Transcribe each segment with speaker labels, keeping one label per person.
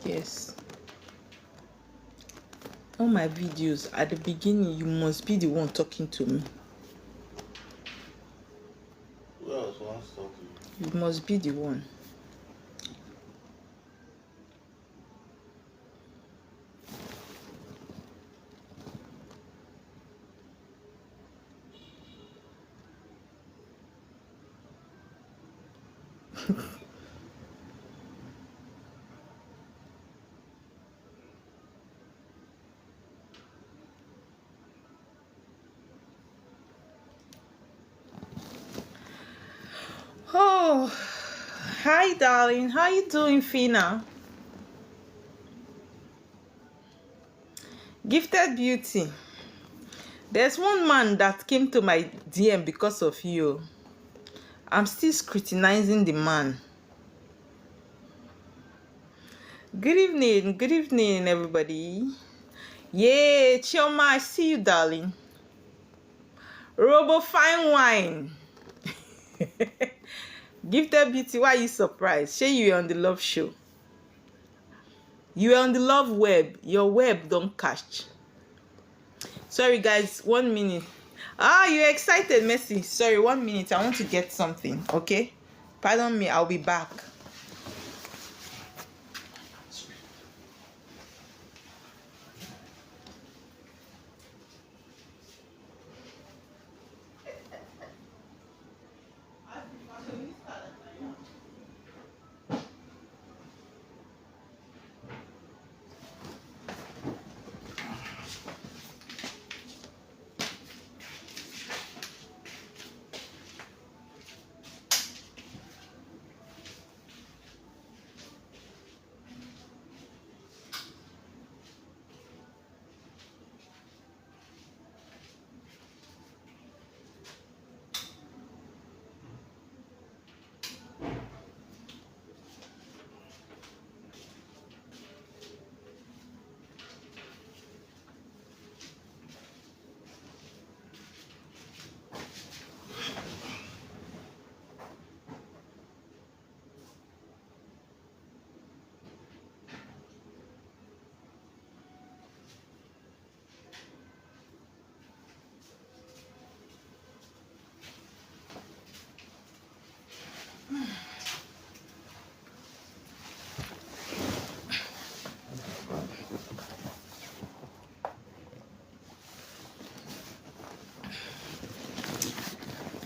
Speaker 1: Yes. All my videos at the beginning, you must be the one talking to me.
Speaker 2: Who else wants to talk to you?
Speaker 1: You must be the one. Oh, hi, darling. How you doing, Fina? Gifted Beauty. There's one man that came to my DM because of you. I'm still scrutinizing the man. Good evening, everybody. Yay, Chioma, I see you, darling. Robo Fine Wine. Gifted Beauty, why are you surprised? Say you were on the love show. You were on the love web. Your web don't catch. Sorry, guys, 1 minute. You're excited, Messi. Sorry, 1 minute. I want to get something, okay? Pardon me, I'll be back.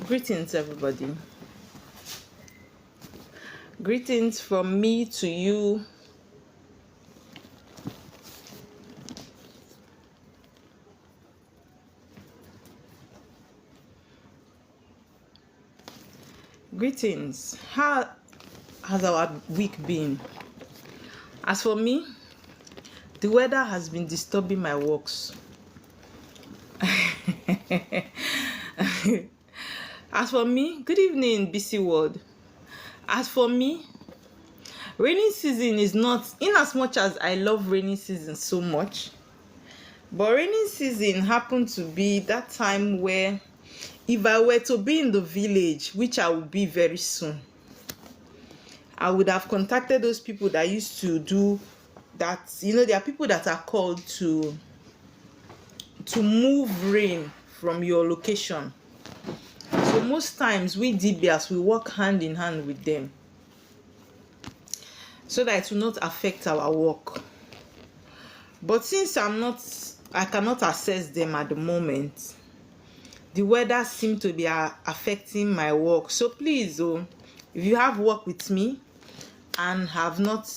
Speaker 1: Greetings, everybody. Greetings from me to you. Greetings. How has our week been? As for me, the weather has been disturbing my works. As for me, good evening, BC World. As for me, rainy season is not, in as much as I love rainy season so much, but rainy season happened to be that time where if I were to be in the village, which I will be very soon, I would have contacted those people that used to do that. You know, there are people that are called to move rain from your location. So most times we DBS, we work hand in hand with them so that it will not affect our work. But since I cannot access them at the moment, the weather seems to be affecting my work. So please, if you have work with me and have not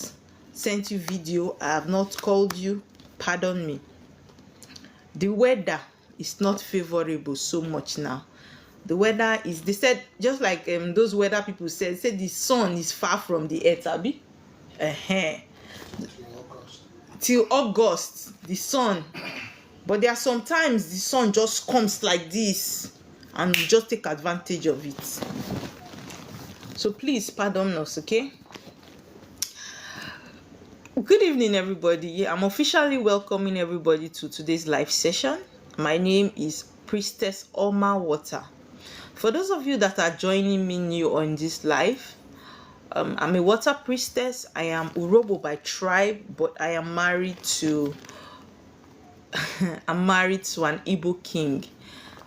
Speaker 1: sent you video, I have not called you, pardon me. The weather is not favorable so much now. The weather is, they said, just like those weather people said the sun is far from the earth, abi? Till August, the sun. But there are sometimes the sun just comes like this and we just take advantage of it. So please pardon us, okay? Good evening, everybody. I'm officially welcoming everybody to today's live session. My name is Priestess Oma Water. For those of you that are joining me new on this live, I'm a water priestess. I am Urobo by tribe, but I am married to I'm married to an Igbo king,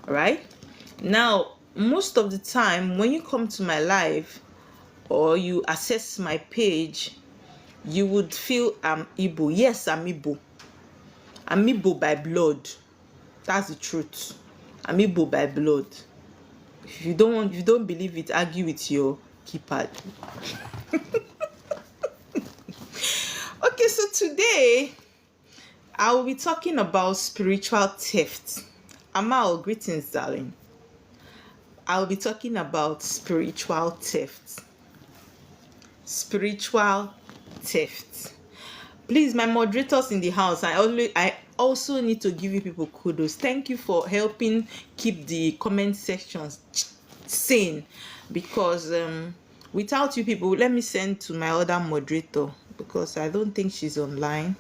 Speaker 1: right? Now, most of the time when you come to my live or you access my page, you would feel I'm Igbo. Yes, I'm Igbo. I'm Igbo by blood. That's the truth. I'm Igbo by blood. If you don't believe it, argue with your keypad. Okay, so today I will be talking about spiritual theft. Amal, greetings, darling. I will be talking about spiritual theft. Spiritual theft. Please, my moderators in the house, I also need to give you people kudos. Thank you for helping keep the comment sections sane, because without you people, let me send to my other moderator, because I don't think she's online,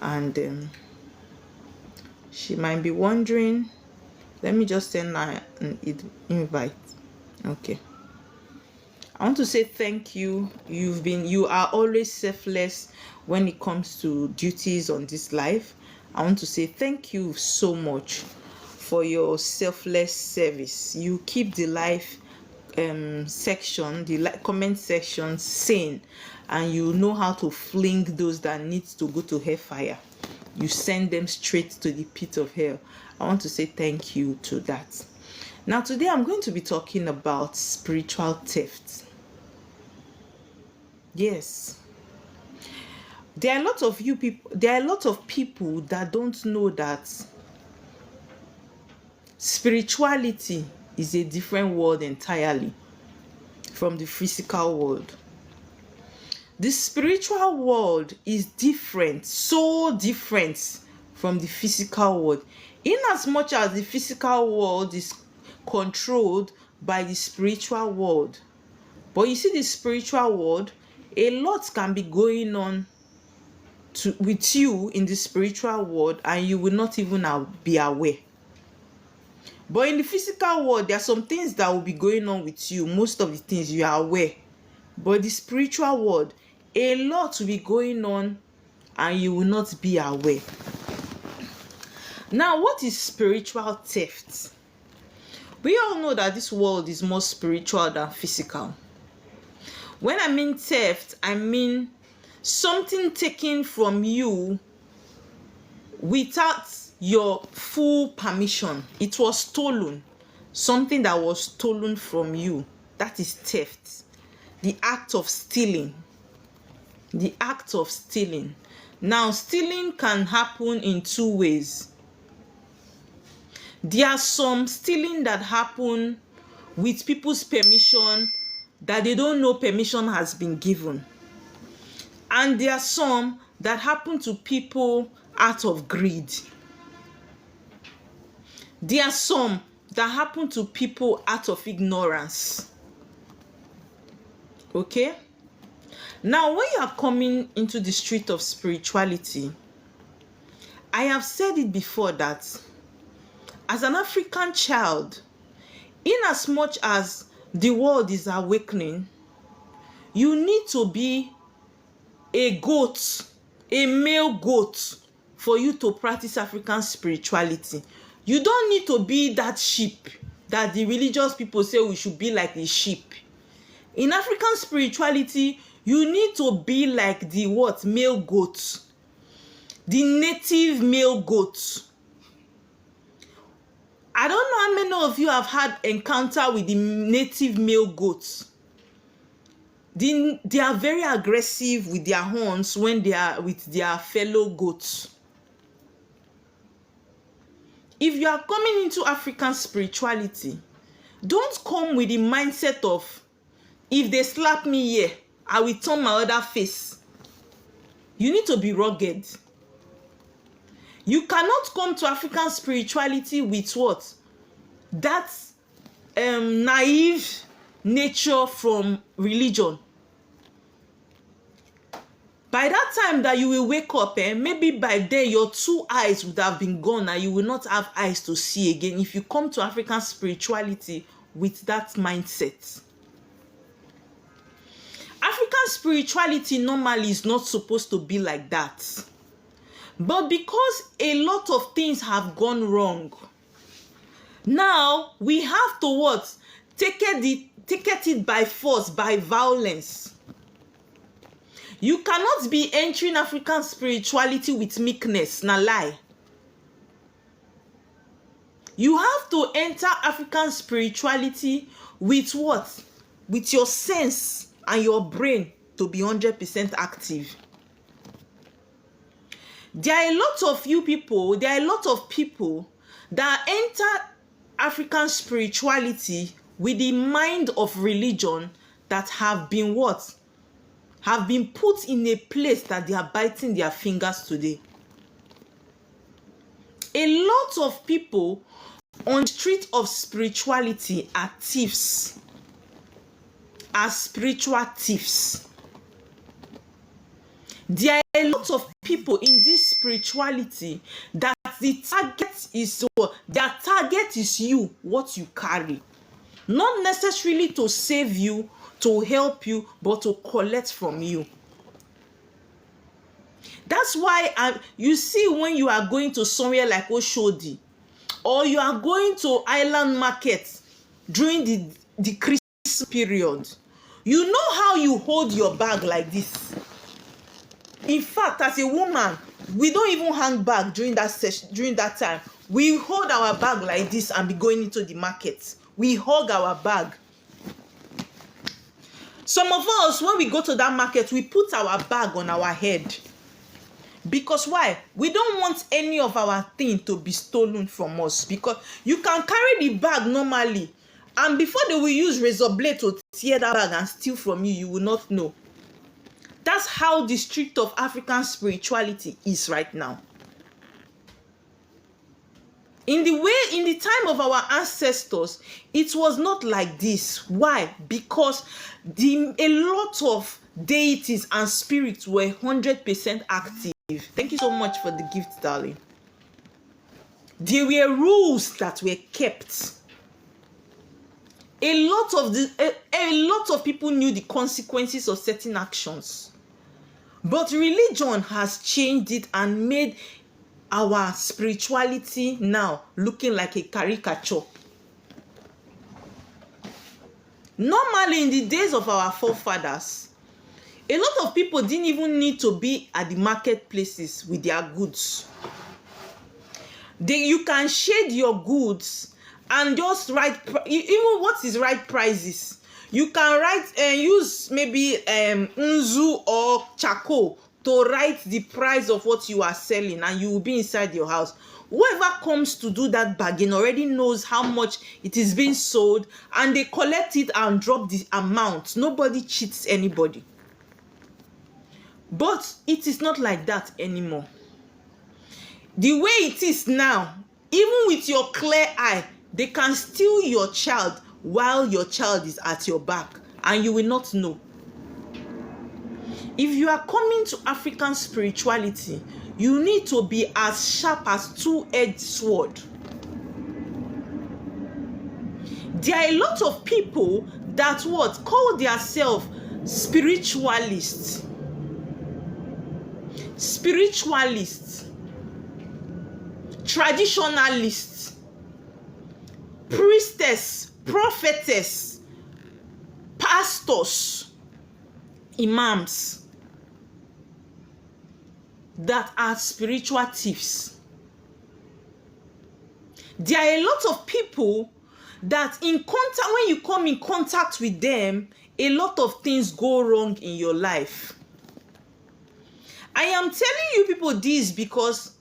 Speaker 1: and she might be wondering. Let me just send her an invite. Okay. I want to say thank you. You are always selfless when it comes to duties on this life. I want to say thank you so much for your selfless service. You keep the live section, the comment section sane, and you know how to fling those that need to go to hellfire. You send them straight to the pit of hell. I want to say thank you to that. Now, today I'm going to be talking about spiritual theft. Yes. There are a lot of people that don't know that spirituality is a different world entirely from the physical world. The spiritual world is different, so different from the physical world, in as much as the physical world is controlled by the spiritual world. But you see, the spiritual world, a lot can be going on with you in the spiritual world, and you will not even be aware. But in the physical world, there are some things that will be going on with you. Most of the things you are aware. But the spiritual world, a lot will be going on and you will not be aware. Now, what is spiritual theft? We all know that this world is more spiritual than physical. When I mean theft, I mean something taken from you without your full permission. It was stolen. Something that was stolen from you. That is theft. The act of stealing. The act of stealing. Now, stealing can happen in two ways. There are some stealing that happen with people's permission that they don't know permission has been given. And there are some that happen to people out of greed. There are some that happen to people out of ignorance. Okay? Now, when you are coming into the street of spirituality, I have said it before that as an African child, in as much as the world is awakening, you need to be a goat, a male goat, for you to practice African spirituality. You don't need to be that sheep that the religious people say we should be like the sheep. In African spirituality, you need to be like the what? Male goat. The native male goat. I don't know how many of you have had encounter with the native male goats. They are very aggressive with their horns when they are with their fellow goats. If you are coming into African spirituality, don't come with the mindset of, if they slap me here, I will turn my other face. You need to be rugged. You cannot come to African spirituality with what? That naive nature from religion. By that time that you will wake up, maybe by then your two eyes would have been gone and you will not have eyes to see again if you come to African spirituality with that mindset. African spirituality normally is not supposed to be like that. But because a lot of things have gone wrong, now we have to what? Take it by force, by violence. You cannot be entering African spirituality with meekness, na lie. You have to enter African spirituality with what? With your sense and your brain to be 100% active. There are a lot of people that enter African spirituality with the mind of religion that have been what? Have been put in a place that they are biting their fingers today. A lot of people on the street of spirituality are thieves, are spiritual thieves. There are a lot of people in this spirituality that the target is their target is you, what you carry. Not necessarily to save you, to help you, but to collect from you. That's why you see when you are going to somewhere like Oshodi, or you are going to Island Market during the Christmas period, you know how you hold your bag like this. In fact, as a woman, we don't even hang bag during that session, during that time. We hold our bag like this and be going into the market. We hug our bag. Some of us, when we go to that market, we put our bag on our head. Because why? We don't want any of our thing to be stolen from us. Because you can carry the bag normally, and before they will use razor blade to tear that bag and steal from you, you will not know. That's how the street of African spirituality is right now. In the time of our ancestors, it was not like this. Why? Because a lot of deities and spirits were 100% active. Thank you so much for the gift, darling. There were rules that were kept. A lot of people knew the consequences of certain actions. But religion has changed it and made our spirituality now looking like a caricature. Normally, in the days of our forefathers, a lot of people didn't even need to be at the marketplaces with their goods. You can shade your goods and just write, even what is right prices. You can write and use maybe Nzu or charcoal to write the price of what you are selling, and you will be inside your house. Whoever comes to do that bargain already knows how much it is being sold, and they collect it and drop the amount. Nobody cheats anybody. But it is not like that anymore. The way it is now, even with your clear eye, they can steal your child while your child is at your back, and you will not know. If you are coming to African spirituality, you need to be as sharp as two-edged sword. There are a lot of people that call themselves spiritualists, traditionalists, priestess, prophetess, pastors, imams, that are spiritual thieves. There are a lot of people that when you come in contact with them, a lot of things go wrong in your life. I am telling you people this because,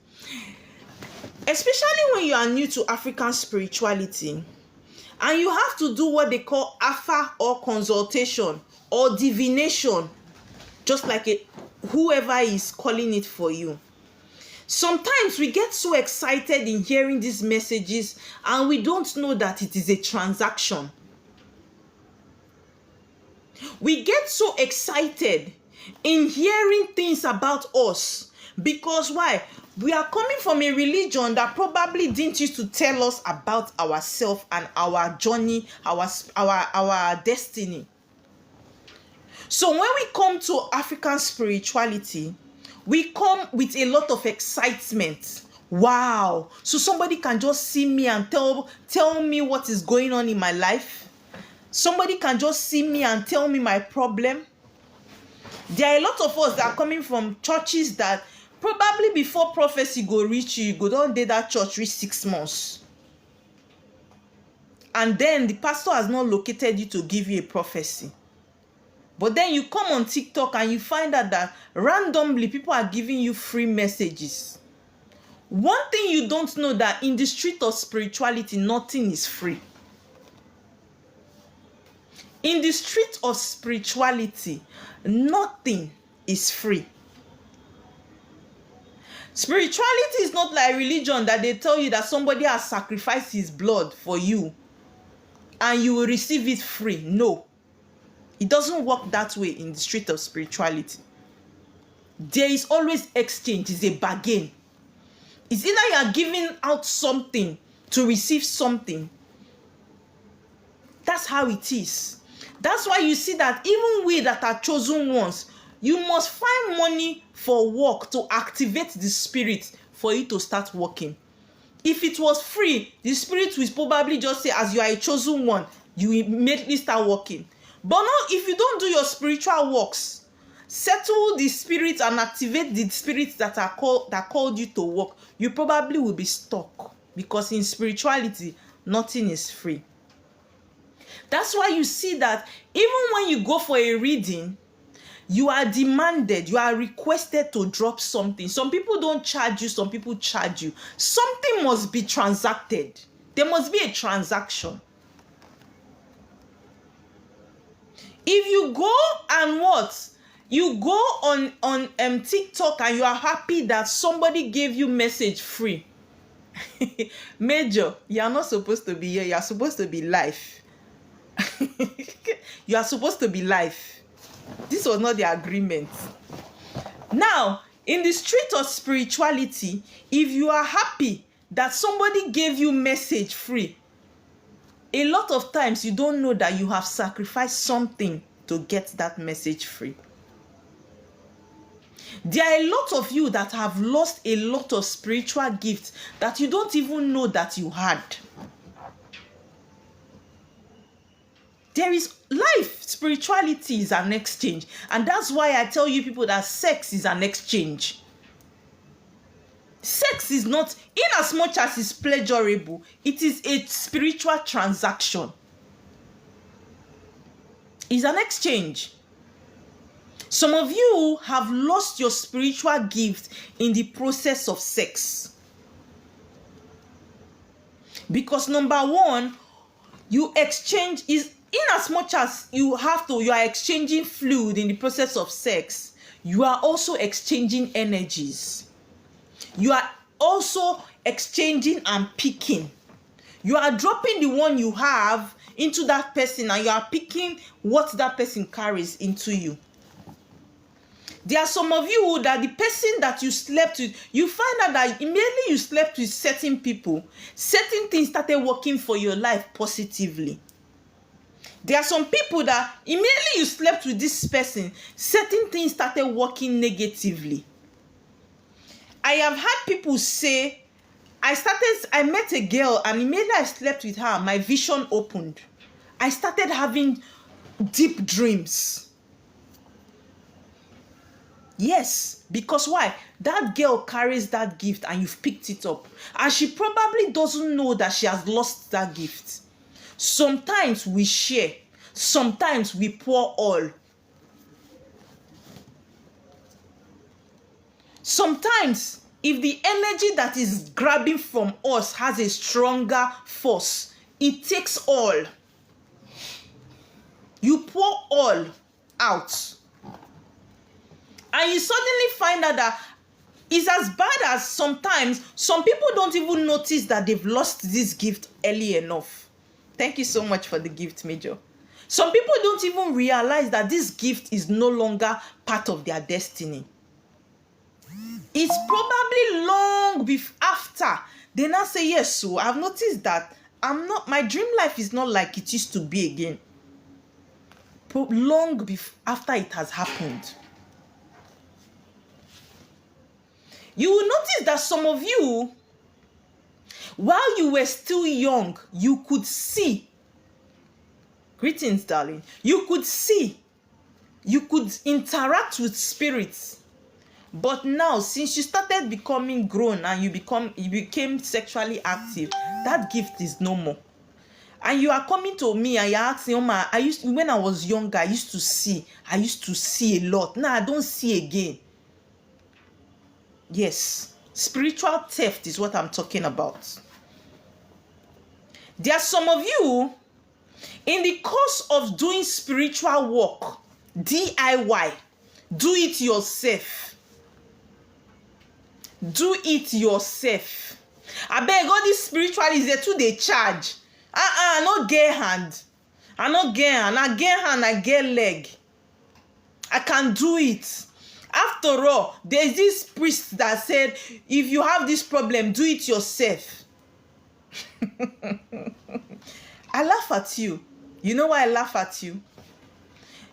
Speaker 1: especially when you are new to African spirituality, and you have to do what they call Afa or consultation or divination, just like whoever is calling it for you. Sometimes we get so excited in hearing these messages and we don't know that it is a transaction. We get so excited in hearing things about us because why? We are coming from a religion that probably didn't used to tell us about ourselves and our journey, our destiny. So when we come to African spirituality, we come with a lot of excitement. Wow. So somebody can just see me and tell me what is going on in my life. Somebody can just see me and tell me my problem. There are a lot of us that are coming from churches that probably before prophecy go reach you, go don dey that church reach 6 months. And then the pastor has not located you to give you a prophecy. But then you come on TikTok and you find out that randomly people are giving you free messages. One thing you don't know, that in the street of spirituality, nothing is free. In the street of spirituality, nothing is free. Spirituality is not like religion that they tell you that somebody has sacrificed his blood for you and you will receive it free. No. It doesn't work that way in the street of spirituality. There is always exchange. It's a bargain. It's either you are giving out something to receive something. That's how it is. That's why you see that even we that are chosen ones, you must find money for work to activate the spirit for you to start working. If it was free, the spirit will probably just say, as you are a chosen one, you immediately start working. But no, if you don't do your spiritual works, settle the spirit and activate the spirits that called you to work, you probably will be stuck, because in spirituality, nothing is free. That's why you see that even when you go for a reading, you are demanded, you are requested to drop something. Some people don't charge you, some people charge you. Something must be transacted. There must be a transaction. If you go and what? You go on TikTok and you are happy that somebody gave you message free. Major, you are not supposed to be here. You are supposed to be live. You are supposed to be live. This was not the agreement. Now, in the street of spirituality, if you are happy that somebody gave you message free, a lot of times you don't know that you have sacrificed something to get that message free. There are a lot of you that have lost a lot of spiritual gifts that you don't even know that you had. There is life. Spirituality is an exchange. And that's why I tell you people that sex is an exchange. Sex is not, in as much as it's pleasurable, it is a spiritual transaction. It's an exchange. Some of you have lost your spiritual gift in the process of sex. Because number one, you exchange is, in as much as you are exchanging fluid in the process of sex, you are also exchanging energies. You are also exchanging and picking. You are dropping the one you have into that person and you are picking what that person carries into you. There are some of you that the person that you slept with, you find out that immediately you slept with certain people, certain things started working for your life positively. There are some people that immediately you slept with this person, certain things started working negatively. I have had people say, I met a girl and immediately I slept with her, my vision opened. I started having deep dreams. Yes, because why? That girl carries that gift and you've picked it up. And she probably doesn't know that she has lost that gift. Sometimes we share. Sometimes we pour all. Sometimes, if the energy that is grabbing from us has a stronger force, it takes all. You pour all out. And you suddenly find out that it's as bad as sometimes some people don't even notice that they've lost this gift early enough. Thank you so much for the gift, Major. Some people don't even realize that this gift is no longer part of their destiny. It's probably long after they now say, yes, so I've noticed that my dream life is not like it used to be again. after it has happened. You will notice that some of you, while you were still young, you could see. Greetings, darling. You could see. You could interact with spirits. But now, since you started becoming grown and you became sexually active, that gift is no more. And you are coming to me and you're asking, Oma, when I was younger, I used to see a lot. Now I don't see again. Yes, spiritual theft is what I'm talking about. There are some of you, in the course of doing spiritual work, DIY, do it yourself. Do it yourself. I beg all these spiritualists, they too they charge. I not get hand. I not get hand. I get hand, I get leg. I can do it. After all, there's this priest that said, if you have this problem, do it yourself. I laugh at you. You know why I laugh at you?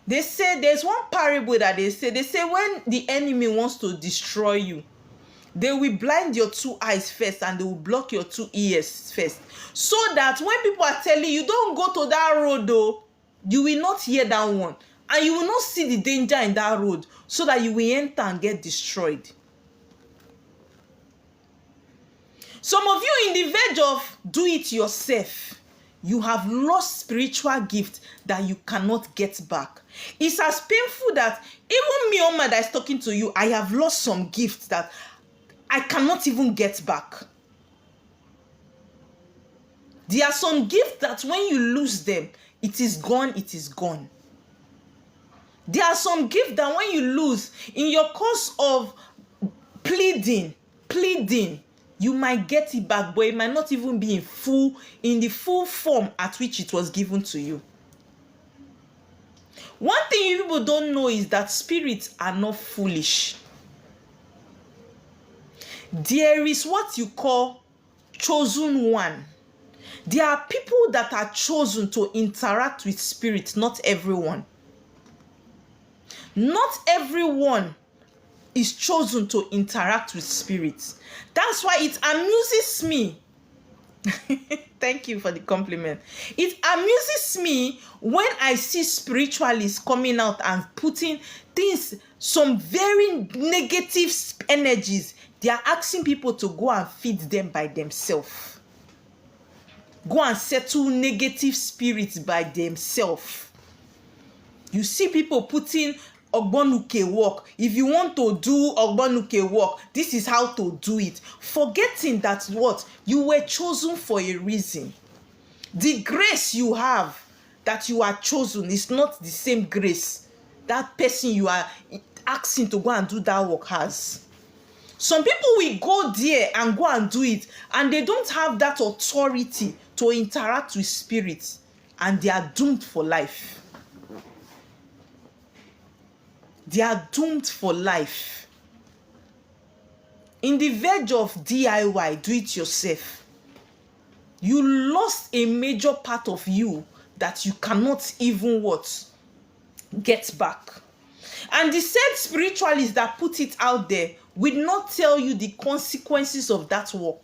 Speaker 1: They say, there's one parable that they say when the enemy wants to destroy you, they will blind your 2 eyes first and they will block your 2 ears first. So that when people are telling you, don't go to that road though, you will not hear that one. And you will not see the danger in that road, so that you will enter and get destroyed. Some of you in the verge of do it yourself, you have lost spiritual gift that you cannot get back. It's as painful that even me, Oma, that is talking to you, I have lost some gifts that I cannot even get back. There are some gifts that when you lose them, it is gone, it is gone. There are some gifts that when you lose, in your course of pleading, you might get it back, but it might not even be in the full form at which it was given to you. One thing you people don't know is that spirits are not foolish. There is what you call chosen one. There are people that are chosen to interact with spirits, not everyone. Not everyone is chosen to interact with spirits. That's why it amuses me. Thank you for the compliment. It amuses me when I see spiritualists coming out and putting things, some very negative energies. They are asking people to go and feed them by themselves. Go and settle negative spirits by themselves. You see people putting Ogbonuke work. If you want to do Ogbonuke work, this is how to do it. Forgetting that what? You were chosen for a reason. The grace you have that you are chosen is not the same grace that person you are asking to go and do that work has. Some people will go there and go and do it, and they don't have that authority to interact with spirits, and they are doomed for life. They are doomed for life. In the verge of DIY, do it yourself, you lost a major part of you that you cannot even get back. And the said spiritualists that put it out there will not tell you the consequences of that work.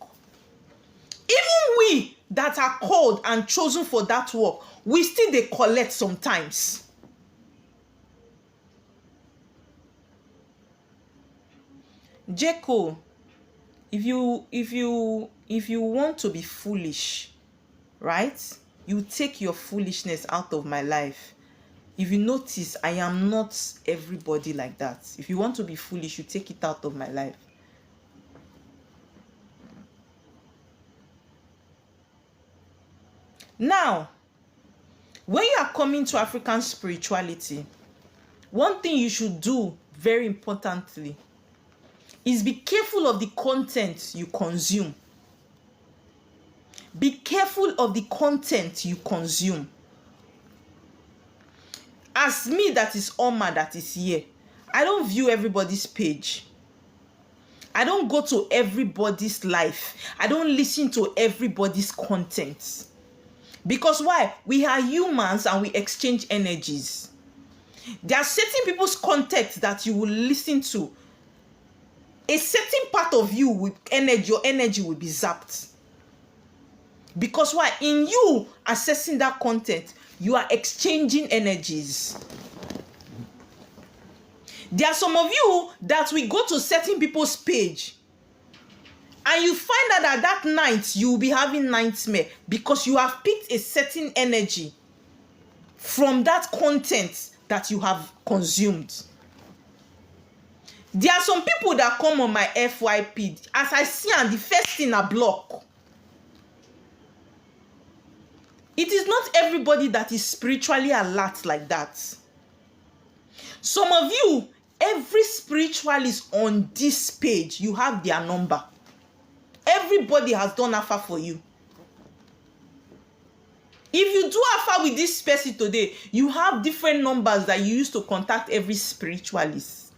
Speaker 1: Even we that are called and chosen for that work, we still they collect sometimes. Jeko, if you want to be foolish, right? You take your foolishness out of my life. If you notice, I am not everybody like that. If you want to be foolish, you take it out of my life. Now, when you are coming to African spirituality, one thing you should do very importantly is be careful of the content you consume. Be careful of the content you consume. As me, that is Oma, that is here, I don't view everybody's page. I don't go to everybody's life. I don't listen to everybody's content. Because why? We are humans and we exchange energies. There are certain people's context that you will listen to. A certain part of you with energy, your energy will be zapped. Because why? In you assessing that content, you are exchanging energies. There are some of you that will go to certain people's page and you find out that that night you will be having nightmare because you have picked a certain energy from that content that you have consumed. There are some people that come on my FYP. As I see and the first thing I block. It is not everybody that is spiritually alert like that. Some of you, every spiritualist on this page, you have their number. Everybody has done alpha for you. If you do alpha with this person today, you have different numbers that you use to contact every spiritualist.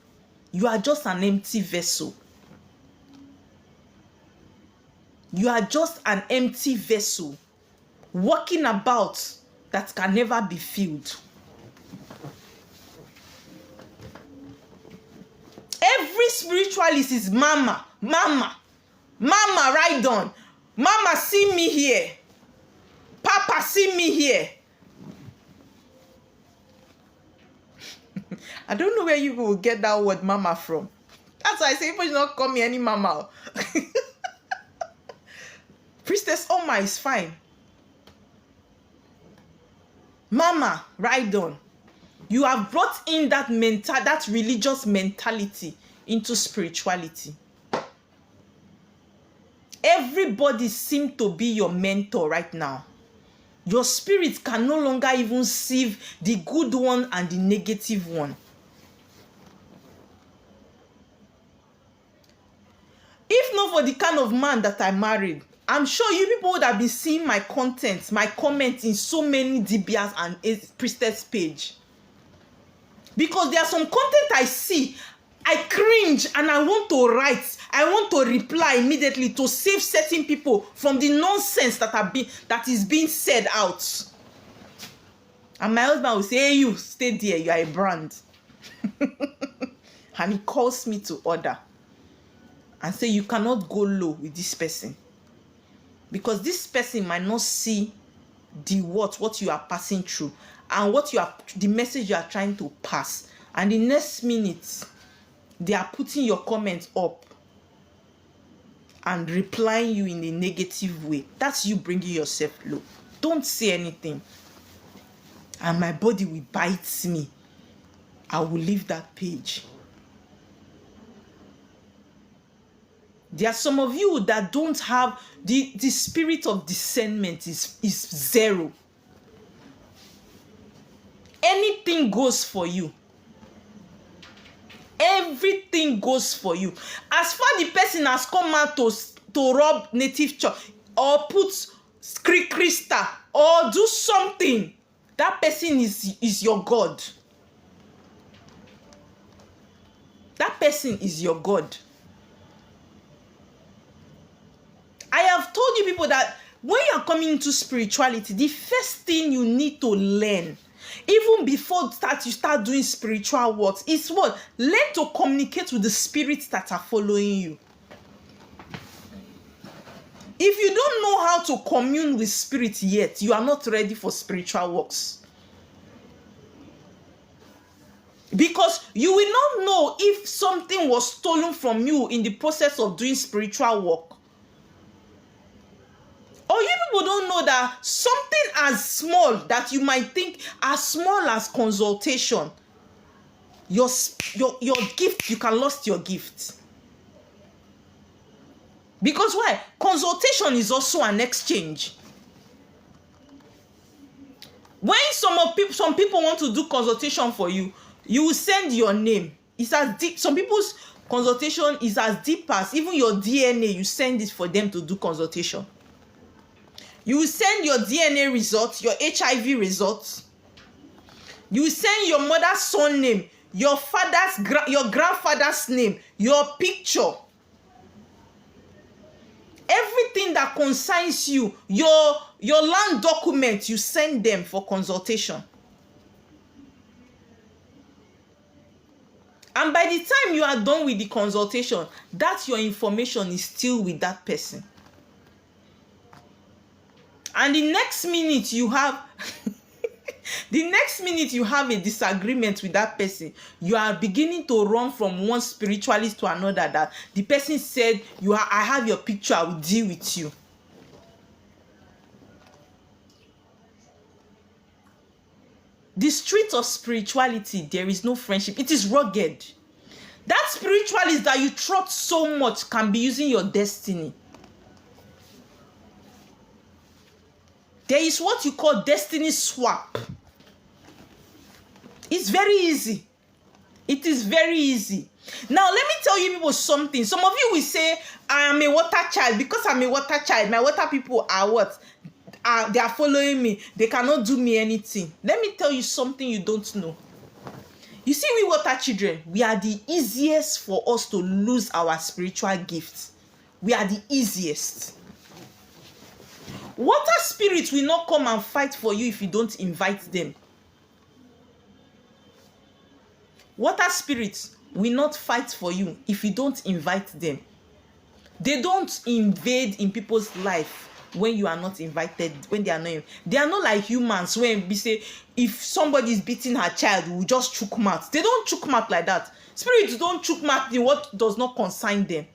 Speaker 1: You are just an empty vessel. You are just an empty vessel walking about that can never be filled. Every spiritualist is mama, mama, mama, ride on. Mama, see me here. Papa, see me here. I don't know where you will get that word mama from. That's why I say people should not call me any mama. Priestess Oma is fine. Mama, ride on. You have brought in that that religious mentality into spirituality. Everybody seems to be your mentor right now. Your spirit can no longer even sieve the good one and the negative one. If not for the kind of man that I married, I'm sure you people would have been seeing my content, my comments in so many DBS and priestess page. Because there are some content I see, I cringe and I want to write, I want to reply immediately to save certain people from the nonsense that is being said out. And my husband will say, hey, you stay there, you are a brand. And he calls me to order and say, you cannot go low with this person. Because this person might not see what you are passing through and the message you are trying to pass. And the next minute, they are putting your comments up and replying you in a negative way. That's you bringing yourself low. Don't say anything. And my body will bite me. I will leave that page. There are some of you that don't have the spirit of discernment is zero. Anything goes for you. Everything goes for you. As far the person has come out to rob native church or put crystal or do something, that person is your God. That person is your God. I have told you people that when you are coming into spirituality, the first thing you need to learn, even before you start doing spiritual works, is what? Learn to communicate with the spirits that are following you. If you don't know how to commune with spirit yet, you are not ready for spiritual works. Because you will not know if something was stolen from you in the process of doing spiritual work. Or you people don't know that something as small that you might think as small as consultation, your gift, you can lose your gift. Because why? Consultation is also an exchange. When some people want to do consultation for you, you will send your name. It's as deep. Some people's consultation is as deep as even your DNA. You send it for them to do consultation. You will send your DNA results, your HIV results. You will send your mother's son name, your grandfather's name, your picture. Everything that concerns you, your land documents, you send them for consultation. And by the time you are done with the consultation, that your information is still with that person. And the next minute you have a disagreement with that person, you are beginning to run from one spiritualist to another, that the person said, I have your picture, I will deal with you. The street of spirituality, there is no friendship. It is rugged. That spiritualist that you trust so much can be using your destiny. There is what you call destiny swap. It's very easy. It is very easy. Now, let me tell you people something. Some of you will say, I am a water child. Because I'm a water child, my water people are what? They are following me. They cannot do me anything. Let me tell you something you don't know. You see, we water children, we are the easiest for us to lose our spiritual gifts. We are the easiest. Water spirits will not come and fight for you if you don't invite them. Water spirits will not fight for you if you don't invite them. They don't invade in people's life when you are not invited, when they are not. They are not like humans when we say, if somebody is beating her child, we will just chook mouth. They don't chook mouth like that. Spirits don't chook mouth in what does not concern them.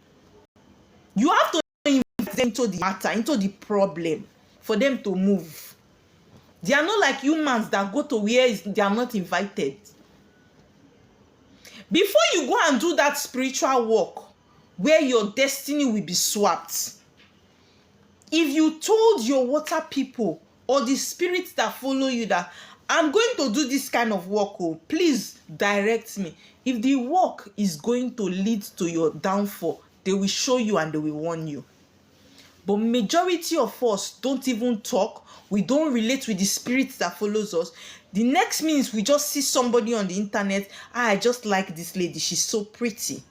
Speaker 1: You have to invite them into the matter, into the problem, for them to move. They are not like humans that go to where they are not invited. Before you go and do that spiritual work where your destiny will be swapped, if you told your water people or the spirits that follow you that I'm going to do this kind of work, oh, please direct me. If the work is going to lead to your downfall, they will show you and they will warn you. But majority of us don't even talk. We don't relate with the spirits that follows us. The next minute we just see somebody on the internet. I just like this lady. She's so pretty.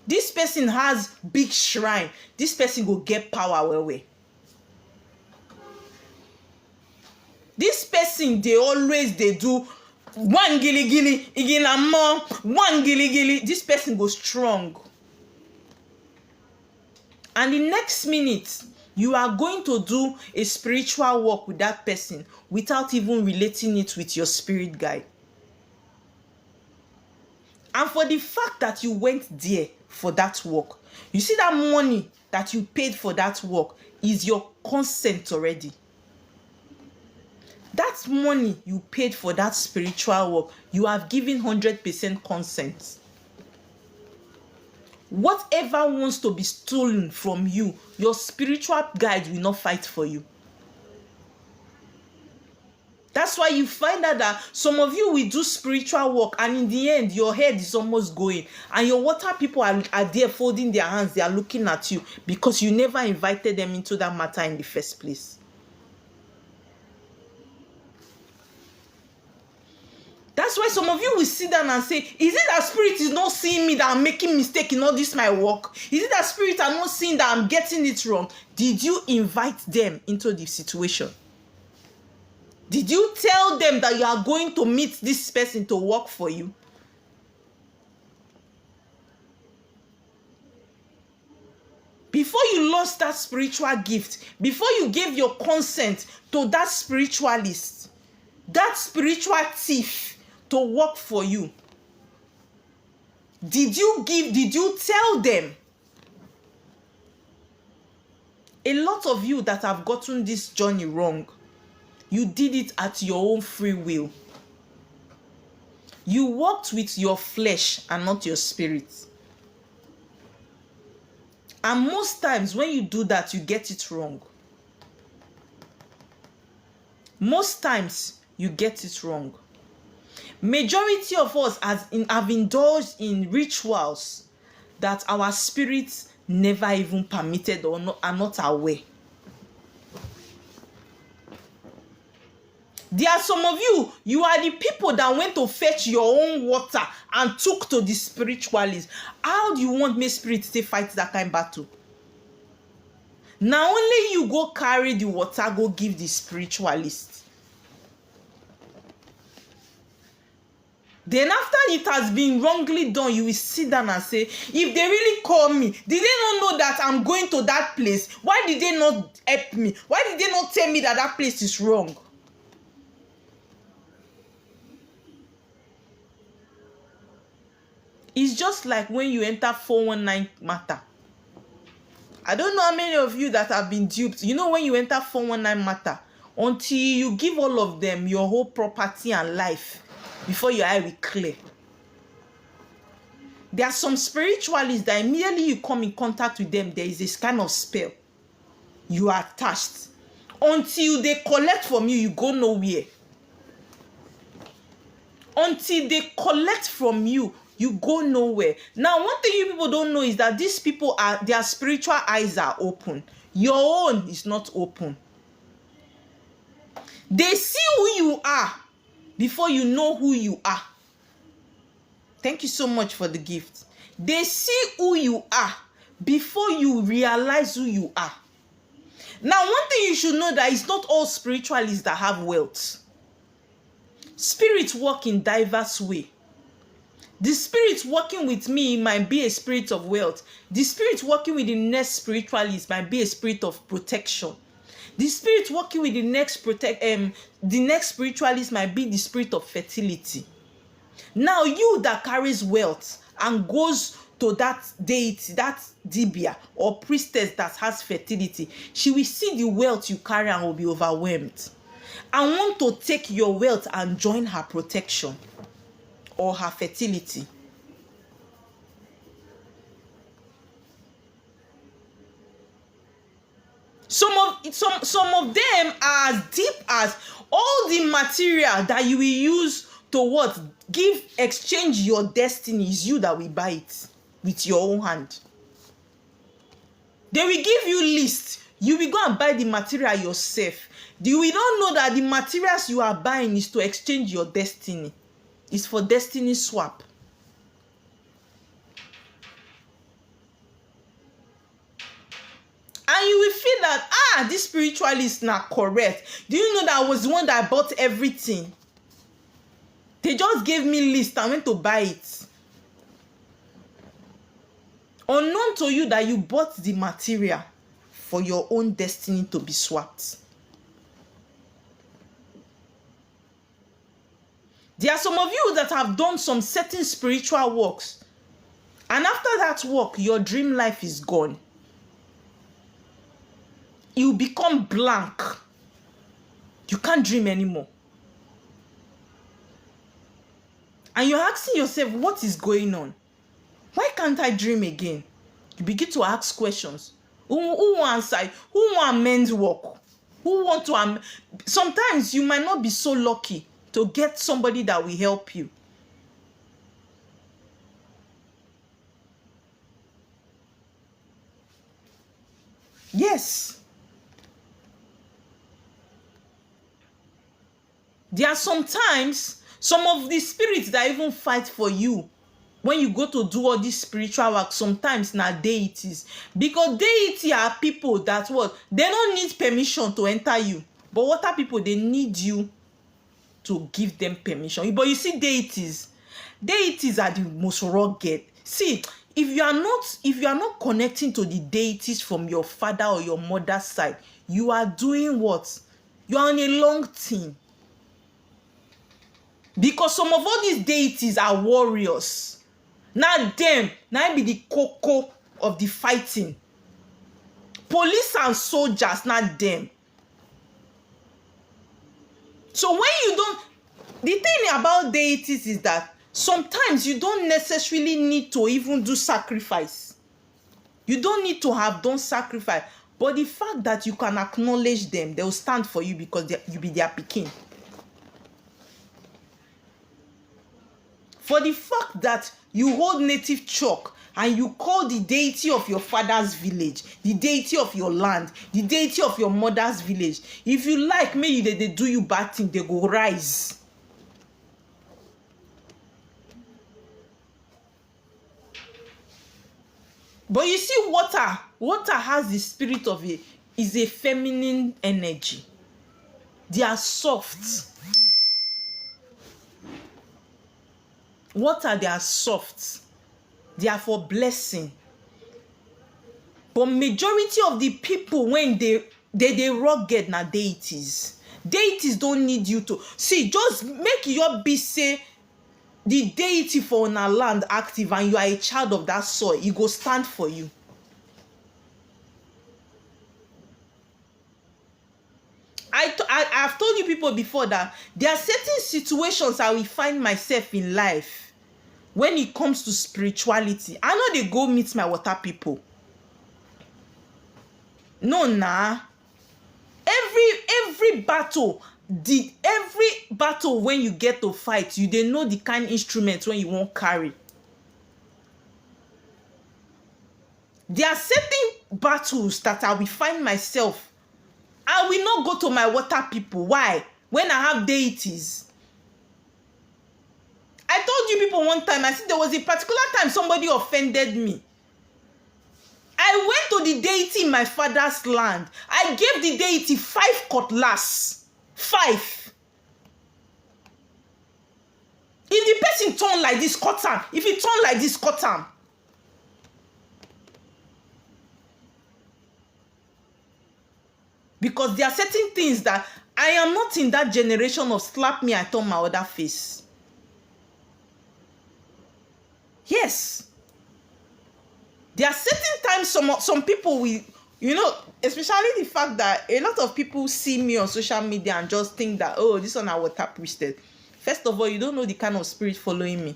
Speaker 1: This person has big shrine. This person will get power well. This person, they do one gili gili, igina more, one gili gili. This person goes strong. And the next minute, you are going to do a spiritual work with that person without even relating it with your spirit guide. And for the fact that you went there for that work, you see that money that you paid for that work is your consent already. That money you paid for that spiritual work, you have given 100% consent. Whatever wants to be stolen from you, your spiritual guide will not fight for you. That's why you find out that some of you will do spiritual work and in the end, your head is almost going. And your water people are there folding their hands. They are looking at you because you never invited them into that matter in the first place. That's why some of you will sit down and say, is it that spirit is not seeing me that I'm making mistake in all this my work? Is it that spirit are not seeing that I'm getting it wrong? Did you invite them into the situation? Did you tell them that you are going to meet this person to work for you? Before you lost that spiritual gift, before you gave your consent to that spiritualist, that spiritual thief to work for you, did you tell them? A lot of you that have gotten this journey wrong, you did it at your own free will. You walked with your flesh and not your spirit. And most times when you do that, you get it wrong. Most times you get it wrong. Majority of us have indulged in rituals that our spirits never even permitted or are not aware. There are some of you, you are the people that went to fetch your own water and took to the spiritualists. How do you want me spirit to fight that kind of battle? Now only you go carry the water, go give the spiritualist. Then after it has been wrongly done, you will sit down and say, if they really call me, did they not know that I'm going to that place? Why did they not help me? Why did they not tell me that that place is wrong? It's just like when you enter 419 matter. I don't know how many of you that have been duped. You know, when you enter 419 matter, until you give all of them your whole property and life before your eye will clear. There are some spiritualists that immediately you come in contact with them, there is this kind of spell. You are attached. Until they collect from you, you go nowhere. Until they collect from you, you go nowhere. Now, one thing you people don't know is that these people their spiritual eyes are open. Your own is not open. They see who you are before you know who you are. Thank you so much for the gift. They see who you are before you realize who you are. Now, one thing you should know that it's not all spiritualists that have wealth. Spirits work in diverse way. The spirit working with me might be a spirit of wealth. The spirit working with the next spiritualist might be a spirit of protection. The spirit working with the next spiritualist might be the spirit of fertility. Now, you that carries wealth and goes to that deity, that dibia or priestess that has fertility, she will see the wealth you carry and will be overwhelmed and want to take your wealth and join her protection or her fertility. Some of them are as deep as all the material that you will use to what? Exchange your destiny is you that will buy it with your own hand. They will give you list. You will go and buy the material yourself. You will not know that the materials you are buying is to exchange your destiny. It's for destiny swap. And you will feel that, this spiritualist is not correct. Do you know that I was the one that bought everything? They just gave me list. I went to buy it. Unknown to you that you bought the material for your own destiny to be swapped. There are some of you that have done some certain spiritual works. And after that work, your dream life is gone. You become blank. You can't dream anymore. And you're asking yourself, what is going on? Why can't I dream again? You begin to ask questions. Who wants men's work? Who want to sometimes you might not be so lucky to get somebody that will help you. Yes. There are sometimes some of the spirits that even fight for you when you go to do all this spiritual work. Sometimes now deities, because deity are people that what they don't need permission to enter you, but what are people? They need you to give them permission. But you see, deities are the most rugged. See, if you are not connecting to the deities from your father or your mother's side, you are doing what? You are on a long thing. Because some of all these deities are warriors. Now be the cocoa of the fighting. Police and soldiers, not them. So when you don't, the thing about deities is that sometimes you don't necessarily need to even do sacrifice. You don't need to have done sacrifice. But the fact that you can acknowledge them, they will stand for you because you be their pikin. For the fact that you hold native chalk and you call the deity of your father's village, the deity of your land, the deity of your mother's village, if you like, maybe they do you bad thing, they go rise. But you see, water has the spirit of is a feminine energy. They are soft. Water, they are soft. They are for blessing. But majority of the people, when they rugged na deities. Deities don't need you to. See, just make your be say the deity for una land active and you are a child of that soil. It go stand for you. I've told you people before that there are certain situations I will find myself in life when it comes to spirituality. I know they go meet my water people. No, nah. Every battle when you get to fight, you they know the kind instruments when you won't carry. There are certain battles that I will find myself. I will not go to my water people. Why? When I have deities. I told you people one time, I said there was a particular time somebody offended me. I went to the deity in my father's land. I gave the deity 5 cutlass. 5. If the person turn like this, cut him. If he turn like this, cut him. Because there are certain things that I am not in that generation of slap me, I turn my other face. Yes. There are certain times some people will, especially the fact that a lot of people see me on social media and just think that, oh, this one I water priestess. First of all, you don't know the kind of spirit following me.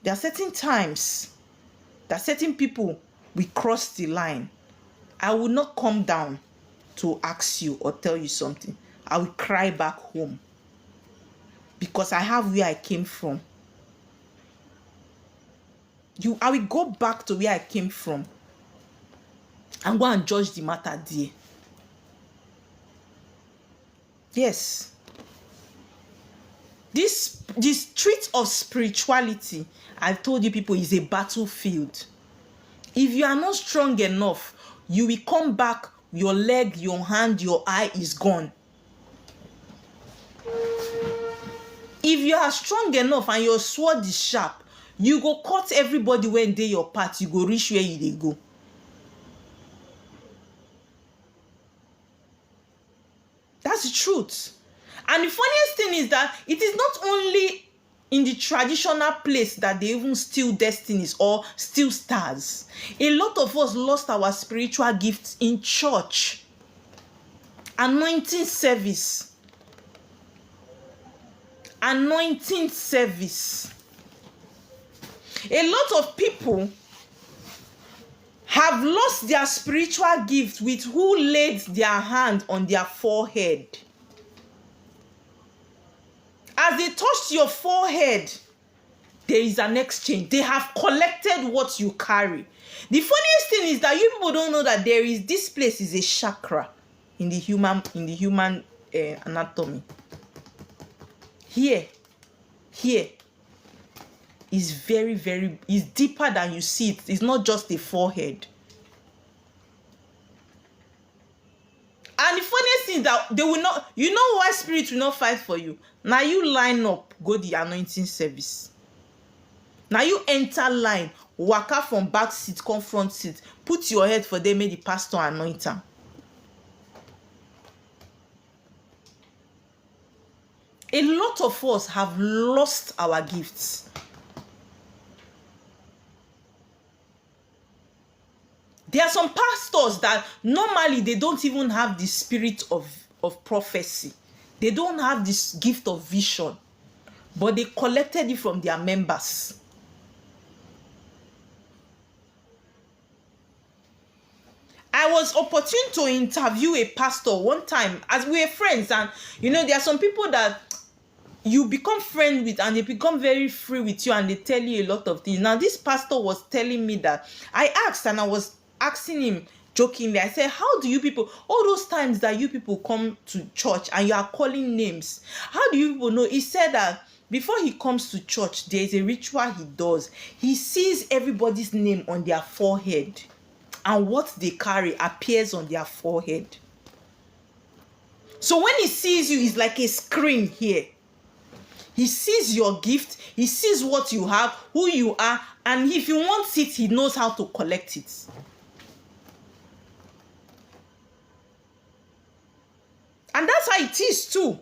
Speaker 1: There are certain times that certain people will cross the line. I will not come down to ask you or tell you something. I will cry back home because I have where I came from. I will go back to where I came from and go and judge the matter there. Yes. This street of spirituality, I've told you people, is a battlefield. If you are not strong enough, you will come back, your leg, your hand, your eye is gone. If you are strong enough and your sword is sharp, you go cut everybody when they your path, you go reach where they go. That's the truth. And the funniest thing is that it is not only in the traditional place that they even steal destinies or steal stars. A lot of us lost our spiritual gifts in church. Anointing service. Anointing service. A lot of people have lost their spiritual gift with who laid their hand on their forehead. As they touched your forehead, there is an exchange. They have collected what you carry. The funniest thing is that you people don't know that this place is a chakra in the human anatomy. Here is very, very, is deeper than you see it. It's not just the forehead. And the funniest thing is that they will not, you know why spirit will not fight for you? Now you line up, go the anointing service. Now you enter line, waka from back seat, come front seat, put your head for them, make the pastor anoint them. A lot of us have lost our gifts. There are some pastors that normally they don't even have the spirit of prophecy. They don't have this gift of vision, but they collected it from their members. I was opportune to interview a pastor one time as we were friends, and there are some people that you become friends with and they become very free with you and they tell you a lot of things. Now this pastor was telling me that, I asked and I was asking him jokingly, I said, how do you people, all those times that you people come to church and you are calling names, how do you people know? He said that before he comes to church, there is a ritual he does. He sees everybody's name on their forehead and what they carry appears on their forehead. So when he sees you, it's like a screen here. He sees your gift. He sees what you have, who you are, and if you want it, he knows how to collect it. And that's how it is too.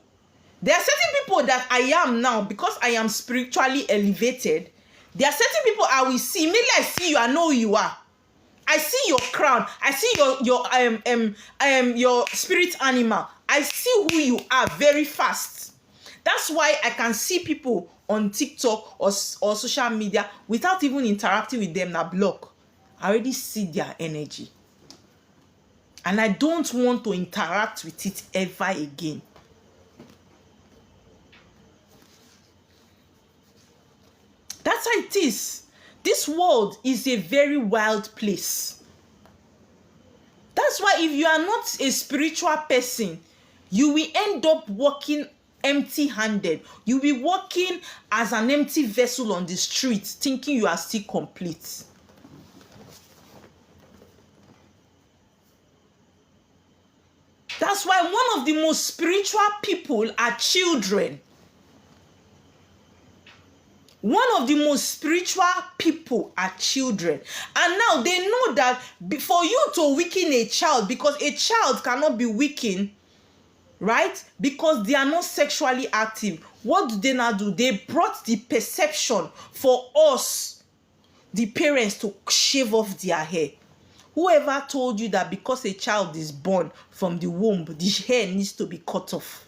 Speaker 1: There are certain people that I am now because I am spiritually elevated. There are certain people I will see. Immediately I see you, I know who you are. I see your crown. I see your spirit animal. I see who you are very fast. That's why I can see people on TikTok or social media without even interacting with them. Now block. I already see their energy. And I don't want to interact with it ever again. That's how it is. This world is a very wild place. That's why if you are not a spiritual person, you will end up walking empty-handed. You will be walking as an empty vessel on the street, thinking you are still complete. That's why one of the most spiritual people are children. One of the most spiritual people are children. And now they know that for you to weaken a child, because a child cannot be weakened, right? Because they are not sexually active. What do they now do? They brought the perception for us, the parents, to shave off their hair. Whoever told you that because a child is born from the womb, the hair needs to be cut off?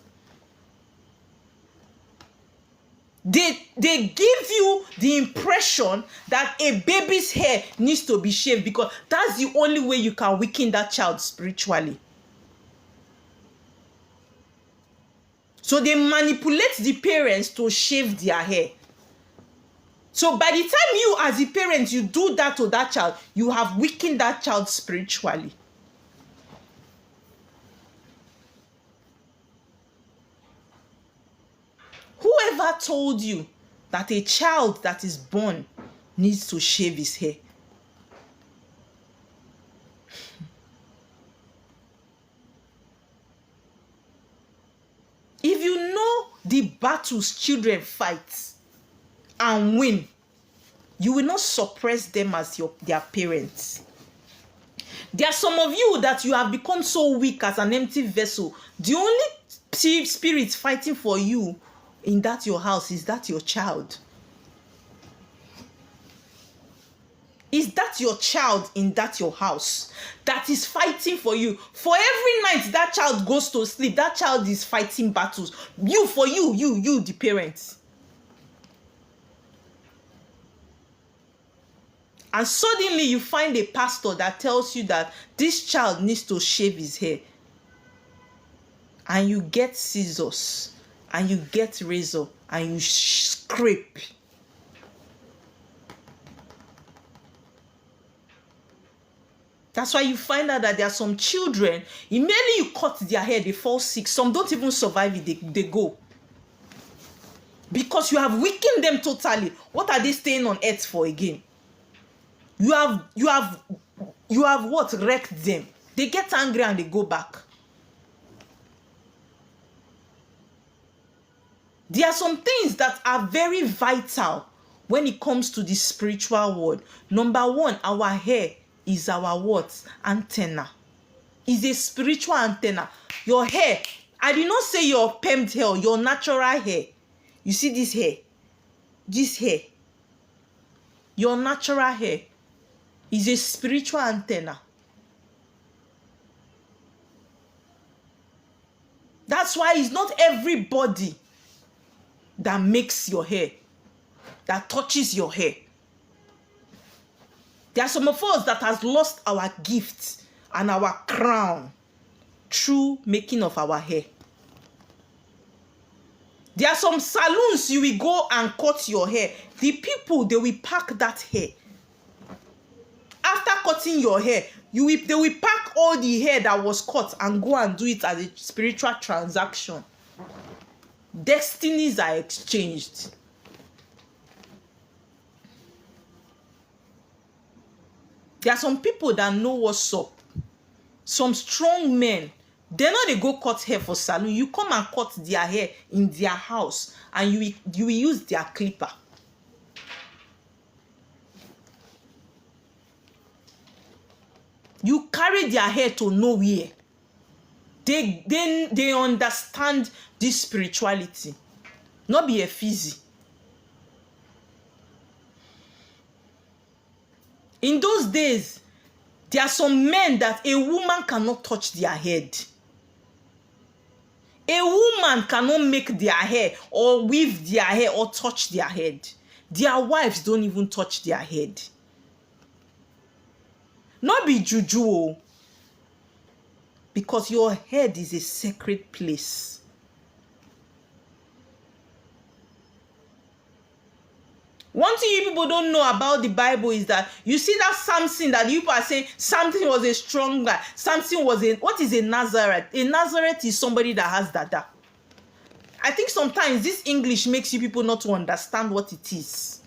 Speaker 1: They give you the impression that a baby's hair needs to be shaved because that's the only way you can weaken that child spiritually. So they manipulate the parents to shave their hair. So by the time you as a parent, you do that to that child, you have weakened that child spiritually. Whoever told you that a child that is born needs to shave his hair? If you know the battles children fight and win, you will not suppress them as their parents. There are some of you that you have become so weak as an empty vessel. The only spirit fighting for you in that your house is that your child. Is that your child in that your house that is fighting for you? For every night that child goes to sleep, that child is fighting battles. You, the parents. And suddenly you find a pastor that tells you that this child needs to shave his hair. And you get scissors, and you get razor, and you scrape. That's why you find out that there are some children, immediately you cut their hair, they fall sick. Some don't even survive it, they go. Because you have weakened them totally. What are they staying on earth for again? You have what? Wrecked them. They get angry and they go back. There are some things that are very vital when it comes to the spiritual world. Number one, our hair is our what? Antenna. Is a spiritual antenna. Your hair, I did not say your permed hair, your natural hair. You see this hair? This hair. Your natural hair is a spiritual antenna. That's why it's not everybody that makes your hair, that touches your hair. There are some of us that has lost our gifts and our crown through making of our hair. There are some salons you will go and cut your hair. The people, they will pack that hair. After cutting your hair, they will pack all the hair that was cut and go and do it as a spiritual transaction. Destinies are exchanged. There are some people that know what's up. Some strong men They know they go cut hair for salon. You come and cut their hair in their house, and you will use their clipper. You carry their hair to nowhere. They understand this spirituality. Not be a fizzy. In those days, there are some men that a woman cannot touch their head. A woman cannot make their hair or weave their hair or touch their head. Their wives don't even touch their head. Not be juju, because your head is a sacred place. One thing you people don't know about the Bible is that you see that Samson that you people are saying something was a strong guy. Samson was what is a Nazareth? A Nazareth is somebody that has dada. I think sometimes this English makes you people not to understand what it is.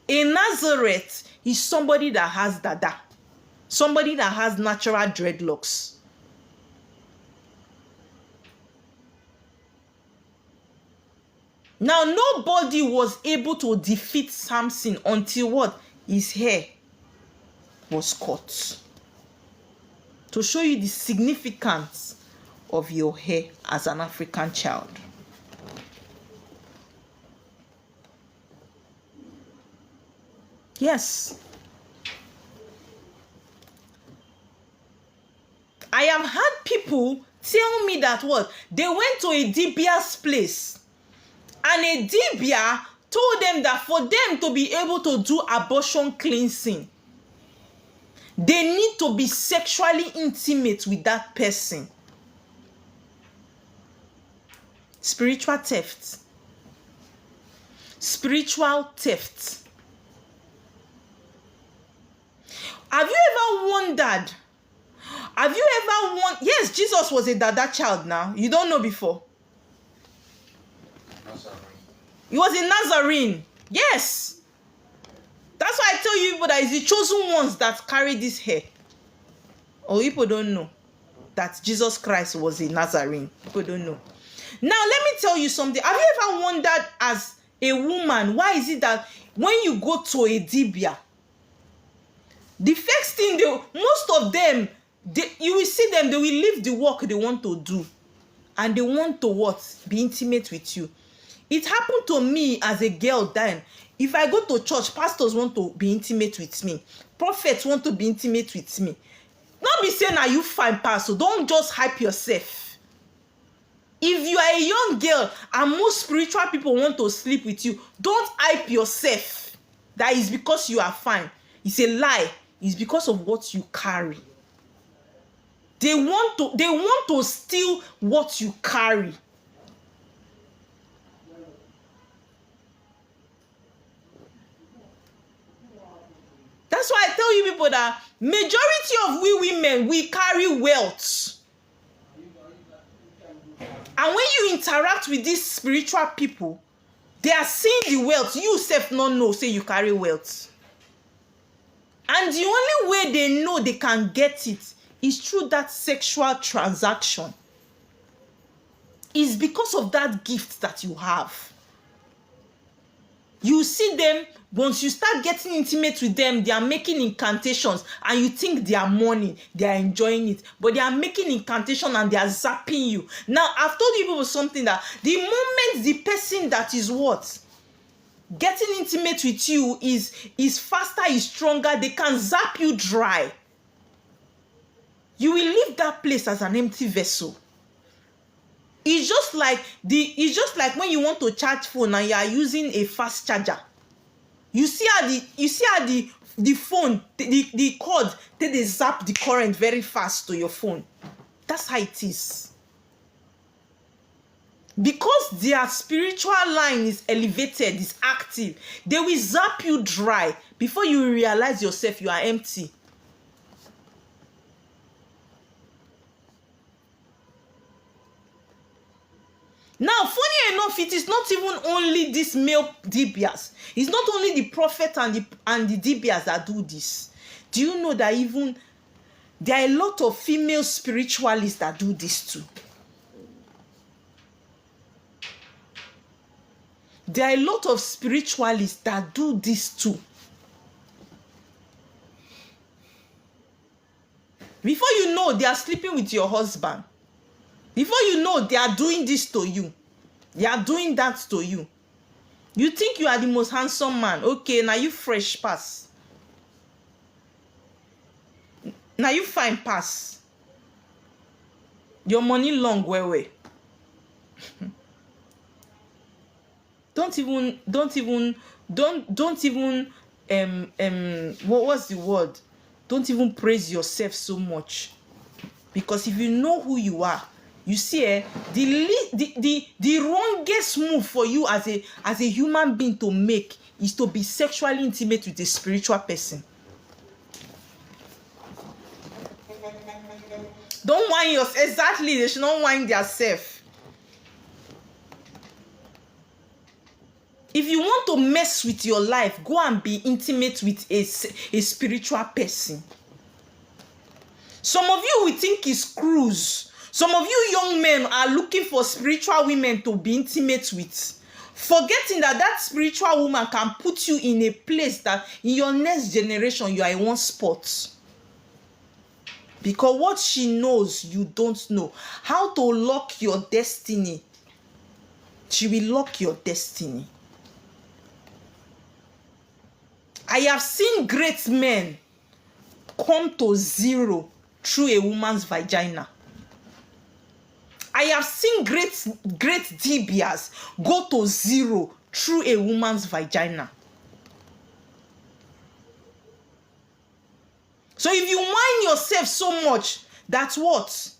Speaker 1: A Nazareth is somebody that has dada. Somebody that has natural dreadlocks. Now, nobody was able to defeat Samson until what? His hair was cut. To show you the significance of your hair as an African child. Yes. I have had people tell me that what? They went to a Dibia's place. And a Dibia told them that for them to be able to do abortion cleansing, they need to be sexually intimate with that person. Spiritual theft. Spiritual theft. Have you ever wondered? Yes, Jesus was a dada child now. You don't know before. He was a Nazarene. Yes. That's why I tell you people that it's the chosen ones that carry this hair. Or people don't know that Jesus Christ was a Nazarene. People don't know. Now, let me tell you something. Have you ever wondered as a woman, why is it that when you go to a Dibia, the first thing, most of them, you will see them, they will leave the work they want to do. And they want to what? Be intimate with you. It happened to me as a girl then. If I go to church, pastors want to be intimate with me. Prophets want to be intimate with me. Not be saying, are you fine, pastor? Don't just hype yourself. If you are a young girl and most spiritual people want to sleep with you, don't hype yourself. That is because you are fine. It's a lie. It's because of what you carry. They want to steal what you carry. That's why I tell you people that majority of we women, we carry wealth. And when you interact with these spiritual people, they are seeing the wealth. You self not know, say you carry wealth. And the only way they know they can get it is through that sexual transaction. It's because of that gift that you have. You see them, once you start getting intimate with them, they are making incantations and you think they are money, they are enjoying it. But they are making incantation and they are zapping you. Now, I've told you people something that the moment the person that is what? Getting intimate with you is faster, is stronger, they can zap you dry. You will leave that place as an empty vessel. It's just like when you want to charge phone and you are using a fast charger. You see how the phone, the cord, they zap the current very fast to your phone. That's how it is. Because their spiritual line is elevated, is active, they will zap you dry before you realize yourself you are empty. Now, funny enough, it is not even only these male Dibias. It's not only the prophet and the Dibias that do this. Do you know that even There are a lot of female spiritualists that do this too. There are a lot of spiritualists that do this too. Before you know, they are sleeping with your husband. Before you know, they are doing this to you. They are doing that to you. You think you are the most handsome man. Okay, now you fresh pass. Now you fine pass. Your money long way. Don't even what's the word? Don't even praise yourself so much. Because if you know who you are, you see, the wrongest move for you as a human being to make is to be sexually intimate with a spiritual person. Don't whine yourself. Exactly, they should not whine themselves. If you want to mess with your life, go and be intimate with a spiritual person. Some of you will think it's cruise. Some of you young men are looking for spiritual women to be intimate with, forgetting that spiritual woman can put you in a place that in your next generation you are in one spot. Because what she knows, you don't know. How to lock your destiny. She will lock your destiny. I have seen great men come to zero through a woman's vagina. I have seen great DBS go to zero through a woman's vagina. So if you whine yourself so much, that's what?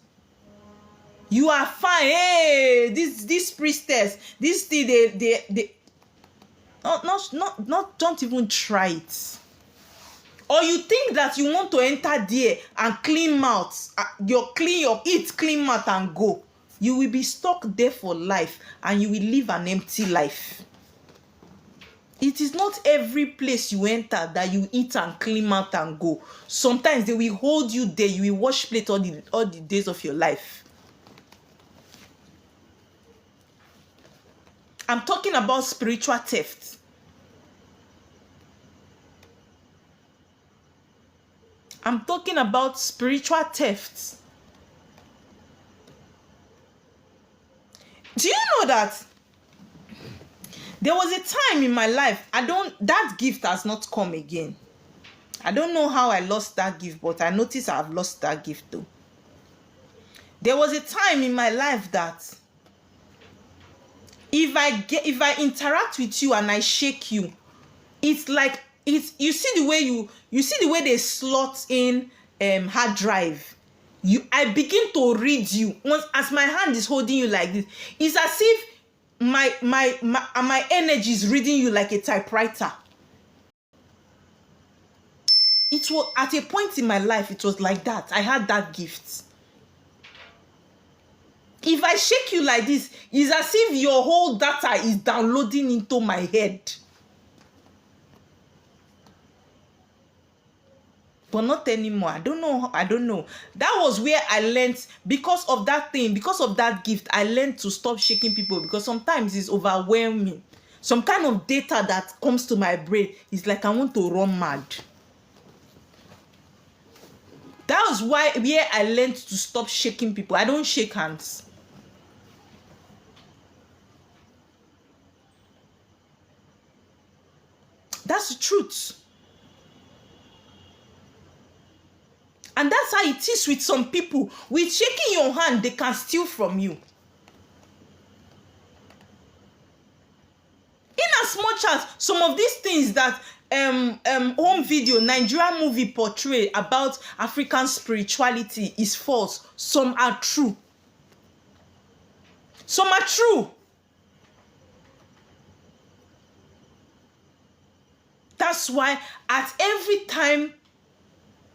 Speaker 1: You are fine. Hey, this priestess, this thing, they don't even try it. Or you think that you want to enter there and clean mouth, eat clean mouth and go. You will be stuck there for life and you will live an empty life. It is not every place you enter that you eat and clean mouth and go. Sometimes they will hold you there. You will wash plate all the days of your life. I'm talking about spiritual theft. I'm talking about spiritual theft. Do you know that there was a time in my life, that gift has not come again. I don't know how I lost that gift, but I noticed I've lost that gift too. There was a time in my life that if I interact with you and I shake you, it's like you see the way they slot in hard drive. I begin to read you once as my hand is holding you like this. It's as if my energy is reading you like a typewriter. It was at a point in my life, it was like that. I had that gift. If I shake you like this, it's as if your whole data is downloading into my head. But not anymore. I don't know. That was where I learned, because of that thing, because of that gift, I learned to stop shaking people, because sometimes it's overwhelming. Some kind of data that comes to my brain is like I want to run mad. That was where I learned to stop shaking people. I don't shake hands. That's the truth. And that's how it is with some people. With shaking your hand, they can steal from you. In as much as some of these things that home video, Nigerian movie portray about African spirituality is false, some are true. Some are true. That's why at every time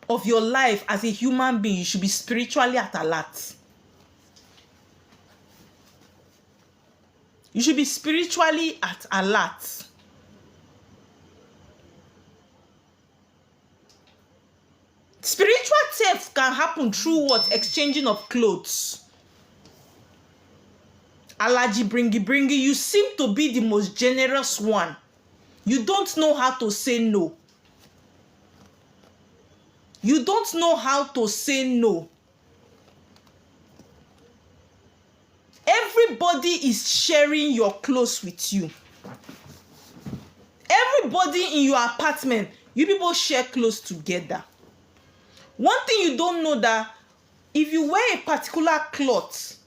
Speaker 1: of your life as a human being, you should be spiritually at alert. You should be spiritually at alert. Spiritual theft can happen through what? Exchanging of clothes. Alaji bringy, you seem to be the most generous one. You don't know how to say no. You don't know how to say no. Everybody is sharing your clothes with you. Everybody in your apartment, you people share clothes together. One thing you don't know, that if you wear a particular cloth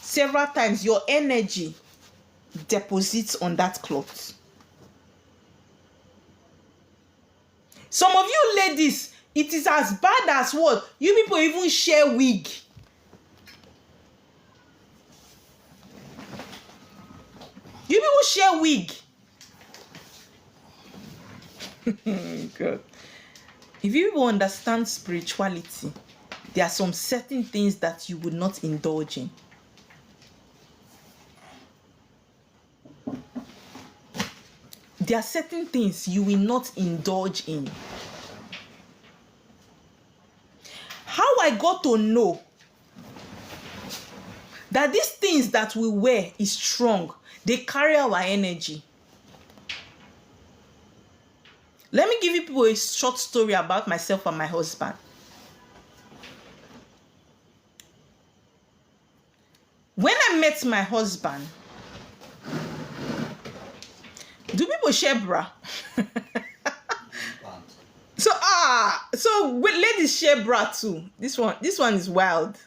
Speaker 1: several times, your energy deposits on that cloth. Some of you ladies, it is as bad as what? You people even share wig. You people share wig. God. If you people understand spirituality, there are some certain things that you would not indulge in. There are certain things you will not indulge in. How I got to know that these things that we wear is strong, they carry our energy. Let me give you people a short story about myself and my husband. When I met my husband, do people share bra? So ladies share bra too. This one is wild.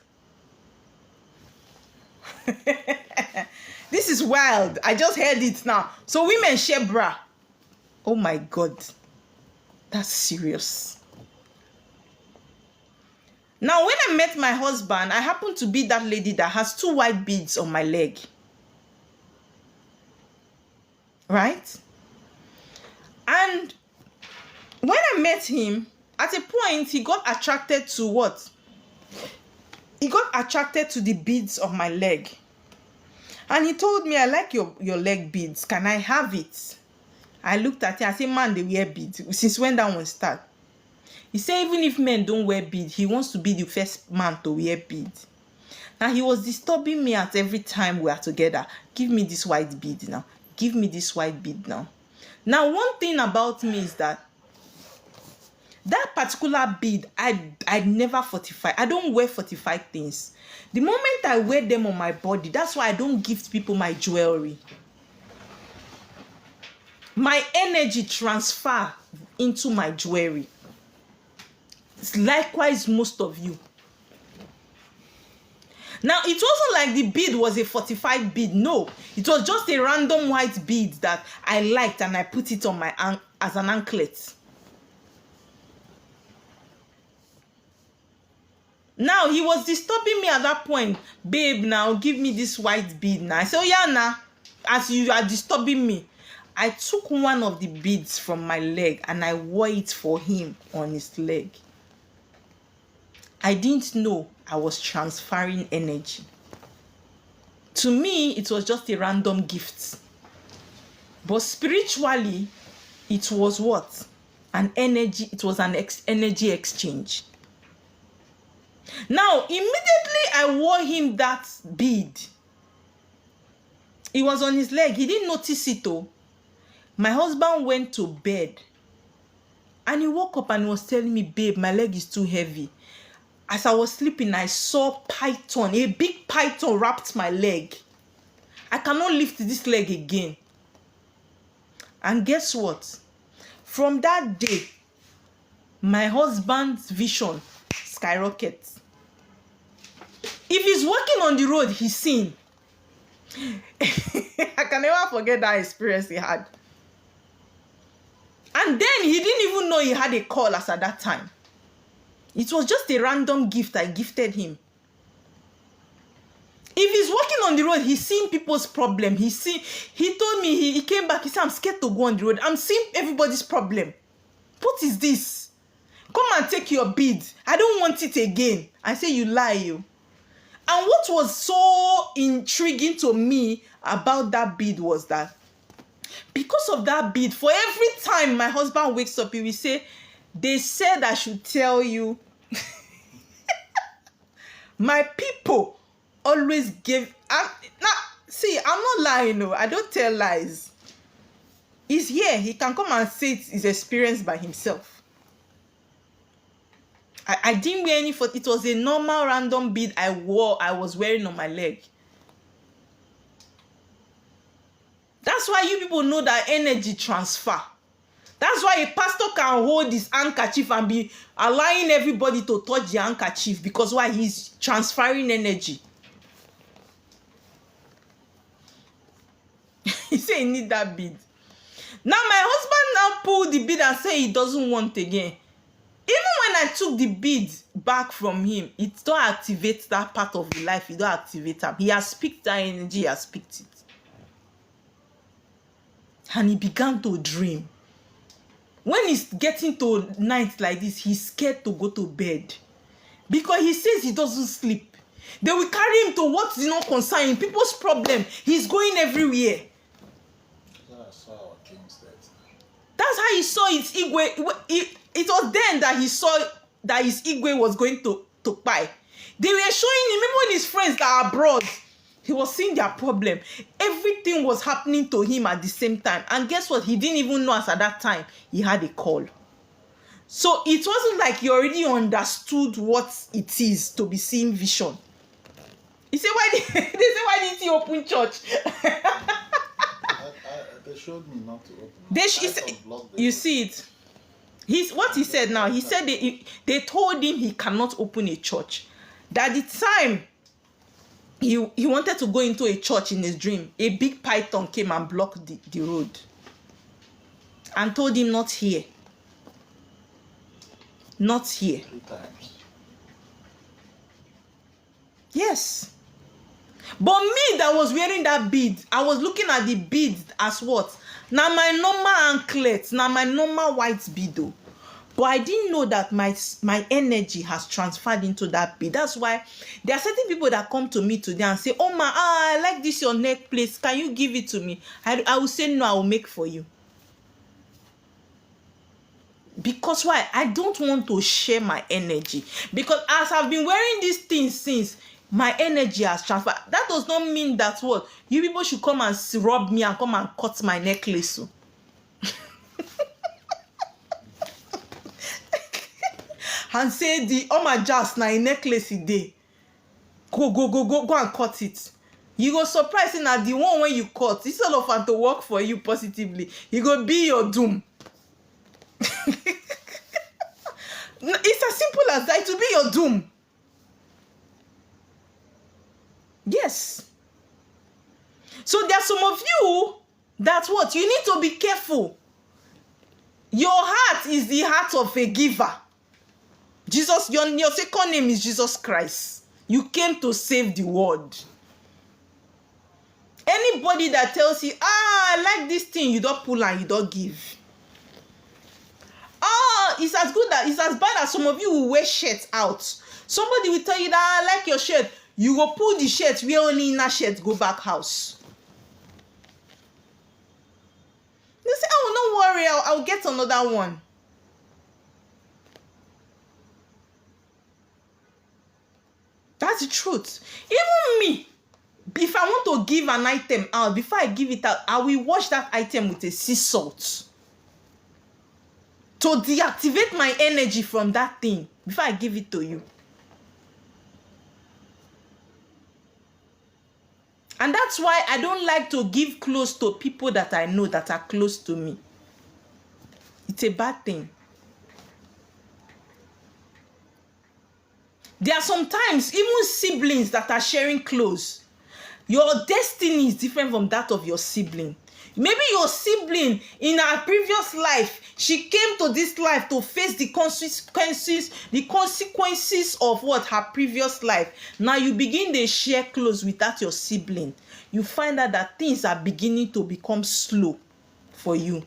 Speaker 1: This is wild. I just heard it now. So women share bra. Oh my God. That's serious. Now, when I met my husband, I happened to be that lady that has 2 white beads on my leg. Right? And when I met him, at a point, he got attracted to what? He got attracted to the beads of my leg. And he told me, I like your leg beads. Can I have it? I looked at him. I said, man, they wear beads. Since when that one start? He said, even if men don't wear beads, he wants to be the first man to wear beads. Now, he was disturbing me at every time we are together. Give me this white bead now. Give me this white bead now. Now, one thing about me is that particular bead, I never fortify. I don't wear fortified things. The moment I wear them on my body, that's why I don't gift people my jewelry. My energy transfer into my jewelry. It's likewise most of you. Now, it wasn't like the bead was a fortified bead. No, it was just a random white bead that I liked and I put it on my as an anklet. Now, he was disturbing me at that point. Babe, now give me this white bead now. I said, oh yeah, now, as you are disturbing me. I took one of the beads from my leg and I wore it for him on his leg. I didn't know I was transferring energy. To me, it was just a random gift. But spiritually, it was what? An energy, it was an energy exchange. Now, immediately I wore him that bead. It was on his leg. He didn't notice it though. My husband went to bed and he woke up and was telling me, babe, my leg is too heavy. As I was sleeping, I saw python, a big python wrapped my leg. I cannot lift this leg again. And guess what? From that day, my husband's vision skyrockets. If he's walking on the road, he's seen. I can never forget that experience he had. And then he didn't even know he had a call as at that time. It was just a random gift I gifted him. If he's walking on the road, he's seeing people's problem. He told me, he came back, he said, I'm scared to go on the road. I'm seeing everybody's problem. What is this? Come and take your bead. I don't want it again. I say, you lie, you. And what was so intriguing to me about that bead was that because of that bead, for every time my husband wakes up, he will say, they said I should tell you My people always give. Now, see, I'm not lying, no. I don't tell lies. He's here. He can come and say his experience by himself. I didn't wear any photo. It was a normal random bead I was wearing on my leg. That's why you people know that energy transfer. That's why a pastor can hold his handkerchief and be allowing everybody to touch the handkerchief, because why? He's transferring energy. He said he need that bead. Now my husband now pulled the bead and said he doesn't want again. Even when I took the bead back from him, it don't activate that part of the life. It don't activate him. He has picked that energy. He has picked it. And he began to dream. When he's getting to night like this, he's scared to go to bed. Because he says he doesn't sleep. They will carry him to what is not concerning people's problem. He's going everywhere. That's how he saw his Igwe. It was then that he saw that his Igwe was going to buy. They were showing him, even when his friends that are abroad, he was seeing their problem. Everything was happening to him at the same time. And guess what? He didn't even know us at that time. He had a call. So it wasn't like he already understood what it is to be seeing vision. He said, why didn't he open church?
Speaker 2: They showed me not to open.
Speaker 1: You see it. What he said now, he said they told him he cannot open a church. That the time he wanted to go into a church in his dream, a big python came and blocked the road and told him, not here. Not here.
Speaker 2: 3 times.
Speaker 1: Yes. But me that was wearing that bead, I was looking at the bead as what? Now my normal anklet, now my normal white bead though. But I didn't know that my energy has transferred into that bead. That's why there are certain people that come to me today and say, oh my, I like this your necklace. Can you give it to me? I will say no, I will make for you. Because why? I don't want to share my energy. Because as I've been wearing these things since, my energy has transferred. That does not mean that what? You people should come and rob me and come and cut my necklace. And say my jazz na a necklace a day. Go and cut it. You go surprising that the one when you cut, instead of to work for you positively, you go be your doom. It's as simple as that, to be your doom. Yes. So there are some of you that what? You need to be careful. Your heart is the heart of a giver. Jesus, your second name is Jesus Christ. You came to save the world. Anybody that tells you, I like this thing, you don't pull and you don't give. It's as bad as some of you who wear shirts out. Somebody will tell you that I like your shirt. You go pull the shirt, wear only inner shirt, go back house. You say, oh, don't worry, I'll get another one. That's the truth. Even me, if I want to give an item out, before I give it out, I will wash that item with a sea salt. To deactivate my energy from that thing before I give it to you. And that's why I don't like to give close to people that I know that are close to me. It's a bad thing. There are sometimes even siblings that are sharing clothes. Your destiny is different from that of your sibling. Maybe your sibling in her previous life, she came to this life to face the consequences of what? Her previous life. Now you begin to share clothes with that your sibling. You find out that things are beginning to become slow for you.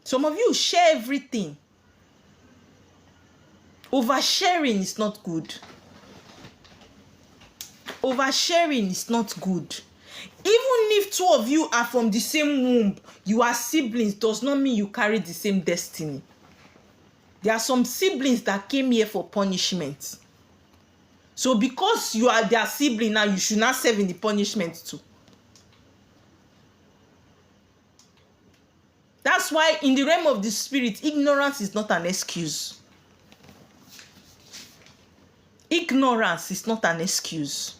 Speaker 1: Some of you share everything. Oversharing is not good. Oversharing is not good. Even if if two of you are from the same womb, you are siblings, does not mean you carry the same destiny. There are some siblings that came here for punishment. So because you are their sibling now, you should not serve in the punishment too. That's why in the realm of the spirit, ignorance is not an excuse. Ignorance is not an excuse.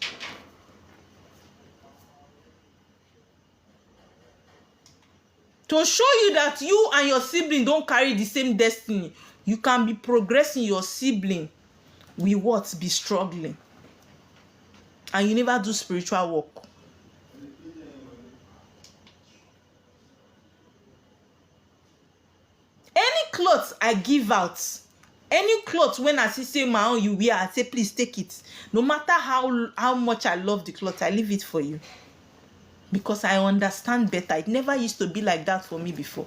Speaker 1: To show you that you and your sibling don't carry the same destiny, you can be progressing your sibling with what? Be struggling. And you never do spiritual work. Any clothes I give out, any clothes when I say my own you wear, I say please take it. No matter how much I love the clothes, I leave it for you. Because I understand better. It never used to be like that for me before.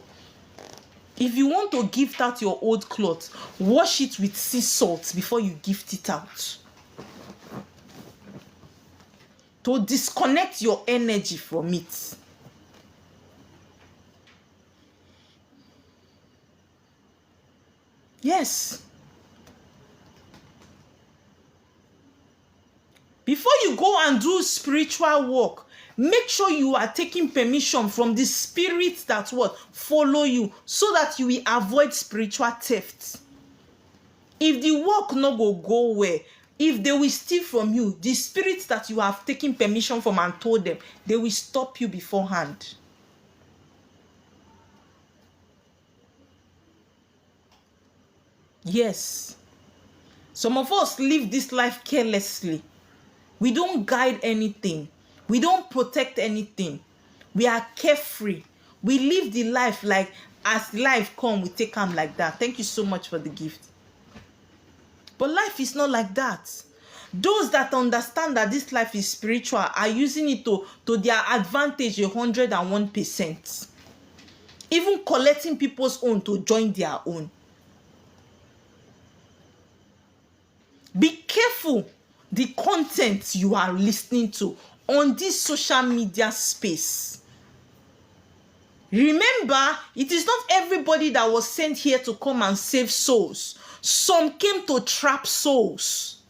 Speaker 1: If you want to gift out your old clothes, wash it with sea salt before you gift it out. To disconnect your energy from it. Yes. Before you go and do spiritual work, make sure you are taking permission from the spirits that what follow you, so that you will avoid spiritual theft. If the work no go well, if they will steal from you, the spirits that you have taken permission from and told them, they will stop you beforehand. Yes. Some of us live this life carelessly. We don't guide anything. We don't protect anything. We are carefree. We live the life like as life come, we take them like that. Thank you so much for the gift. But life is not like that. Those that understand that this life is spiritual are using it to their advantage 101%. Even collecting people's own to join their own. Be careful the content you are listening to on this social media space. Remember, it is not everybody that was sent here to come and save souls. Some came to trap souls.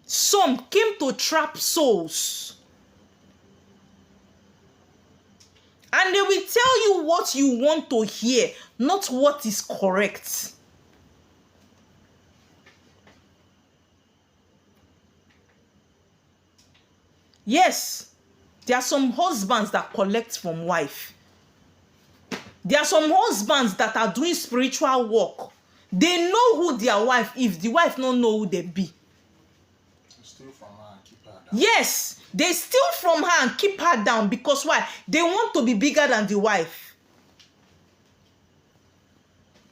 Speaker 1: Some came to trap souls. And they will tell you what you want to hear, not what is correct. Yes, there are some husbands that collect from wife. There are some husbands that are doing spiritual work. They know who their wife is. The wife don't know who they be.
Speaker 2: Steal from her and keep her down.
Speaker 1: Yes, they steal from her and keep her down because why? They want to be bigger than the wife.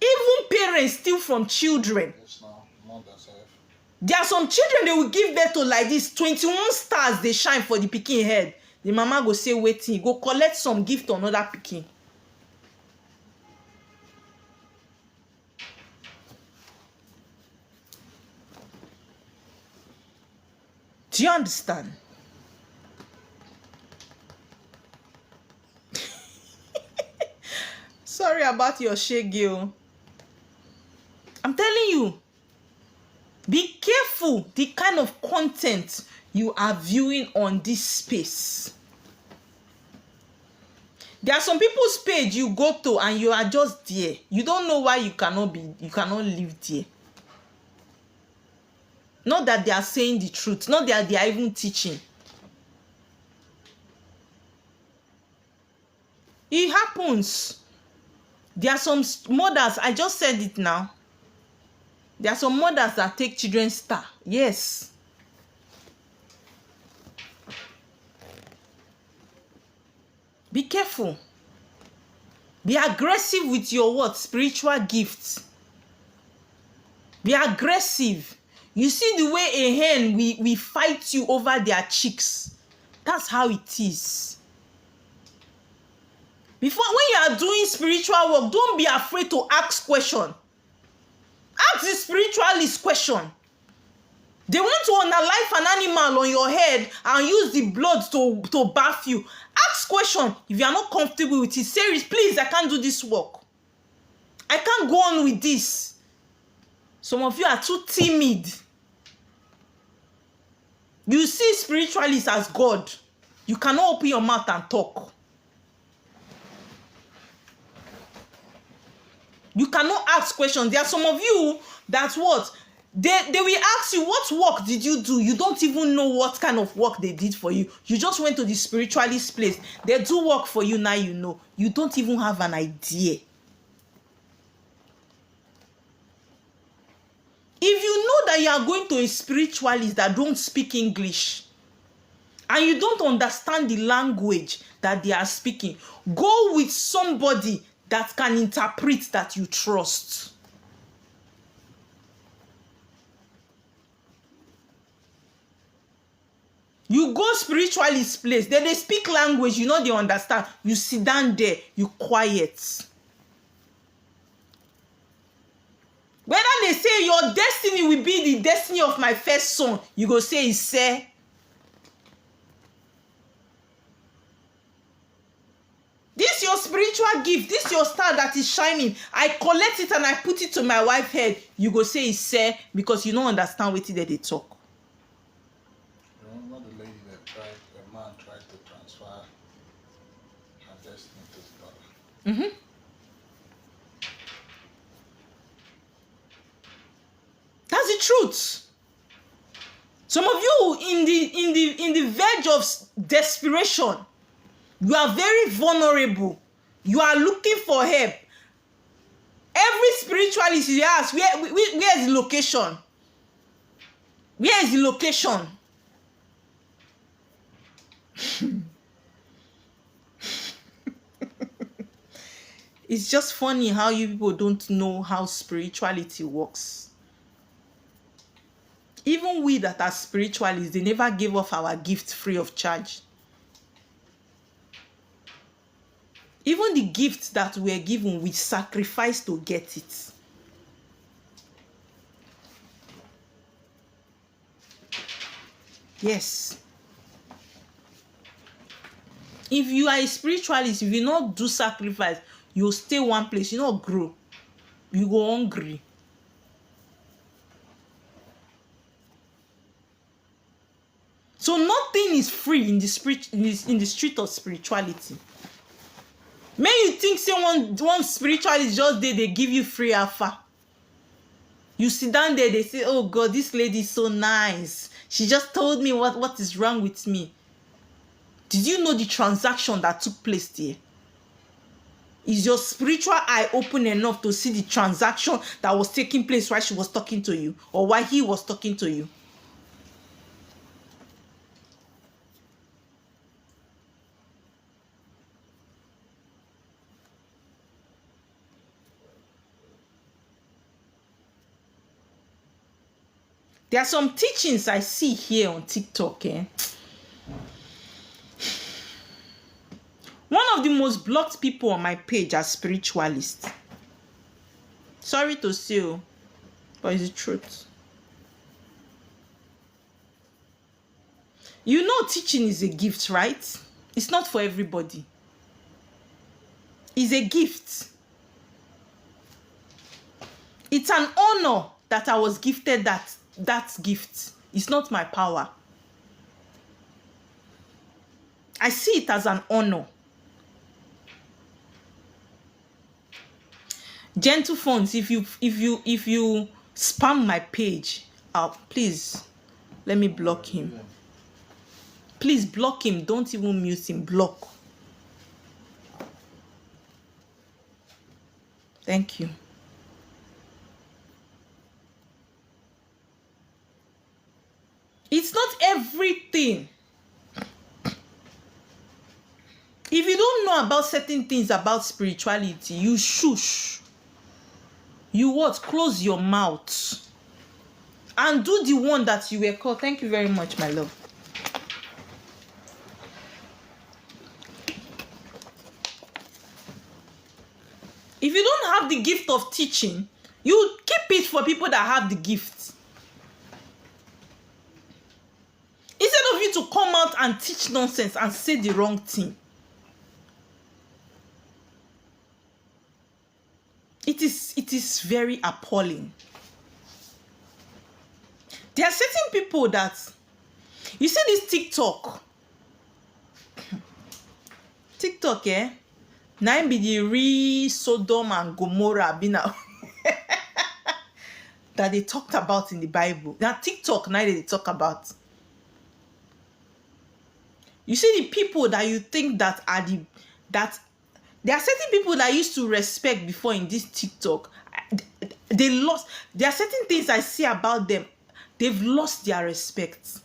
Speaker 1: Even parents steal from children.
Speaker 2: Yes, now, mothers have.
Speaker 1: There are some children they will give birth to like this. 21 stars they shine for the pikin head. The mama go say waiting, go collect some gift to another pikin. Do you understand? Sorry about your shaggy. I'm telling you, be careful the kind of content you are viewing on this space. There are some people's page you go to and you are just there. You don't know why you cannot live there. Not that they are saying the truth, not that they are even teaching. It happens. There are some mothers, I just said it now. There are some mothers that take children's star. Yes. Be careful. Be aggressive with your what? Spiritual gifts. Be aggressive. You see the way a hen, we fight you over their cheeks. That's how it is. Before, when you are doing spiritual work, don't be afraid to ask questions. Ask the spiritualist question. They want to unalive an animal on your head and use the blood to bath you. Ask question. If you are not comfortable with it, say, please, I can't do this work. I can't go on with this. Some of you are too timid. You see spiritualists as God. You cannot open your mouth and talk. You cannot ask questions. There are some of you that what? They will ask you, what work did you do? You don't even know what kind of work they did for you. You just went to the spiritualist place. They do work for you, now you know. You don't even have an idea. If you know that you are going to a spiritualist that don't speak English, and you don't understand the language that they are speaking, go with somebody that can interpret, that you trust. You go spiritualist place, they speak language, you know they understand. You sit down there, you quiet. Whether they say your destiny will be the destiny of my first son, you go say, "Say." This your spiritual gift, this your star that is shining. I collect it and I put it to my wife's head. You go say, "Say," because you don't understand what they talk.
Speaker 2: Remember the lady that a man tried to transfer her destiny to his daughter.
Speaker 1: Mm-hmm. That's the truth. Some of you in the verge of desperation, you are very vulnerable. You are looking for help. Every spiritualist you ask, where is the location? Where is the location? It's just funny how you people don't know how spirituality works. Even we that are spiritualists, they never gave off our gift free of charge. Even the gifts that we are given, we sacrifice to get it. Yes. If you are a spiritualist, if you not do sacrifice, you'll stay one place, you not grow. You go hungry. So nothing is free in the spirit, in the street of spirituality. May you think someone spiritualist just there, they give you free alpha. You sit down there, they say, "Oh God, this lady is so nice. She just told me what is wrong with me." Did you know the transaction that took place there? Is your spiritual eye open enough to see the transaction that was taking place while she was talking to you, or while he was talking to you? There are some teachings I see here on TikTok. One of the most blocked people on my page are spiritualists. Sorry to say, but it's the truth. You know teaching is a gift, right? It's not for everybody. It's a gift. It's an honor that I was gifted that gift. It's not my power. I see it as an honor. Gentle Phones, if you spam my page, please let me block him. Please block him. Don't even mute him. Block. Thank you. It's not everything. If you don't know about certain things about spirituality, you shush. You what? Close your mouth. And do the one that you were called. Thank you very much, my love. If you don't have the gift of teaching, you keep it for people that have the gift. to come out and teach nonsense and say the wrong thing. It is very appalling. There are certain people that, you see this TikTok, now be the real Sodom and Gomorrah that they talked about in the Bible. Now TikTok, now they talk about. You see the people that you think that are that there are certain people that I used to respect before in this TikTok. They lost. There are certain things I see about them. They've lost their respect.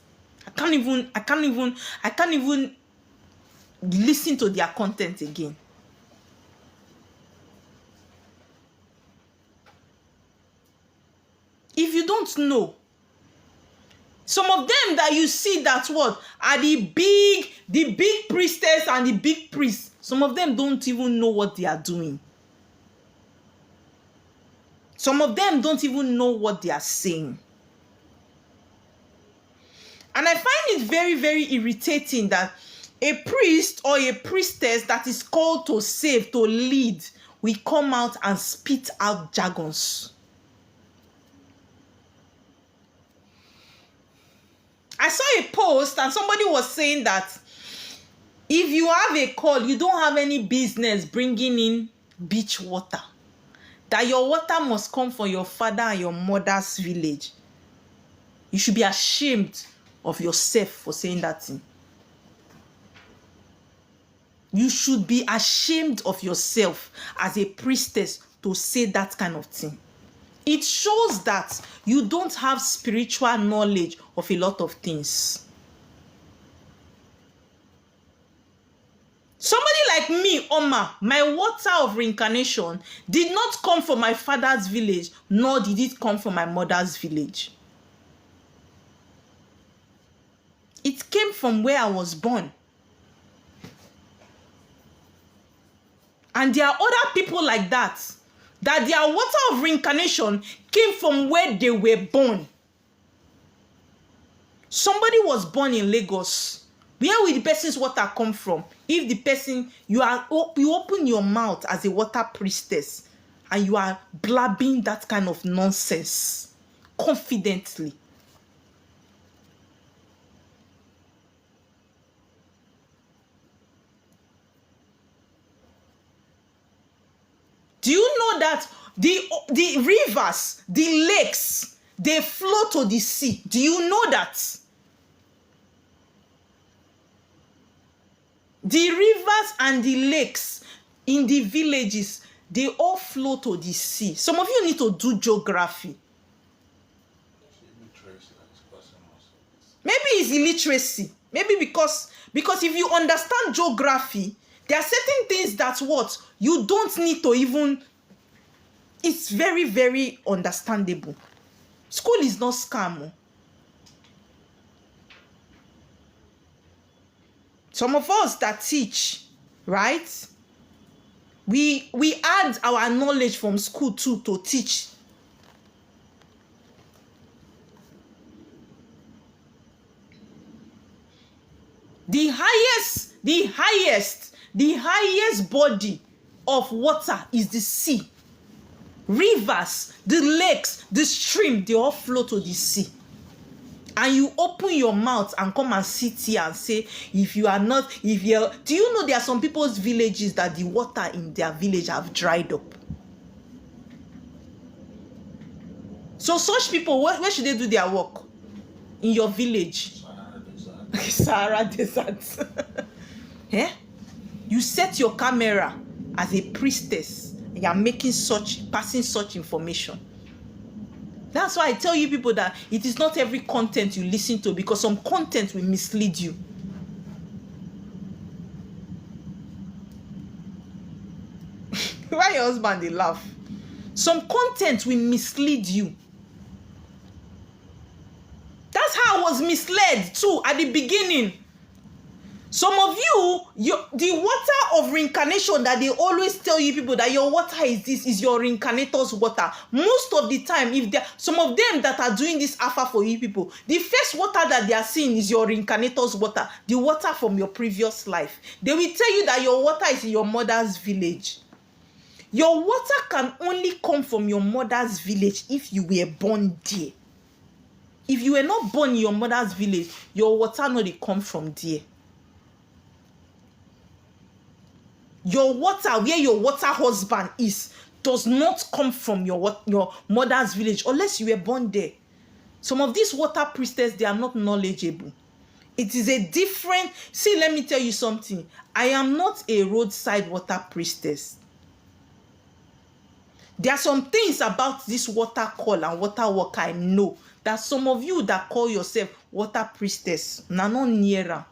Speaker 1: I can't even listen to their content again. If you don't know, some of them that you see that what are the big priestess and the big priest, some of them don't even know what they are doing. Some of them don't even know what they are saying. And I find it very, very irritating that a priest or a priestess that is called to save, to lead, will come out and spit out jargons. I saw a post and somebody was saying that if you have a call, you don't have any business bringing in beach water. That your water must come from your father and your mother's village. You should be ashamed of yourself for saying that thing. You should be ashamed of yourself as a priestess to say that kind of thing. It shows that you don't have spiritual knowledge of a lot of things. Somebody like me, Oma, my water of reincarnation did not come from my father's village, nor did it come from my mother's village. It came from where I was born. And there are other people like that their water of reincarnation came from where they were born. Somebody was born in Lagos. Where will the person's water come from? If the person, you open your mouth as a water priestess and you are blabbing that kind of nonsense confidently. Do you know that the rivers, the lakes, they flow to the sea? Do you know that? The rivers and the lakes in the villages, they all flow to the sea. Some of you need to do geography. Maybe it's illiteracy. Maybe because if you understand geography, there are certain things that what you don't need to even. It's very, very understandable. School is not scam. Some of us that teach, right? We add our knowledge from school too to teach. The highest body of water is the sea. Rivers, the lakes, the stream, they all flow to the sea. And you open your mouth and come and sit here and say, do you know there are some people's villages that the water in their village have dried up? So such people, where should they do their work? In your village. Sahara Desert. Yeah? You set your camera as a priestess and you are passing such information. That's why I tell you people that it is not every content you listen to, because some content will mislead you. Why your husband they laugh? Some content will mislead you. That's how I was misled too at the beginning. Some of you, the water of reincarnation that they always tell you people that your water is your reincarnator's water. Most of the time, some of them that are doing this alpha for you people, the first water that they are seeing is your reincarnator's water, the water from your previous life. They will tell you that your water is in your mother's village. Your water can only come from your mother's village if you were born there. If you were not born in your mother's village, your water no dey come from there. Your water, where your water husband is, does not come from your mother's village unless you were born there. Some of these water priestess, they are not knowledgeable. It is a different... See, let me tell you something. I am not a roadside water priestess. There are some things about this water call and water work I know that some of you that call yourself water priestess, na not nearer.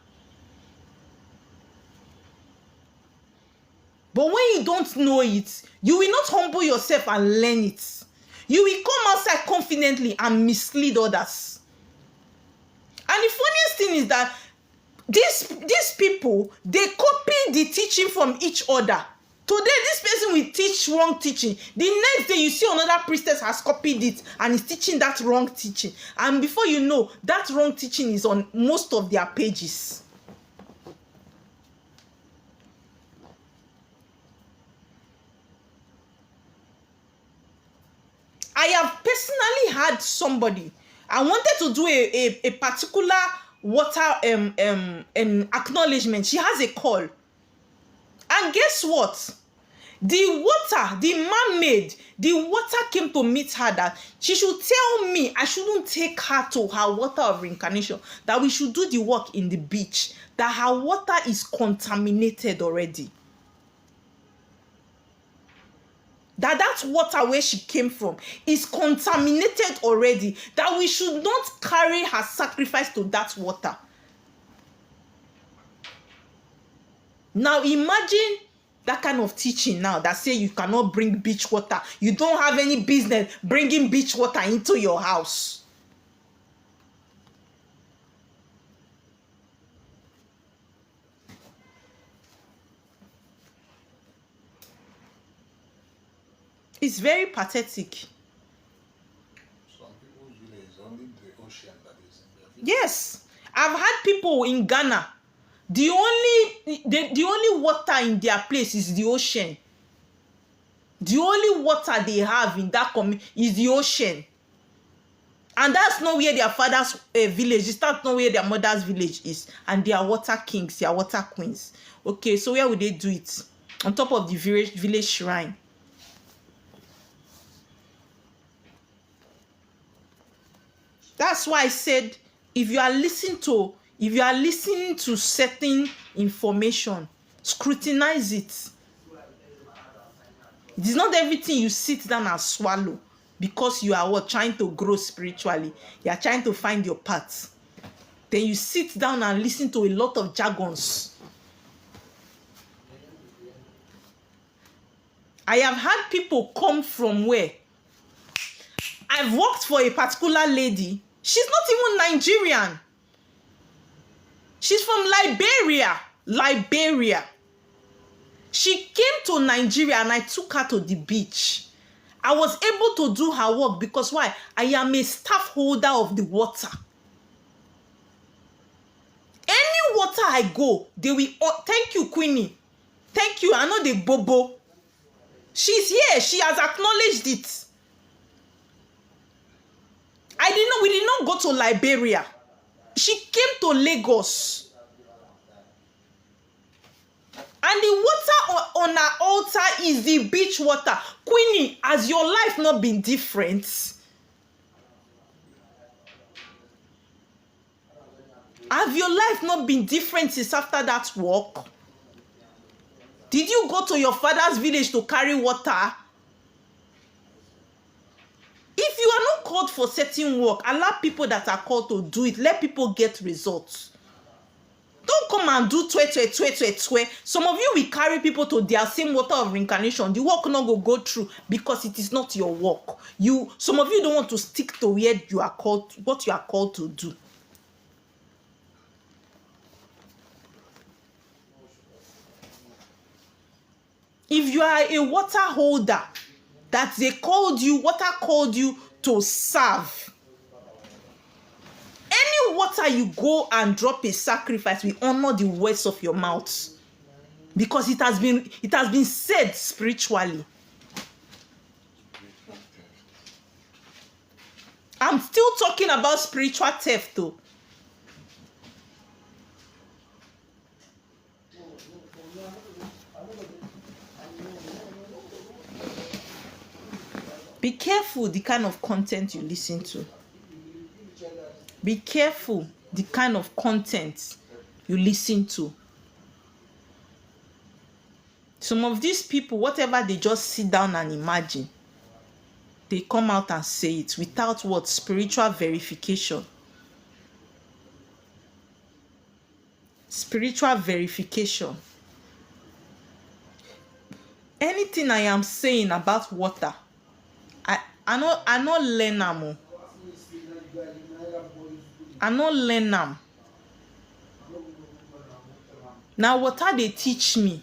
Speaker 1: But when you don't know it, you will not humble yourself and learn it. You will come outside confidently and mislead others. And the funniest thing is that these people, they copy the teaching from each other. Today, this person will teach wrong teaching. The next day, you see another priestess has copied it and is teaching that wrong teaching. And before you know, that wrong teaching is on most of their pages. I have personally had somebody, I wanted to do a particular water acknowledgement. She has a call. And guess what? The water, the man-made, the water came to meet her that she should tell me I shouldn't take her to her water of reincarnation, that we should do the work in the beach, that her water is contaminated already. That water where she came from is contaminated already, that we should not carry her sacrifice to that water. Now imagine that kind of teaching now that say you cannot bring beach water. You don't have any business bringing beach water into your house. It's very pathetic.
Speaker 2: Some people's village is only the ocean that is in their village.
Speaker 1: Yes, I've had people in Ghana. The only water in their place is the ocean. The only water they have in that community is the ocean. And that's not where their father's village is. That's not where their mother's village is. And they are water kings, they are water queens. Okay, so where would they do it? On top of the village shrine. That's why I said, if you are listening to certain information, scrutinize it. It is not everything you sit down and swallow because you are trying to grow spiritually. You are trying to find your path. Then you sit down and listen to a lot of jargons. I have had people come from where? I've worked for a particular lady. She's not even Nigerian. She's from Liberia. She came to Nigeria and I took her to the beach. I was able to do her work because why? I am a staff holder of the water. Any water I go, they will, oh, thank you, Queenie. Thank you. I know the Bobo. She's here. She has acknowledged it. We did not go to Liberia. She came to Lagos. And the water on her altar is the beach water. Queenie, has your life not been different? Have your life not been different since after that walk? Did you go to your father's village to carry water? If you are not called for certain work, allow people that are called to do it. Let people get results. Don't come and do twe. Some of you will carry people to their same water of reincarnation. The work not go through because it is not your work. Some of you don't want to stick to where you are called, what you are called to do. If you are a water holder that water called you to serve, any water you go and drop a sacrifice, we honor the words of your mouth, because it has been said spiritually. I'm still talking about spiritual theft though. Be careful the kind of content you listen to. Be careful the kind of content you listen to. Some of these people, whatever they just sit down and imagine, they come out and say it without what? Spiritual verification. Spiritual verification. Anything I am saying about water, I not learn am. I not learn am. Now water they teach me.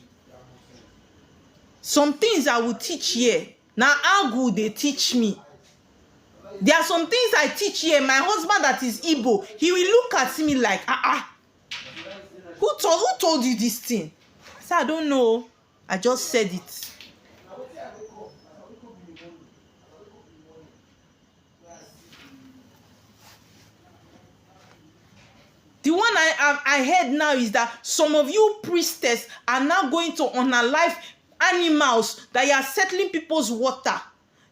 Speaker 1: Some things I will teach here. Now how good they teach me. There are some things I teach here. My husband that is Igbo, he will look at me like, who told you this thing? I said, I don't know. I just said it. The one I heard now is that some of you priestess are now going to unalive animals that are settling people's water.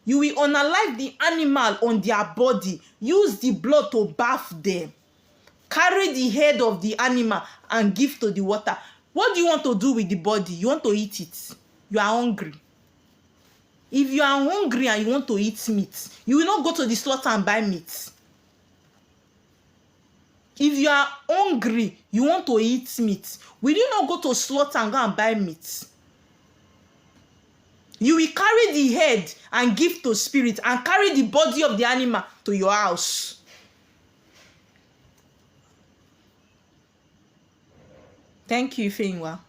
Speaker 1: You will unalive the animal on their body. Use the blood to bath them. Carry the head of the animal and give to the water. What do you want to do with the body? You want to eat it. You are hungry. If you are hungry and you want to eat meat, you will not go to the slaughter and buy meat. If you are hungry, you want to eat meat, will you not go to slaughter and go and buy meat? You will carry the head and give to spirit and carry the body of the animal to your house. Thank you, Ifeinwa.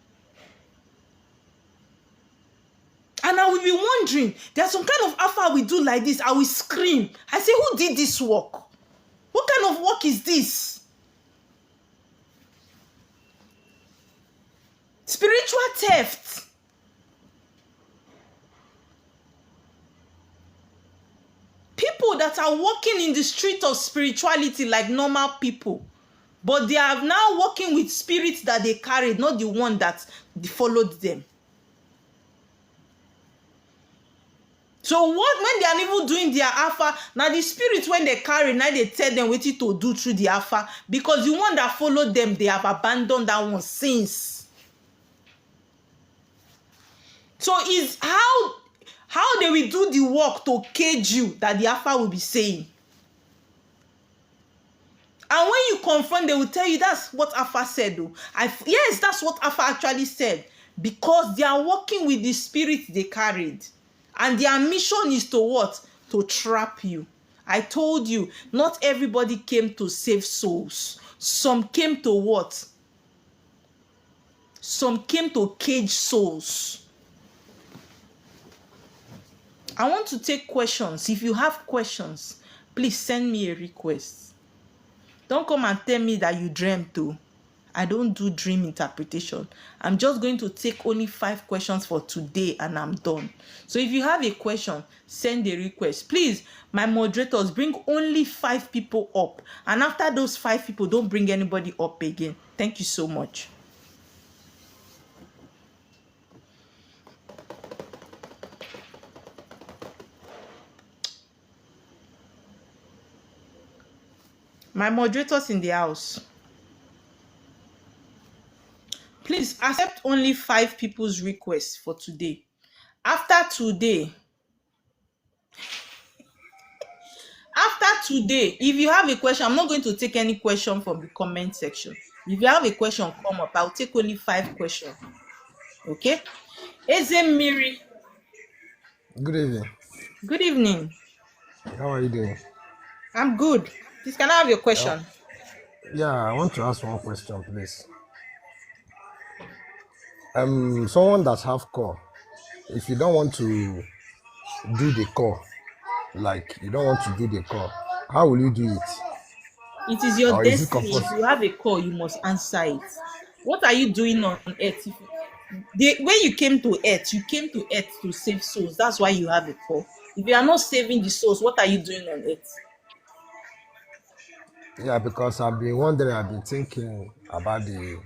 Speaker 1: And I will be wondering, there's some kind of alpha we do like this. I will scream. I say, who did this work? What kind of work is this? Spiritual theft. People that are walking in the street of spirituality like normal people, but they are now walking with spirits that they carried, not the one that followed them. So what when they are even doing their alpha, now the spirit when they carry, now they tell them what to do through the alpha, because the one that followed them, they have abandoned that one since. So is how they will do the work to cage you that the alpha will be saying. And when you confront, they will tell you that's what alpha said though. Yes, that's what alpha actually said. Because they are working with the spirit they carried. And their mission is to what? To trap you. I told you, not everybody came to save souls. Some came to what? Some came to cage souls. I want to take questions. If you have questions, please send me a request. Don't come and tell me that you dreamt too. I don't do dream interpretation. I'm just going to take only 5 questions for today and I'm done. So if you have a question, send a request. Please, my moderators, bring only 5 people up. And after those 5 people, don't bring anybody up again. Thank you so much. My moderators in the house, please accept only 5 people's requests for today. After today, if you have a question, I'm not going to take any question from the comment section. If you have a question, come up. I'll take only 5 questions. Okay? Ezemiri.
Speaker 3: Good evening.
Speaker 1: Good evening.
Speaker 3: How are you doing?
Speaker 1: I'm good. Please, can I have your question?
Speaker 3: Yeah, I want to ask one question, please. Someone that have core, if you don't want to do the call, like you don't want to do the call, how will you do it?
Speaker 1: It is your
Speaker 3: Or is it
Speaker 1: destiny. If
Speaker 3: compulsory?
Speaker 1: you have a call, you must answer it. What are you doing on earth? When you came to earth to save souls. That's why you have a call. If you are not saving the souls, what are you doing on earth?
Speaker 3: Yeah, because I've been wondering, I've been thinking about the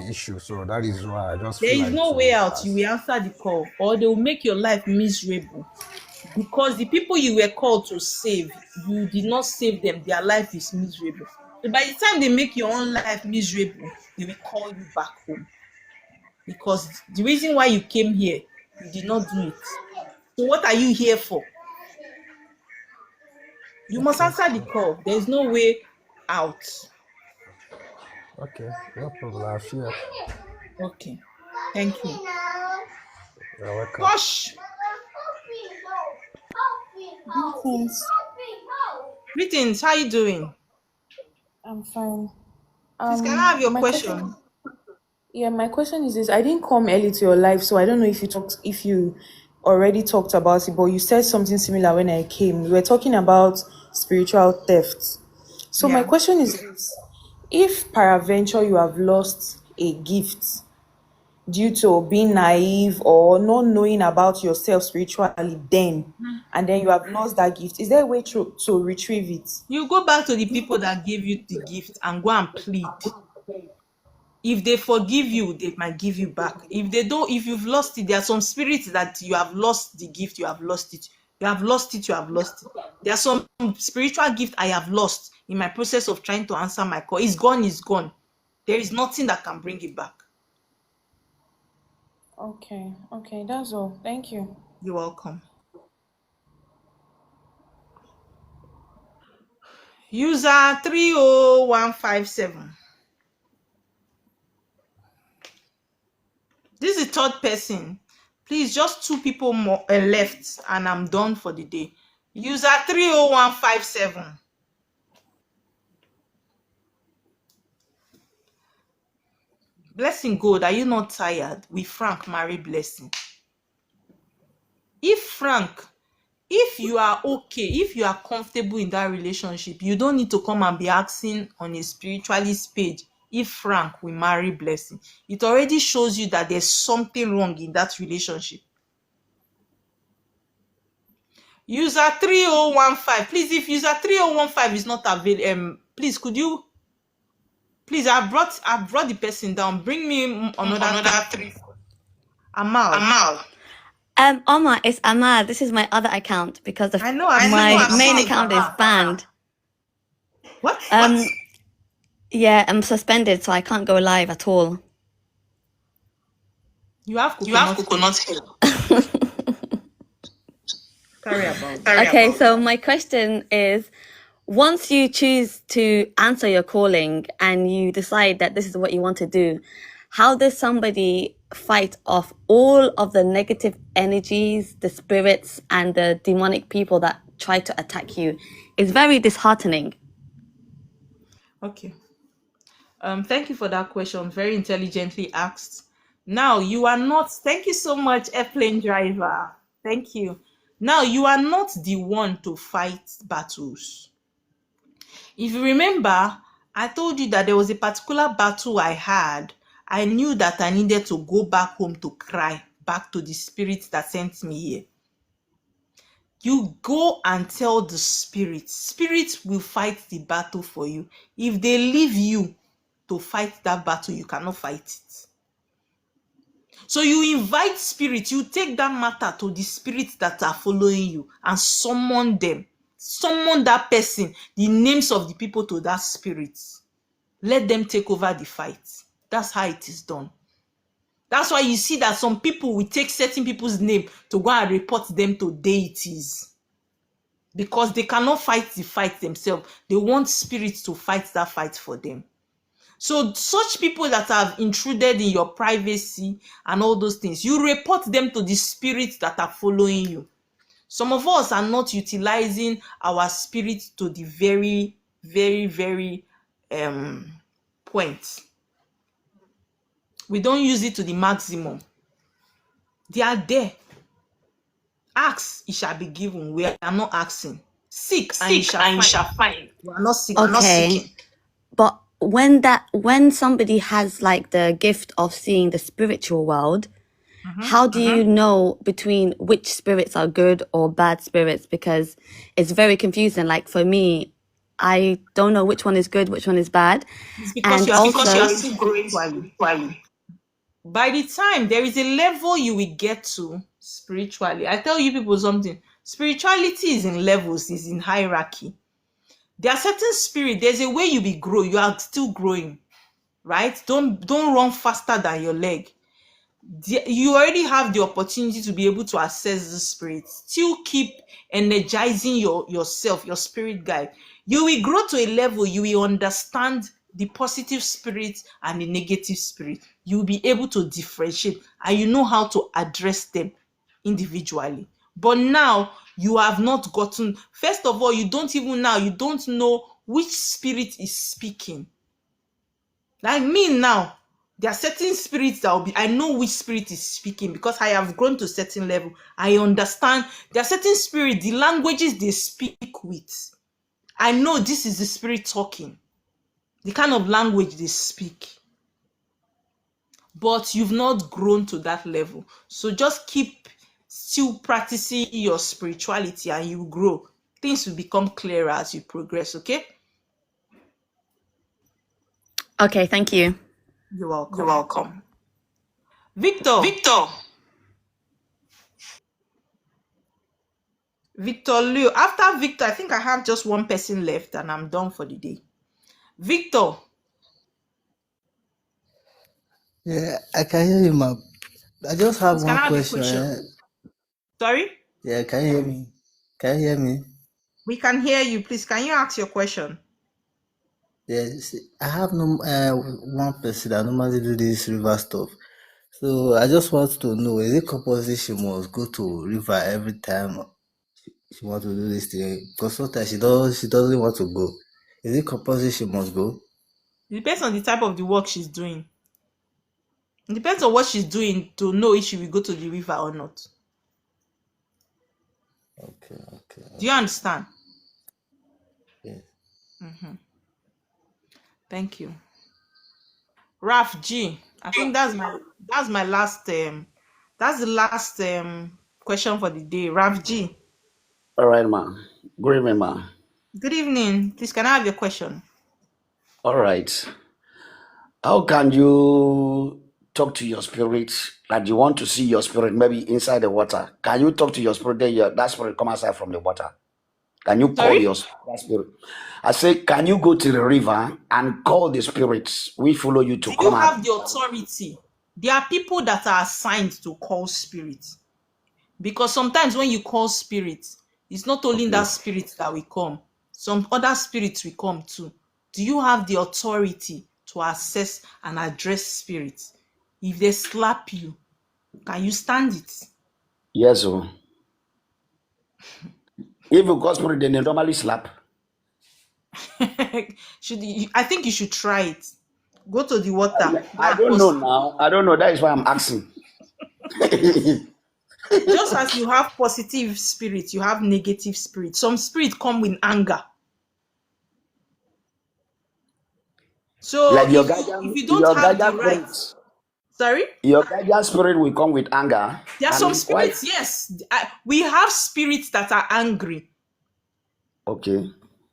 Speaker 3: issue, so that is why I just
Speaker 1: There
Speaker 3: feel
Speaker 1: is
Speaker 3: like
Speaker 1: no way
Speaker 3: to
Speaker 1: out. You
Speaker 3: ask.
Speaker 1: will answer the call, or they will make your life miserable. Because the people you were called to save, you did not save them. Their life is miserable. So by the time they make your own life miserable, they will call you back home. Because the reason why you came here, you did not do it. So what are you here for? You must
Speaker 3: Okay,
Speaker 1: answer the call. There is no way out.
Speaker 3: okay, no problem. I fear.
Speaker 1: Okay. Thank you.
Speaker 3: You're welcome.
Speaker 1: Gosh.
Speaker 4: Greetings.
Speaker 1: Greetings. How you doing?
Speaker 4: I'm fine.
Speaker 1: Please, can I have your
Speaker 4: My
Speaker 1: question?
Speaker 4: my question is this: I didn't come early to your life, so I don't know if you already talked about it, but you said something similar when I came. We were talking about spiritual theft. So my
Speaker 1: Yeah.
Speaker 4: question is this: if peradventure you have lost a gift due to being naive or not knowing about yourself spiritually, and then you have lost that gift, is there a way to retrieve it?
Speaker 1: You go back to the people that gave you the gift and go and plead. If they forgive you, they might give you back. If they don't, if you've lost it, there are some spirits that you have lost the gift, you have lost it. You have lost it, you have lost it. There are some spiritual gift I have lost in my process of trying to answer my call. It's gone, it's gone. There is nothing that can bring it back.
Speaker 4: Okay, that's all. Thank you.
Speaker 1: You're welcome. User 30157. This is the third person. Please, just two people more left and I'm done for the day. User 30157. Blessing Gold, are you not tired? With Frank marry Blessing. If you are okay, if you are comfortable in that relationship, you don't need to come and be asking on a spiritualist page if Frank will marry Blessing. It already shows you that there's something wrong in that relationship. User 3015. Please, if user 3015 is not available, please could you please I brought the person down. Bring me another three. Amal.
Speaker 5: Omar, it's Amal. This is my other account because
Speaker 1: I know I've
Speaker 5: my main
Speaker 1: seen
Speaker 5: account is banned.
Speaker 1: What?
Speaker 5: Yeah, I'm suspended, so I can't go live at all.
Speaker 1: You have coconut hair. Carry about.
Speaker 5: Okay, so my question is, once you choose to answer your calling and you decide that this is what you want to do, how does somebody fight off all of the negative energies, the spirits, and the demonic people that try to attack you? It's very disheartening.
Speaker 1: Okay. Thank you for that question. Very intelligently asked. Now you are not. Thank you so much, airplane driver. Thank you. Now you are not the one to fight battles. If you remember, I told you that there was a particular battle I had. I knew that I needed to go back home to cry back to the spirit that sent me here. You go and tell the spirit. Spirit will fight the battle for you. If they leave you to fight that battle, you cannot fight it. So you invite spirit, you take that matter to the spirits that are following you and summon them. Summon that person, the names of the people to that spirit. Let them take over the fight. That's how it is done. That's why you see that some people will take certain people's name to go and report them to deities. Because they cannot fight the fight themselves. They want spirits to fight that fight for them. So such people that have intruded in your privacy and all those things, you report them to the spirits that are following you. Some of us are not utilizing our spirit to the very, very, very point. We don't use it to the maximum. They are there. Ask, it shall be given. We are not asking. Seek, and you shall find. We are not seeking.
Speaker 5: Okay. But when somebody has like the gift of seeing the spiritual world, how do you know between which spirits are good or bad spirits? Because it's very confusing. Like for me, I don't know which one is good, which one is bad.
Speaker 1: It's because
Speaker 5: And
Speaker 1: you are
Speaker 5: also,
Speaker 1: still growing spiritually. By the time there is a level you will get to spiritually, I tell you people something. Spirituality is in levels, is in hierarchy. There are certain spirit. There's a way you will grow. You are still growing, right? Don't run faster than your leg. You already have the opportunity to be able to access the spirit. Still keep energizing yourself, your spirit guide. You will grow to a level you will understand the positive spirit and the negative spirit. You will be able to differentiate and you know how to address them individually. But now you have not gotten, first of all, you don't know which spirit is speaking. Like me now, there are certain spirits that will be, I know which spirit is speaking because I have grown to a certain level. I understand. There are certain spirits, the languages they speak with. I know this is the spirit talking. The kind of language they speak. But you've not grown to that level. So just keep still practicing your spirituality and you grow. Things will become clearer as you progress, okay?
Speaker 5: okay, thank you.
Speaker 1: You're welcome. Victor Leo. After Victor, I think I have just one person left and I'm done for the day. Victor.
Speaker 2: Yeah, I can hear you, ma'am. I just have
Speaker 1: Can I
Speaker 2: one
Speaker 1: have a
Speaker 2: question.
Speaker 1: question? Sorry?
Speaker 2: Yeah, can you hear me? Can you hear me?
Speaker 1: We can hear you. Please, can you ask your question?
Speaker 2: Yes, I have one person that normally do this river stuff. So I just want to know, is it compulsory she must go to river every time she want to do this thing? Because sometimes she doesn't want to go. Is it compulsory she must go?
Speaker 1: It depends on the type of the work she's doing. It depends on what she's doing to know if she will go to the river or not.
Speaker 2: Okay.
Speaker 1: Do you understand?
Speaker 2: Yes.
Speaker 1: Thank you. Raf G. I think that's my last that's the last question for the day. Raf G.
Speaker 6: All right, ma. Good evening, ma.
Speaker 1: Good evening. Please, can I have your question?
Speaker 6: All right. How can you talk to your spirit like you want to see your spirit maybe inside the water? Can you talk to your spirit that spirit come outside from the water? Can you call that spirit? I say, can you go to the river and call the spirits? We follow you to
Speaker 1: Do
Speaker 6: come
Speaker 1: you
Speaker 6: out.
Speaker 1: have the authority? There are people that are assigned to call spirits. Because sometimes when you call spirits, it's not only that spirit that will come. Some other spirits will come too. Do you have the authority to assess and address spirits? If they slap you, can you stand it?
Speaker 6: Yes, sir. If you call spirit, then they normally slap.
Speaker 1: I think you should try it. Go to the water.
Speaker 6: I don't know now. I don't know. That is why I'm asking.
Speaker 1: Just as you have positive spirits, you have negative spirits. Some spirits come with anger. So
Speaker 6: like your
Speaker 1: if you don't have the right, sorry?
Speaker 6: Your guardian spirit will come with anger.
Speaker 1: There are some spirits, yes. We have spirits that are angry.
Speaker 6: Okay.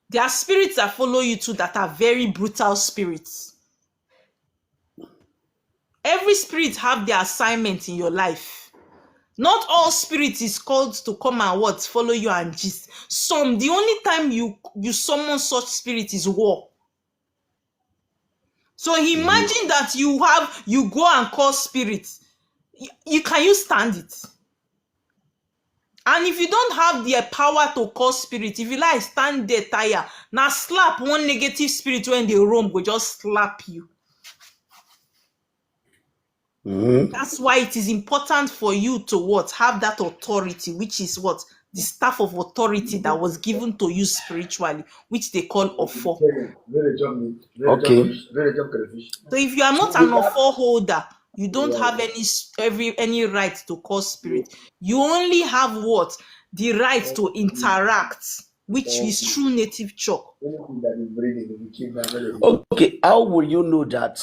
Speaker 1: There are spirits that follow you too that are very brutal spirits. Every spirit have their assignment in your life. Not all spirits is called to come and follow you and gist. Some, the only time you summon such spirit is war. So imagine that you go and call spirits. Can you stand it? And if you don't have the power to call spirit, if you like stand there tire, now slap one negative spirit when they roam, go just slap you. That's why it is important for you to have that authority, which is the staff of authority that was given to you spiritually, which they call Ofo.
Speaker 6: Okay.
Speaker 1: So if you are not an Ofo holder, You don't have any right to call spirit. You only have what? The right to interact, which is true native chalk.
Speaker 6: Okay, how will you know that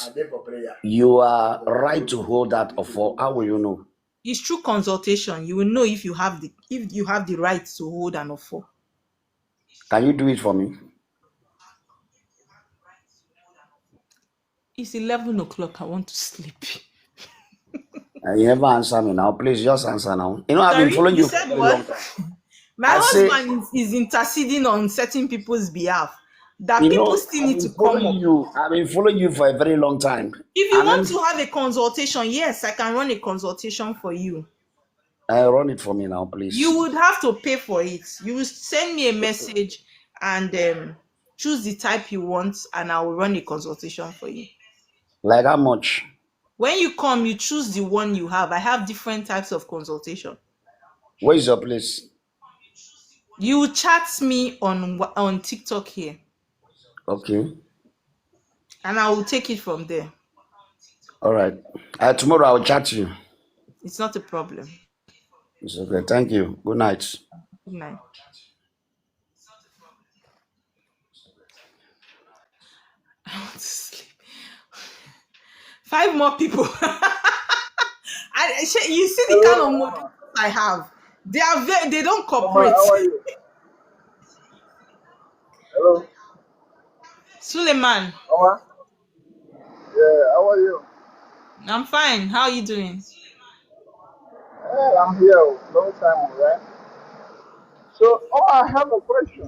Speaker 6: you are right to hold that offer? How will you know?
Speaker 1: It's through consultation. You will know if you have the right to hold an offer.
Speaker 6: Can you do it for me?
Speaker 1: It's 11 o'clock. I want to sleep.
Speaker 6: You never answer me now. Please just answer now. You know, I've been
Speaker 1: Sorry,
Speaker 6: following
Speaker 1: you
Speaker 6: you for a
Speaker 1: said
Speaker 6: very long
Speaker 1: what?
Speaker 6: time.
Speaker 1: My
Speaker 6: I say,
Speaker 1: husband is interceding on certain people's behalf that
Speaker 6: you
Speaker 1: people
Speaker 6: know,
Speaker 1: still
Speaker 6: I've
Speaker 1: need to
Speaker 6: been
Speaker 1: come
Speaker 6: following
Speaker 1: up.
Speaker 6: you. I've been following you for a very long time.
Speaker 1: If you
Speaker 6: And
Speaker 1: want
Speaker 6: then
Speaker 1: to have a consultation, yes, I can run a consultation for you.
Speaker 6: run it for me now, please.
Speaker 1: You would have to pay for it. You will send me a message and choose the type you want, and I will run a consultation for you.
Speaker 6: Like how much?
Speaker 1: When you come, you choose the one you have. I have different types of consultation.
Speaker 6: Where is your place?
Speaker 1: You will chat me on TikTok here,
Speaker 6: Okay.
Speaker 1: and I will take it from there.
Speaker 6: All right. Tomorrow I'll chat you.
Speaker 1: It's not a problem.
Speaker 6: It's okay. Thank you. Good night.
Speaker 1: Good night. I want to sleep. 5 more people. You see the kind of moderators I have. They don't cooperate.
Speaker 7: How are you? Hello,
Speaker 1: Suleiman,
Speaker 7: Oma. Yeah, how are you?
Speaker 1: I'm fine. How are you doing?
Speaker 7: Well, I'm here. Long time, alright. So, I have a question.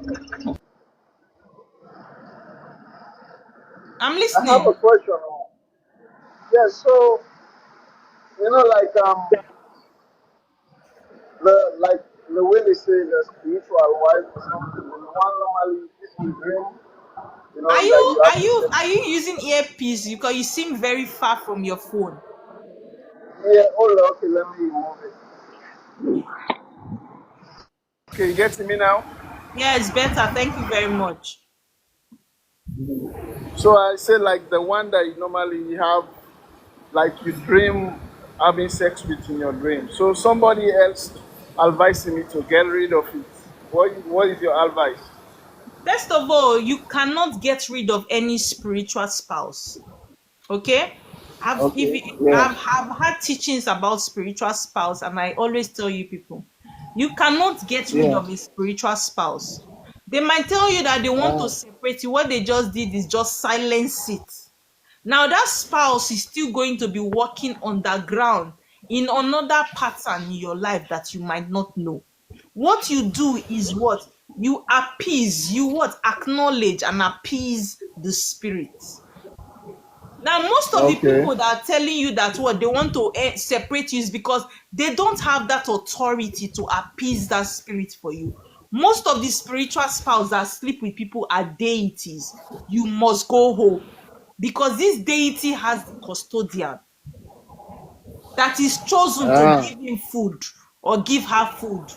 Speaker 1: I'm
Speaker 7: I have a
Speaker 1: listening.
Speaker 7: question. Yeah, so like the way they say the spiritual wife or something. One normally people dream,
Speaker 1: Are
Speaker 7: that
Speaker 1: you
Speaker 7: you have
Speaker 1: are
Speaker 7: to
Speaker 1: you
Speaker 7: set.
Speaker 1: are you using earpiece? Because you seem very far from your phone.
Speaker 7: Yeah, hold on. Okay, let me move it. Okay, you get me now?
Speaker 1: Yeah, it's better. Thank you very much.
Speaker 7: So I say like the one that you normally have, like you dream having sex with in your dream. So somebody else advising me to get rid of it. What is your advice?
Speaker 1: First of all, you cannot get rid of any spiritual spouse. Okay?
Speaker 7: Okay. Yeah.
Speaker 1: I've had teachings about spiritual spouse, and I always tell you people, you cannot get rid
Speaker 7: Yeah.
Speaker 1: of a spiritual spouse. They might tell you that they want to separate you. What they just did is just silence it. Now that spouse is still going to be working underground in another pattern in your life that you might not know. What you do is what? You appease, you what? Acknowledge and appease the spirit. Now, most of the
Speaker 7: Okay.
Speaker 1: people that are telling you that what they want to separate you is because they don't have that authority to appease that spirit for you. Most of the spiritual spouse that sleep with people are deities. You must go home because this deity has the custodian that is chosen to
Speaker 7: Ah.
Speaker 1: give him food or give her food.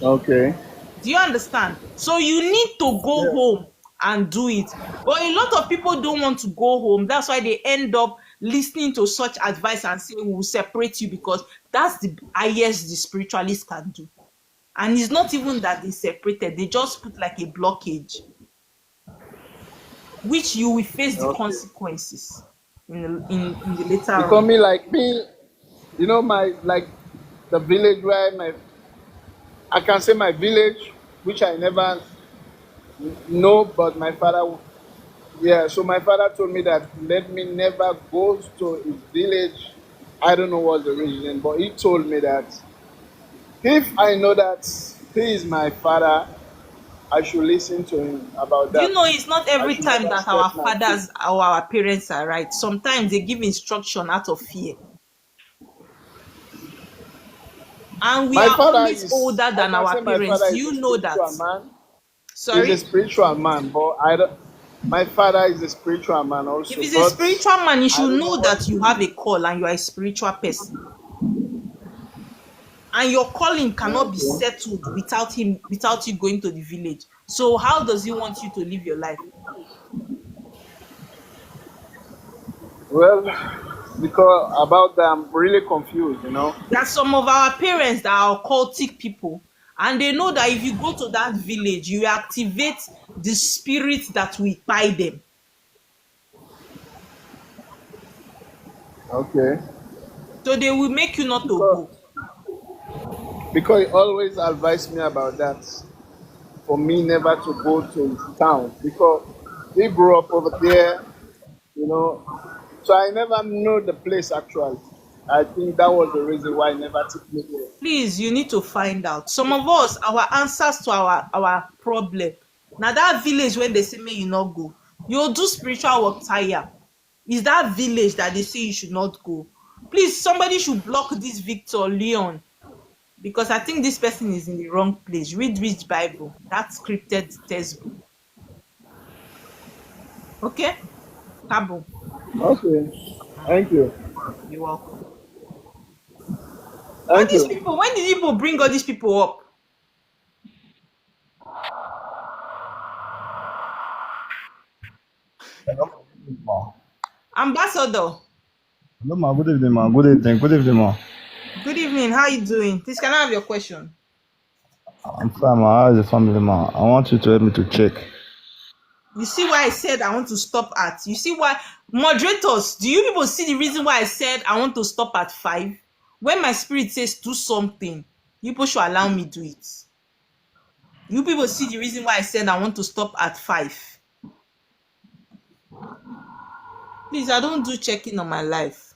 Speaker 7: Okay.
Speaker 1: Do you understand? So you need to go
Speaker 7: Yeah.
Speaker 1: home and do it. But a lot of people don't want to go home. That's why they end up listening to such advice and say, we'll separate you, because that's the highest the spiritualists can do. And it's not even that they separated, they just put like a blockage, which you will face the
Speaker 7: Okay.
Speaker 1: consequences in the later
Speaker 7: Because
Speaker 1: on.
Speaker 7: me like me, my like the village where I can say my village, which I never know, but my father. Yeah, so my father told me that let me never go to his village. I don't know what's the reason, but he told me that if I know that he is my father, I should listen to him about
Speaker 1: Do you
Speaker 7: that.
Speaker 1: know it's not
Speaker 7: I
Speaker 1: every
Speaker 7: should
Speaker 1: time
Speaker 7: never
Speaker 1: that our
Speaker 7: step my foot.
Speaker 1: fathers or our parents are right? Sometimes they give instruction out of fear. And we
Speaker 7: My
Speaker 1: are
Speaker 7: father
Speaker 1: always
Speaker 7: is,
Speaker 1: older
Speaker 7: I
Speaker 1: than
Speaker 7: can
Speaker 1: our
Speaker 7: say my father
Speaker 1: parents.
Speaker 7: is a
Speaker 1: You know that.
Speaker 7: spiritual man. He's a
Speaker 1: Sorry?
Speaker 7: spiritual man, but I don't. My father is a spiritual man
Speaker 1: If
Speaker 7: also,
Speaker 1: he's a
Speaker 7: but
Speaker 1: spiritual man, you
Speaker 7: I
Speaker 1: should
Speaker 7: don't know
Speaker 1: know that
Speaker 7: what.
Speaker 1: you have a call and you are a spiritual person. And your calling cannot be
Speaker 7: Okay.
Speaker 1: settled without you going to the village. So how does he want you to live your life?
Speaker 7: Well, because about that, I'm really confused.
Speaker 1: There are some of our parents that are occultic people, and they know that if you go to that village, you activate the spirit that will buy them.
Speaker 7: Okay.
Speaker 1: So they will make you not to
Speaker 7: Because
Speaker 1: go.
Speaker 7: because he always advised me about that. For me never to go to town because he grew up over there, you know. So I never know the place actually. I think that was the reason why I never took me there.
Speaker 1: Please, you need to find out. Some of us, our answers to our problem. Now that village when they say may you not go, you'll do spiritual work tire. Is that village that they say you should not go? Please, somebody should block this Victor Leon, because I think this person is in the wrong place. Read which Bible, that scripted textbook. Okay? Cabo.
Speaker 7: Okay. Thank you.
Speaker 1: You're welcome. All
Speaker 7: Thank
Speaker 1: these
Speaker 7: you.
Speaker 1: people, when did people bring all these people up?
Speaker 8: Hello, ma.
Speaker 1: Ambassador,
Speaker 8: Hello, ma. Good evening, ma. Good evening. Good evening, ma.
Speaker 1: good evening. How you doing? Please, can I have your question?
Speaker 8: I'm fine, ma. How is the family, ma? I want you to help me to check.
Speaker 1: You see why I said I want to stop at? You see why? Moderators, do you people see the reason why I said I want to stop at 5? When my spirit says do something, you people should allow me do it. You people see the reason why I said I want to stop at 5. Please, I don't do checking on my life.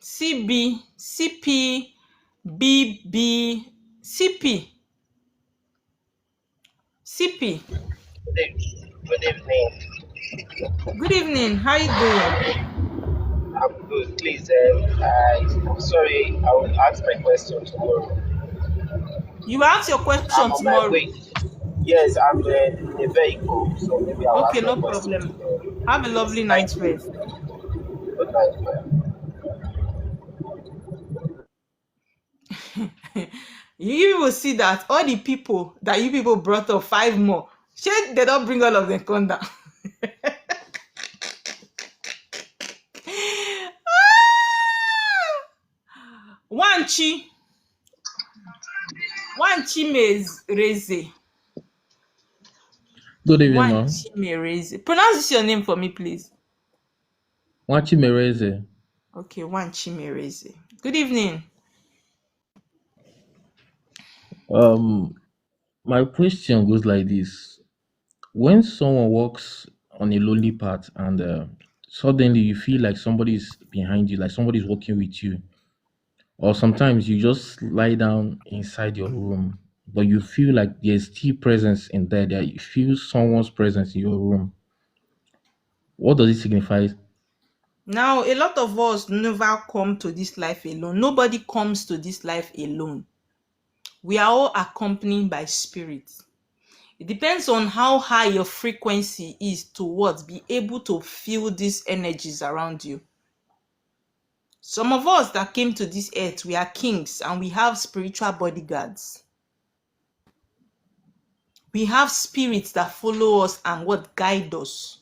Speaker 1: CB, CP, BB, CP, CP.
Speaker 9: Good evening.
Speaker 1: Good evening. How you doing?
Speaker 9: I'm good. Please, I'm sorry. I will ask my question tomorrow.
Speaker 1: You will ask your
Speaker 9: I'm
Speaker 1: question
Speaker 9: on my
Speaker 1: tomorrow.
Speaker 9: way. Yes, I'm in a vehicle, so maybe I'll
Speaker 1: Okay,
Speaker 9: ask my
Speaker 1: no
Speaker 9: question
Speaker 1: problem.
Speaker 9: tomorrow.
Speaker 1: Have a
Speaker 9: Please,
Speaker 1: lovely
Speaker 9: thank
Speaker 1: night's
Speaker 9: you.
Speaker 1: rest.
Speaker 9: Good night, ma'am.
Speaker 1: You will see that all the people that you people brought up, 5 more, shey they don't bring all of them come down. Wanchi Mereze.
Speaker 10: Good evening, ma.
Speaker 1: Wanchi Mereze. Pronounce this your name for me, please.
Speaker 10: Wachi Mereze.
Speaker 1: Okay, Wanchi Mereze. Good evening.
Speaker 10: My question goes like this: when someone walks on a lonely path and suddenly you feel like somebody is behind you, like somebody is walking with you, or sometimes you just lie down inside your room, but you feel like there's still presence in there. That you feel someone's presence in your room. What does it signify?
Speaker 1: Now, a lot of us never come to this life alone. Nobody comes to this life alone. We are all accompanied by spirit. It depends on how high your frequency is to what be able to feel these energies around you. Some of us that came to this earth, we are kings and we have spiritual bodyguards. We have spirits that follow us and what guide us.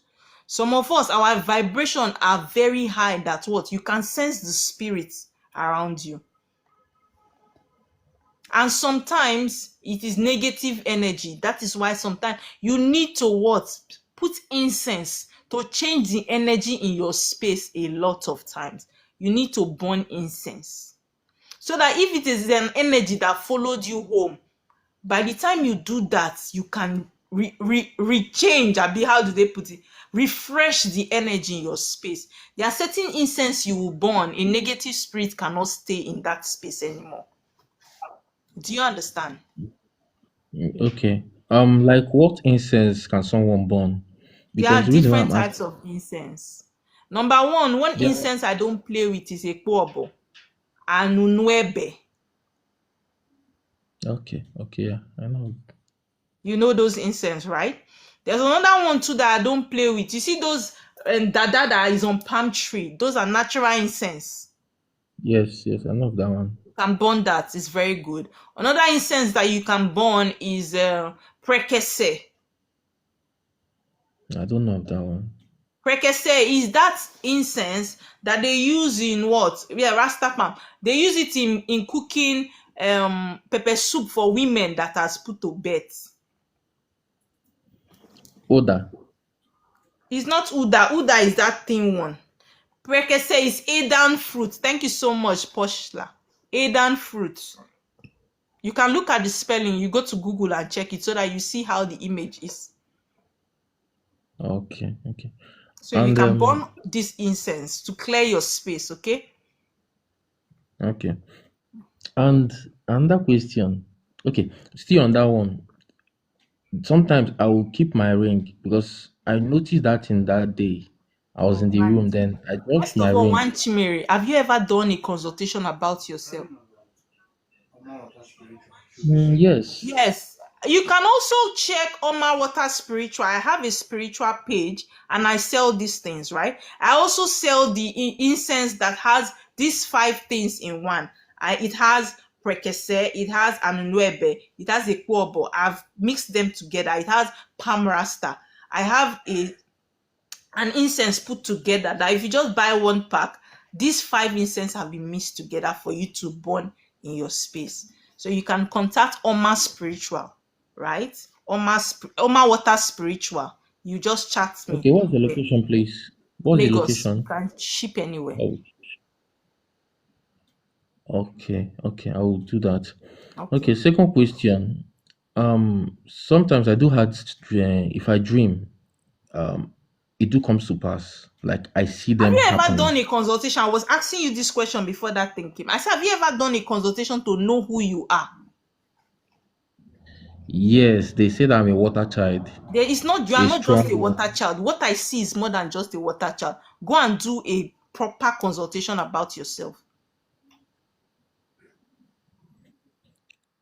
Speaker 1: Some of us, our vibration are very high that what you can sense the spirits around you. And sometimes it is negative energy. That is why sometimes you need to what? Put incense to change the energy in your space a lot of times. You need to burn incense. So that if it is an energy that followed you home, by the time you do that, you can rechange, abi how do they put it? Refresh the energy in your space. There are certain incense you will burn, a negative spirit cannot stay in that space anymore. Do you understand?
Speaker 10: Okay. Like what incense can someone burn?
Speaker 1: There are
Speaker 10: Because the reason why
Speaker 1: different
Speaker 10: I'm
Speaker 1: types
Speaker 10: asking,
Speaker 1: of incense. Number one
Speaker 10: yeah.
Speaker 1: incense I don't play with is ekwobo and unwebe.
Speaker 10: Okay, yeah, I know.
Speaker 1: You know those incense, right? There's another one too that I don't play with. You see those dada that is on palm tree? Those are natural incense.
Speaker 10: Yes, I know of that one.
Speaker 1: You can burn that. It's very good. Another incense that you can burn is prekese.
Speaker 10: I don't know of that one.
Speaker 1: Prekese is that incense that they use in what? Yeah, Rastafam. They use it in cooking pepper soup for women that has put to bed.
Speaker 10: Oda.
Speaker 1: It's not Uda. Uda is that thin one. Prekese is Adan fruit. Thank you so much, Poshla. Adan fruit. You can look at the spelling. You go to Google and check it so that you see how the image is.
Speaker 10: Okay.
Speaker 1: So you
Speaker 10: And
Speaker 1: can burn this incense to clear your space, okay?
Speaker 10: okay. And another question. Okay, still on that one. Sometimes I will keep my ring because I noticed that in that day I was in the room, then I dropped
Speaker 1: First
Speaker 10: my
Speaker 1: of all,
Speaker 10: ring.
Speaker 1: one Chimere, have you ever done a consultation about yourself?
Speaker 10: Yes.
Speaker 1: Yes. You can also check on my Water Spiritual. I have a spiritual page and I sell these things, right? I also sell the incense that has these 5 things in one. It has Prekese, it has Anunuebe, it has Ekwobo. I've mixed them together. It has Palm Rasta. I have an incense put together that if you just buy one pack, these 5 incense have been mixed together for you to burn in your space. So you can contact Oma Spiritual, right? Oma Water Spiritual. You just chat me.
Speaker 10: Okay, what's the location, please? What's the
Speaker 1: Lagos. You
Speaker 10: location?
Speaker 1: can ship anywhere.
Speaker 10: Okay, I will do that.
Speaker 1: Okay.
Speaker 10: Okay, second question. Sometimes I do had if I dream, it do comes to pass. Like I see
Speaker 1: Have
Speaker 10: them
Speaker 1: you ever
Speaker 10: happening.
Speaker 1: done a consultation? I was asking you this question before that thing came. I said, have you ever done a consultation to know who you are?
Speaker 10: Yes, they say that I'm a water child.
Speaker 1: There is not, you
Speaker 10: A
Speaker 1: are not
Speaker 10: strong
Speaker 1: just a
Speaker 10: one.
Speaker 1: water child. What I see is more than just a water child. Go and do a proper consultation about yourself.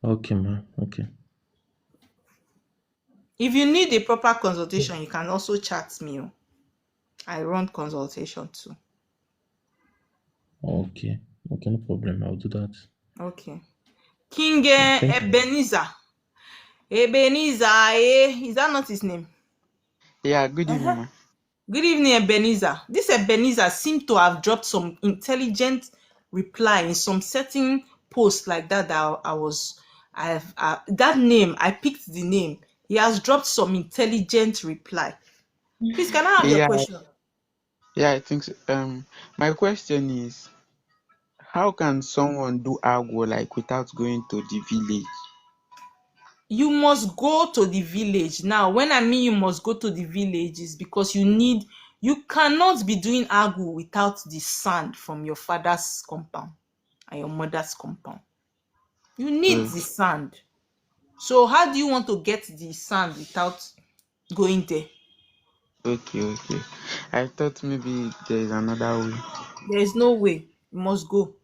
Speaker 10: Okay, ma. Okay.
Speaker 1: If you need a proper consultation, you can also chat me. I run consultation too.
Speaker 10: Okay, no problem. I'll do that.
Speaker 1: Okay. King
Speaker 10: Thank you.
Speaker 1: Ebenezer. Ebenezer, is that not his name?
Speaker 11: Yeah, good evening, ma.
Speaker 1: Good evening, Ebenezer. This Ebenezer seemed to have dropped some intelligent reply in some certain post like that that name, I picked the name. He has dropped some intelligent reply. Please, can I have your question?
Speaker 11: Yeah, I think so. My question is, how can someone do agwo like without going to the village?
Speaker 1: You must go to the village. Now, when I mean you must go to the village is because you cannot be doing agwo without the sand from your father's compound and your mother's compound. You need the sand. So how do you want to get the sand without going there?
Speaker 11: Okay. I thought maybe there is another way.
Speaker 1: There is no way. You must go.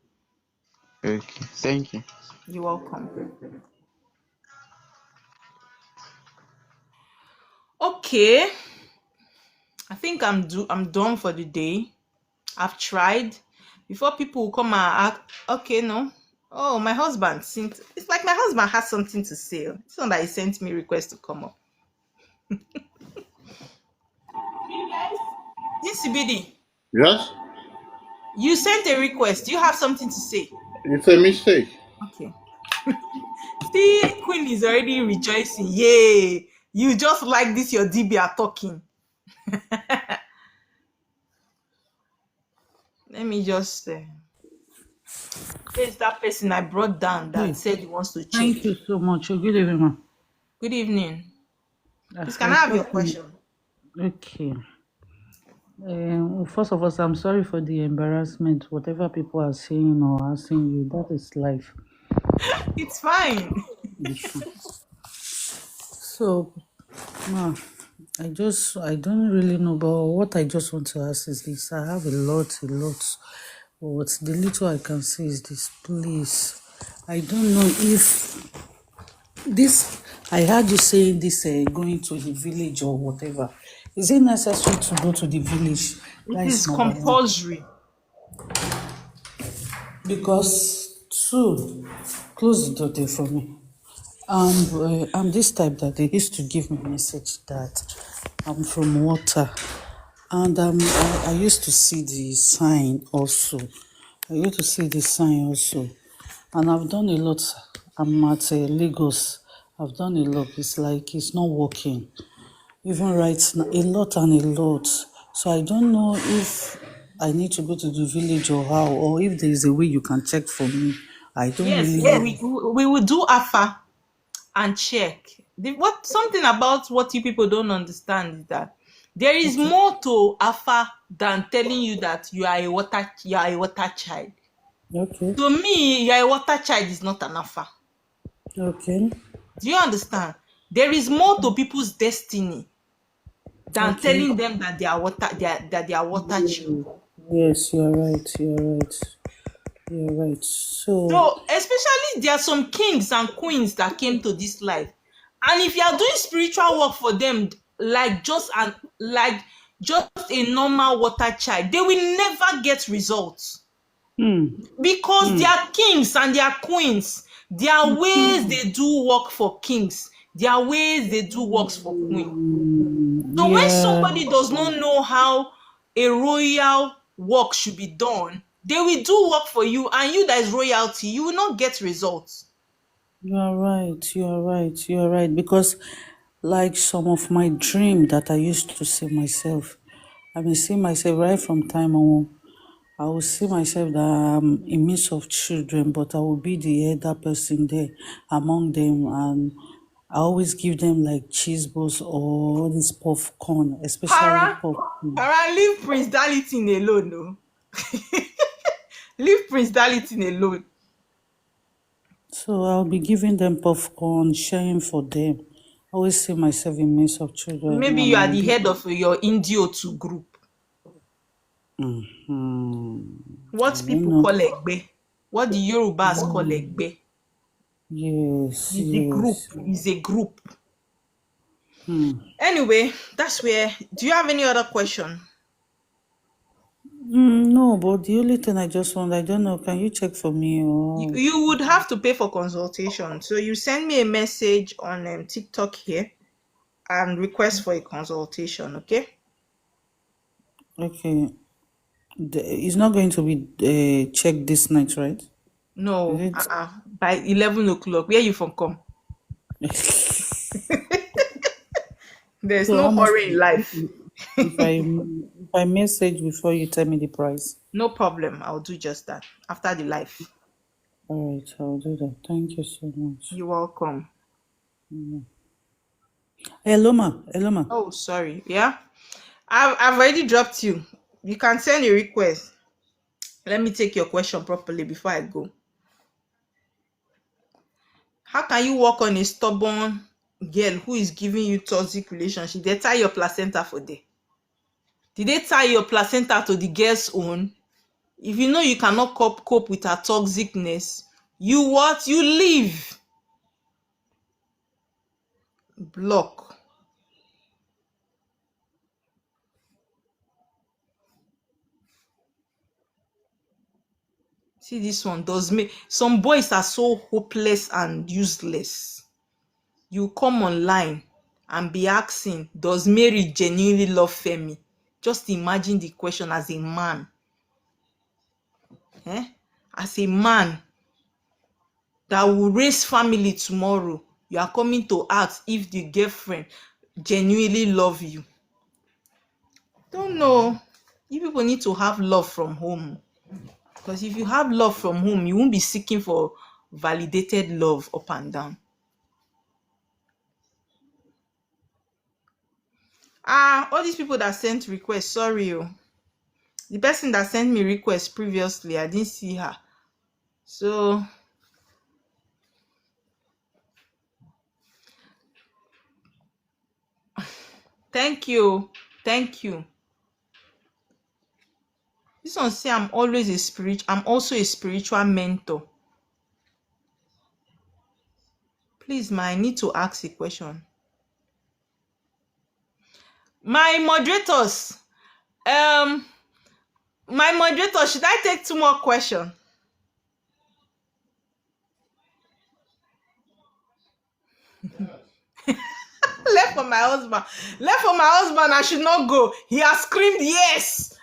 Speaker 11: Okay, thank you.
Speaker 1: You're welcome. Okay. I think I'm done for the day. I've tried. Before people will come and ask, okay, no. Oh, my husband sent. It's like my husband has something to say. It's not that he sent me request to come up. CBD.
Speaker 7: Yes?
Speaker 1: You sent a request. Do you have something to say?
Speaker 7: It's a mistake.
Speaker 1: Okay. See, Queen is already rejoicing. Yay! You just like this, your DB are talking. Let me just there's that person I brought down that said he wants to check.
Speaker 12: Thank you so much. Good evening, ma.
Speaker 1: Good evening. Please, can I have your question?
Speaker 12: Okay. First of all, I'm sorry for the embarrassment. Whatever people are saying or asking you, that is life.
Speaker 1: It's fine.
Speaker 12: So, ma, I don't really know, but what I just want to ask is this. I have a lot. But the little I can say is this, please. I don't know if this, I heard you saying this, going to the village or whatever. Is it necessary to go to the village?
Speaker 1: It is compulsory.
Speaker 12: Because, close the door there for me. I'm this type that they used to give me a message that I'm from water. And I used to see the sign also. I used to see the sign also. And I've done a lot. I'm at Lagos. I've done a lot. It's like it's not working. Even right now, a lot and a lot. So I don't know if I need to go to the village or how, or if there is a way you can check for me. I don't
Speaker 1: Yes,
Speaker 12: really
Speaker 1: we will do AFA and check. What something about what you people don't understand is that there is
Speaker 12: Okay.
Speaker 1: more to AFA than telling you that you are a water child.
Speaker 12: Okay.
Speaker 1: To me, you are a water child is not an AFA.
Speaker 12: Okay.
Speaker 1: Do you understand? There is more to people's destiny than
Speaker 12: Okay.
Speaker 1: telling them that they are water child.
Speaker 12: Yes, you're right. You're right. You're right. So,
Speaker 1: So, especially there are some kings and queens that came to this life, and if you are doing spiritual work for them, like just a normal water child, they will never get results because they are kings and they are queens. There are ways they do work for kings. There are ways they do works for queens. So when
Speaker 12: yeah,
Speaker 1: somebody does not know how a royal work should be done, they will do work for you, and you that is royalty, you will not get results.
Speaker 12: you're right. You're right. You're right. Because, like some of my dream that I used to see myself, I mean, see myself right from time on. I will see myself that I'm in midst of children, but I will be the elder person there among them, and I always give them like cheese balls or all this popcorn, especially popcorn.
Speaker 1: Leave Prince Darlington alone, no. Leave Prince Darlington alone.
Speaker 12: So I'll be giving them popcorn, sharing for them. I always see myself in midst of children,
Speaker 1: Maybe
Speaker 12: and
Speaker 1: you are
Speaker 12: I'll
Speaker 1: the
Speaker 12: be.
Speaker 1: head of your Indio2 group.
Speaker 12: I
Speaker 1: What
Speaker 12: don't
Speaker 1: people
Speaker 12: know.
Speaker 1: call Egbe. What the Yorubas call Egbe.
Speaker 12: Yes,
Speaker 1: Is a group.
Speaker 12: yes.
Speaker 1: Is a group. Anyway, that's where. Do you have any other question?
Speaker 12: No, but the only thing I just want, I don't know, can you check for me or?
Speaker 1: You would have to pay for consultation. So you send me a message on TikTok here and request for a consultation, okay?
Speaker 12: Okay. It's not going to be checked this night, right?
Speaker 1: No,
Speaker 12: Is
Speaker 1: by 11 o'clock. Where you from come?
Speaker 12: it?
Speaker 1: There's
Speaker 12: So
Speaker 1: no
Speaker 12: how much
Speaker 1: hurry in life.
Speaker 12: if I message before you tell me the price?
Speaker 1: No problem. I'll do just that after the live.
Speaker 12: All right, I'll do that. Thank you so much.
Speaker 1: You're welcome.
Speaker 12: Hello, ma. Hello, ma.
Speaker 1: Oh, sorry. Yeah, I've already dropped you. You can send a request. Let me take your question properly before I go. How can you work on a stubborn girl who is giving you toxic relationship? They tie your placenta for there. Did they tie your placenta to the girl's own? If you know you cannot cope with her toxicness, you what? You leave. Block. See this one does me. Some boys are so hopeless and useless. You come online and be asking, does Mary genuinely love Femi? Just imagine the question as a man. As a man that will raise family tomorrow, you are coming to ask if the girlfriend genuinely love you. Don't know. You people need to have love from home. Because if you have love from home, you won't be seeking for validated love up and down. All these people that sent requests, sorry. The person that sent me request previously, I didn't see her. So thank you. Thank you. This one say I'm also a spiritual mentor. Please, ma, I need to ask a question. My moderators, should I take 2 more questions? Left for my husband. Left for my husband, I should not go. He has screamed yes.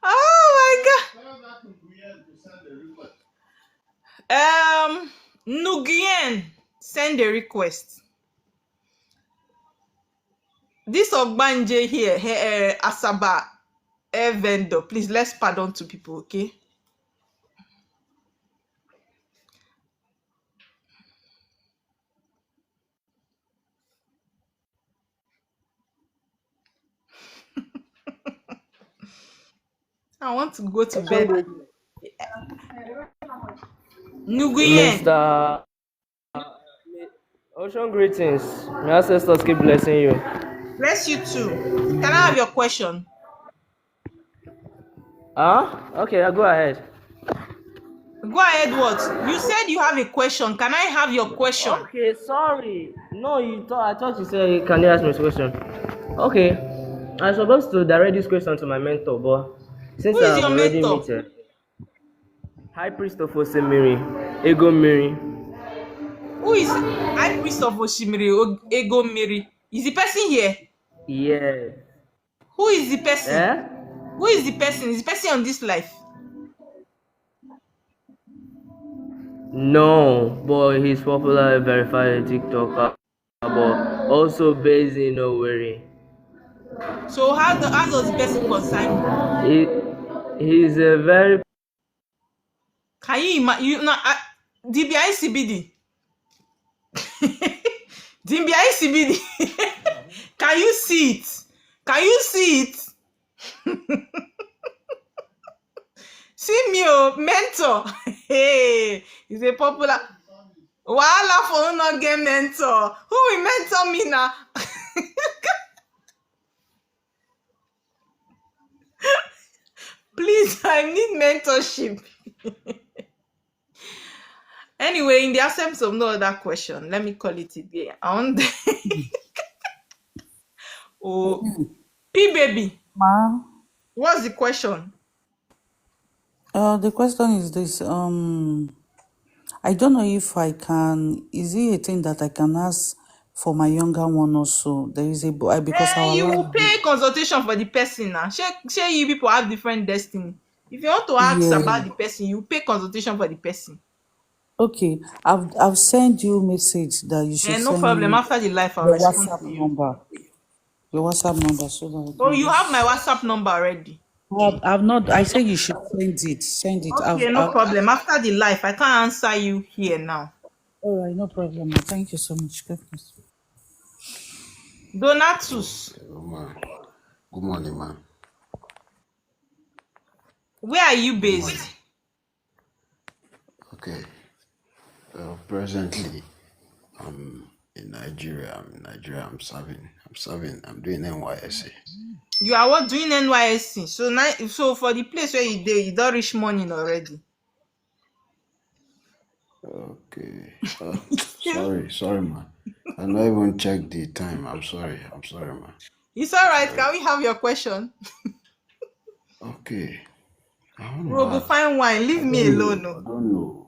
Speaker 1: Oh my god. Nguyen, send a request. This Ogbanje here, Asaba, air vendor. Please, let's pardon to people, okay? I want to go to bed. Nguyen.
Speaker 13: Mr. Ocean greetings. May ancestors keep blessing you.
Speaker 1: Bless you too. Can I have your question?
Speaker 13: Okay, I'll go ahead.
Speaker 1: Go ahead, what? You said you have a question. Can I have your question?
Speaker 13: Okay, sorry. No, I thought you said, can you ask me a question? Okay. I'm supposed to direct this question to my mentor, but since
Speaker 1: Who is
Speaker 13: I've
Speaker 1: your
Speaker 13: already
Speaker 1: mentor?
Speaker 13: met High Priest of Osemiri, Ego Miri.
Speaker 1: Who is High Priest of Oshimiri, Ego Miri? Is the person here?
Speaker 13: Yeah.
Speaker 1: Who is the person?
Speaker 13: Eh?
Speaker 1: Who is the person? Is the person on this life?
Speaker 13: No, but he's popular, verified TikToker, but also based in Owerri.
Speaker 1: So how does the person concern?
Speaker 13: He's a very.
Speaker 1: Can you imagine? DBI CBD. DBI CBD. Can you see it? Can you see it? See me, mentor. Hey, he's a popular. Wahala for not get mentor. Who will mentor me now? Please, I need mentorship. Anyway, in the absence of no other question, let me call it a day. Oh, P baby.
Speaker 12: Ma,
Speaker 1: What's the question?
Speaker 12: the question is this. I don't know if I can. Is it a thing that I can ask for my younger one also? There is a because our
Speaker 1: You will
Speaker 12: life.
Speaker 1: pay consultation for the person now. Share you people have different destiny. If you want to ask
Speaker 12: Yeah.
Speaker 1: about the person, you pay consultation for the person.
Speaker 12: Okay. I've sent you message that you should
Speaker 1: No
Speaker 12: send
Speaker 1: problem.
Speaker 12: me
Speaker 1: After the life, I'll
Speaker 12: your
Speaker 1: respond
Speaker 12: WhatsApp
Speaker 1: to you.
Speaker 12: number. Your WhatsApp number so that
Speaker 1: Oh, you have my WhatsApp number already.
Speaker 12: I've not. I said you should send it. Send it.
Speaker 1: Okay, no problem. After the life, I can't answer you here now.
Speaker 12: All right, no problem. Ma. Thank you so much. God bless.
Speaker 1: Donatus,
Speaker 6: Good morning, man.
Speaker 1: where are you based?
Speaker 6: Okay. Presently, I'm in Nigeria. I'm serving. I'm doing NYSC.
Speaker 1: You are what doing NYSC? So for the place where you did, you don't reach morning already.
Speaker 6: Okay. Sorry, man. I not even checked the time. I'm sorry, man.
Speaker 1: It's all right. Can we have your question?
Speaker 6: Okay.
Speaker 1: Robo fine wine. Leave me alone.
Speaker 6: I don't know.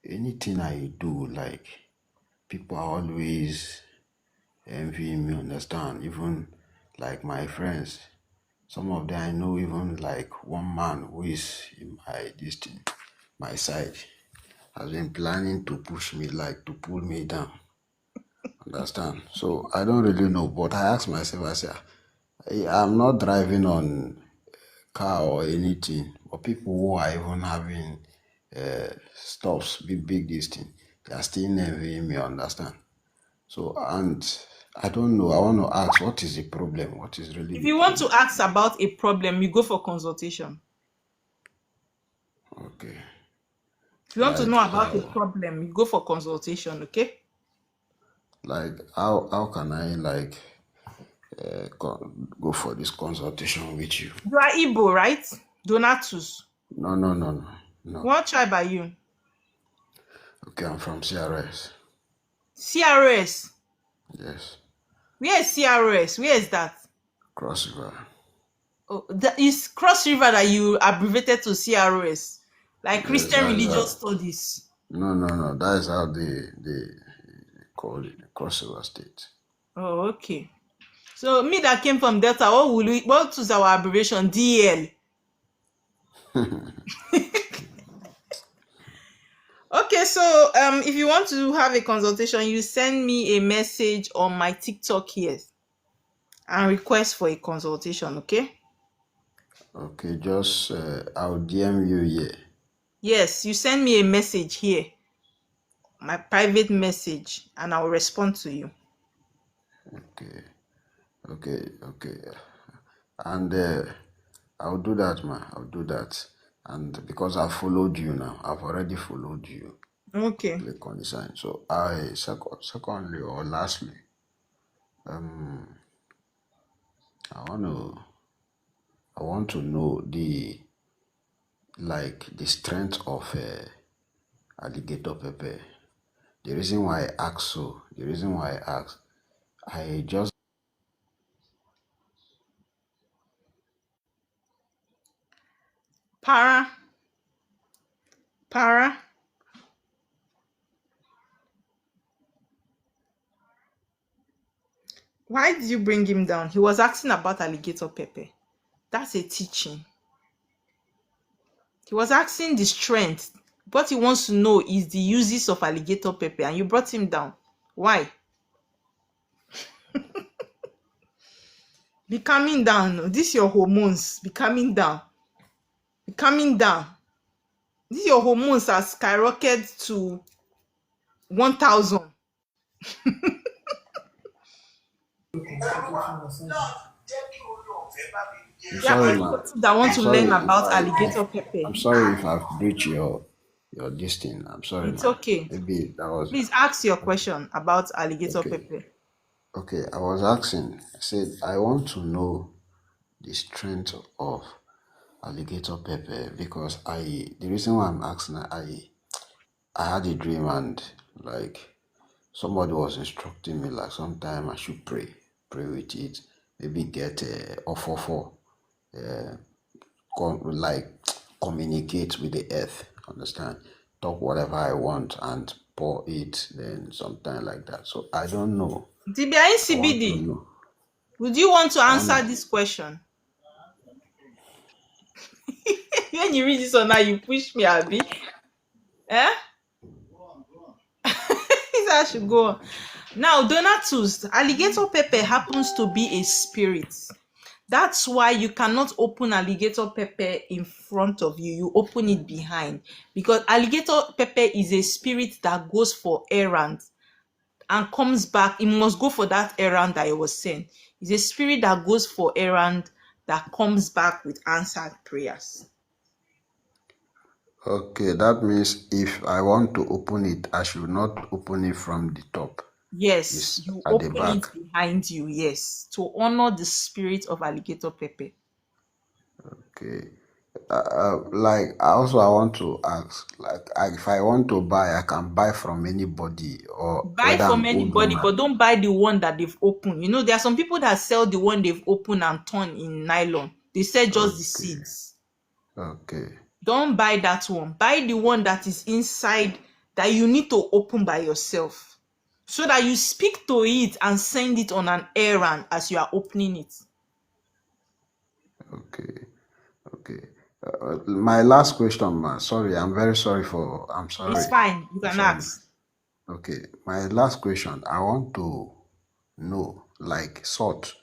Speaker 6: Anything I do, like, people are always envying me, understand? Even like my friends. Some of them I know, even like one man who is in my side, has been planning to push me, like to pull me down. Understand? So I don't really know, but I ask myself, I say, I'm not driving on car or anything, but people who are even having stuffs, big this thing, they are still envying me, understand? So, and I don't know, I want to ask, what is the problem? What is really
Speaker 1: If you want to ask about a problem, you go for consultation.
Speaker 6: Okay.
Speaker 1: If you want to know about a problem, you go for consultation, okay?
Speaker 6: Like, how can I, like, go for this consultation with you?
Speaker 1: You are Igbo, right? Donatus.
Speaker 6: No.
Speaker 1: What tribe are you?
Speaker 6: Okay, I'm from CRS.
Speaker 1: CRS?
Speaker 6: Yes.
Speaker 1: Where is CRS? Where is that?
Speaker 6: Cross River.
Speaker 1: Oh, that is Cross River that you abbreviated to CROS, like
Speaker 6: Yes,
Speaker 1: Christian
Speaker 6: that is
Speaker 1: Religious
Speaker 6: how.
Speaker 1: Studies.
Speaker 6: No. That is how they call it, Cross River State.
Speaker 1: Oh, okay. So me that came from Delta, what was our abbreviation? DL. Okay, so if you want to have a consultation, you send me a message on my TikTok here and request for a consultation, okay?
Speaker 6: Okay, just I'll DM you here.
Speaker 1: Yes, you send me a message here, my private message, and I'll respond to you.
Speaker 6: Okay. And I'll do that, man. I'll do that. And because I followed you now, I've already followed you.
Speaker 1: Okay.
Speaker 6: Click on the sign. So secondly or lastly, I want to know the strength of alligator pepper. The reason why I ask, I just
Speaker 1: Para. Why did you bring him down? He was asking about alligator pepper. That's a teaching. He was asking the strength. What he wants to know is the uses of alligator pepper, and you brought him down. Why? Be calming down. This your hormones. Be calming down. This your hormones are skyrocketed to 1,000.
Speaker 6: I'm
Speaker 1: Yeah,
Speaker 6: sorry,
Speaker 1: people
Speaker 6: man.
Speaker 1: that want
Speaker 6: I'm
Speaker 1: to
Speaker 6: sorry
Speaker 1: learn
Speaker 6: if
Speaker 1: about
Speaker 6: I
Speaker 1: alligator pepper.
Speaker 6: I'm sorry if I've breached your this thing. I'm sorry,
Speaker 1: It's
Speaker 6: man.
Speaker 1: okay.
Speaker 6: Maybe that was
Speaker 1: Please ask your question about alligator
Speaker 6: okay.
Speaker 1: pepper.
Speaker 6: Okay, I was asking. I said I want to know the strength of alligator pepper because the reason why I'm asking, I had a dream and like somebody was instructing me like sometime I should pray with it, maybe get offer like communicate with the earth, understand, talk whatever I want and pour it, then sometime like that. So I don't know.
Speaker 1: DBI
Speaker 6: I want to
Speaker 1: CBD,
Speaker 6: know.
Speaker 1: would you want to
Speaker 6: I
Speaker 1: answer
Speaker 6: want
Speaker 1: this question? When you read this one now, you push me, Abby. Eh? I should go on. Now, Donatus, alligator pepper happens to be a spirit. That's why you cannot open alligator pepper in front of you. You open it behind. Because alligator pepper is a spirit that goes for errands and comes back. It must go for that errand that it was sent. It's a spirit that goes for errand that comes back with answered prayers.
Speaker 6: Okay, that means if I want to open it, I should not open it from the top.
Speaker 1: Yes,
Speaker 6: It's
Speaker 1: you
Speaker 6: at the
Speaker 1: open
Speaker 6: back.
Speaker 1: it behind you, yes, to honor the spirit of alligator pepper.
Speaker 6: Okay. Like I want to ask, like if I want to buy, I can buy from anybody or
Speaker 1: Buy
Speaker 6: whether
Speaker 1: from
Speaker 6: I'm old
Speaker 1: anybody,
Speaker 6: woman.
Speaker 1: but don't buy the one that they've opened. You know, there are some people that sell the one they've opened and torn in nylon. They sell just the seeds.
Speaker 6: Okay.
Speaker 1: Don't buy that one. Buy the one that is inside that you need to open by yourself, so that you speak to it and send it on an errand as you are opening it.
Speaker 6: Okay. My last question, man. Sorry, I'm very sorry I'm sorry.
Speaker 1: It's fine. You can ask.
Speaker 6: Okay. My last question, I want to know, like salt,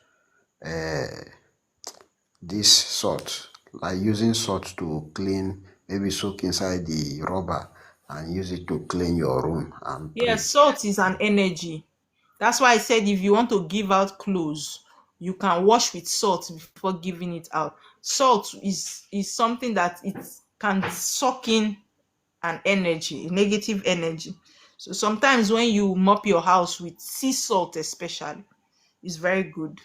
Speaker 6: this salt, like using salt to clean, maybe soak inside the rubber and use it to clean your room and pray.
Speaker 1: Yes, salt is an energy. That's why I said if you want to give out clothes, you can wash with salt before giving it out. Salt is something that it can suck in an energy, negative energy. So sometimes when you mop your house with sea salt especially, it's very good.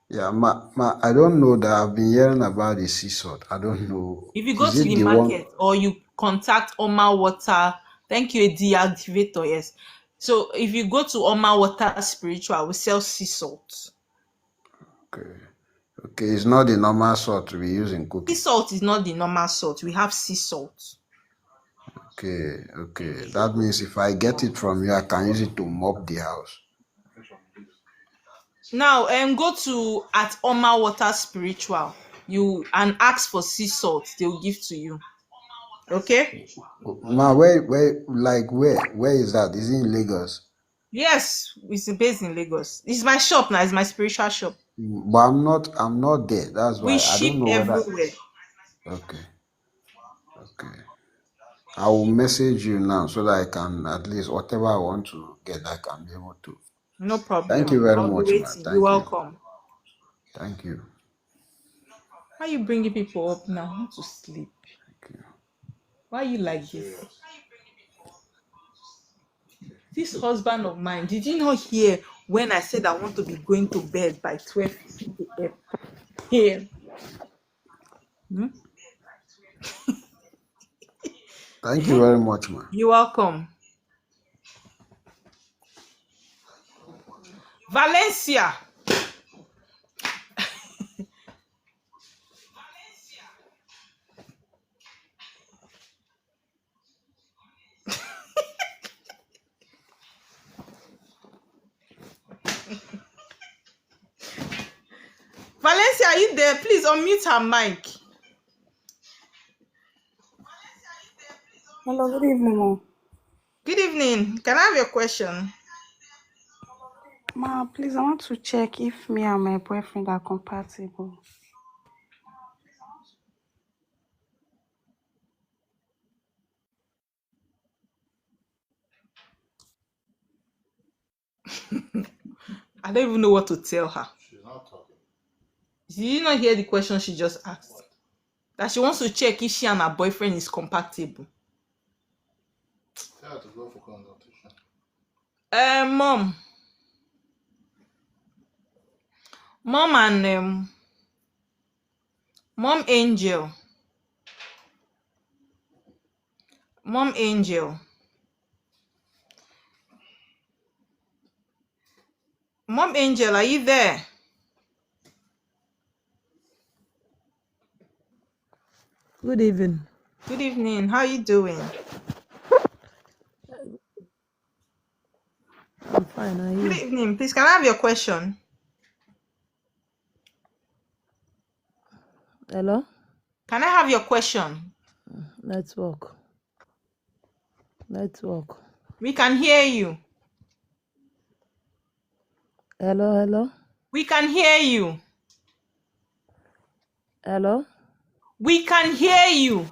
Speaker 6: Yeah, I don't know that. I've been hearing about the sea salt. I don't know.
Speaker 1: If you go
Speaker 6: Is
Speaker 1: to
Speaker 6: it
Speaker 1: the
Speaker 6: the
Speaker 1: market
Speaker 6: one?
Speaker 1: or you contact Oma Water, thank you, a deactivator, yes. So if you go to Oma Water Spiritual, we sell sea salt.
Speaker 6: Okay.
Speaker 3: Okay, it's not the normal salt we use in
Speaker 1: Sea
Speaker 3: cooking.
Speaker 1: salt is not the normal salt. We have sea salt.
Speaker 3: Okay, that means if I get it from you, I can use it to mop the house.
Speaker 1: Now, go to at Oma Water Spiritual. You and ask for sea salt. They will give to you. Okay?
Speaker 3: Ma, where is that? Is it in Lagos?
Speaker 1: Yes, it's based in Lagos. It's my shop now. It's my spiritual shop.
Speaker 3: But I'm not there. That's why
Speaker 1: We
Speaker 3: I
Speaker 1: ship
Speaker 3: don't know whether.
Speaker 1: everywhere.
Speaker 3: Okay. I will message you now so that I can at least whatever I want to get, I can be able to.
Speaker 1: No problem.
Speaker 3: Thank you very
Speaker 1: I'll
Speaker 3: much,
Speaker 1: be
Speaker 3: man.
Speaker 1: waiting.
Speaker 3: Thank
Speaker 1: You're
Speaker 3: you.
Speaker 1: welcome.
Speaker 3: Thank you.
Speaker 1: Why are you bringing people up now? I want to sleep.
Speaker 3: Thank you.
Speaker 1: Why are you like this? This husband of mine, did you not hear when I said I want to be going to bed by 12 a.m.? Here.
Speaker 3: Thank you very much, man.
Speaker 1: You're welcome. Valencia. Valencia, are you there? Please unmute her mic.
Speaker 14: Hello, good evening, Mom.
Speaker 1: Good evening. Can I have your question?
Speaker 14: Ma, please, I want to check if me and my boyfriend are compatible.
Speaker 1: I don't even know what to tell her.
Speaker 15: She's not talking.
Speaker 1: Did you not hear the question she just asked? That she wants to check if she and her boyfriend is compatible.
Speaker 15: Tell her to go for consultation.
Speaker 1: Mom and Mom Angel. Mom Angel. Mom Angel, are you there?
Speaker 16: Good evening.
Speaker 1: Good evening. How are you doing?
Speaker 16: I'm fine. Are
Speaker 1: Good
Speaker 16: you?
Speaker 1: evening. Please, can I have your question?
Speaker 16: Hello?
Speaker 1: Can I have your question?
Speaker 16: Network.
Speaker 1: We can hear you.
Speaker 16: Hello?
Speaker 1: We can hear you.
Speaker 16: Hello?
Speaker 1: We can hear you.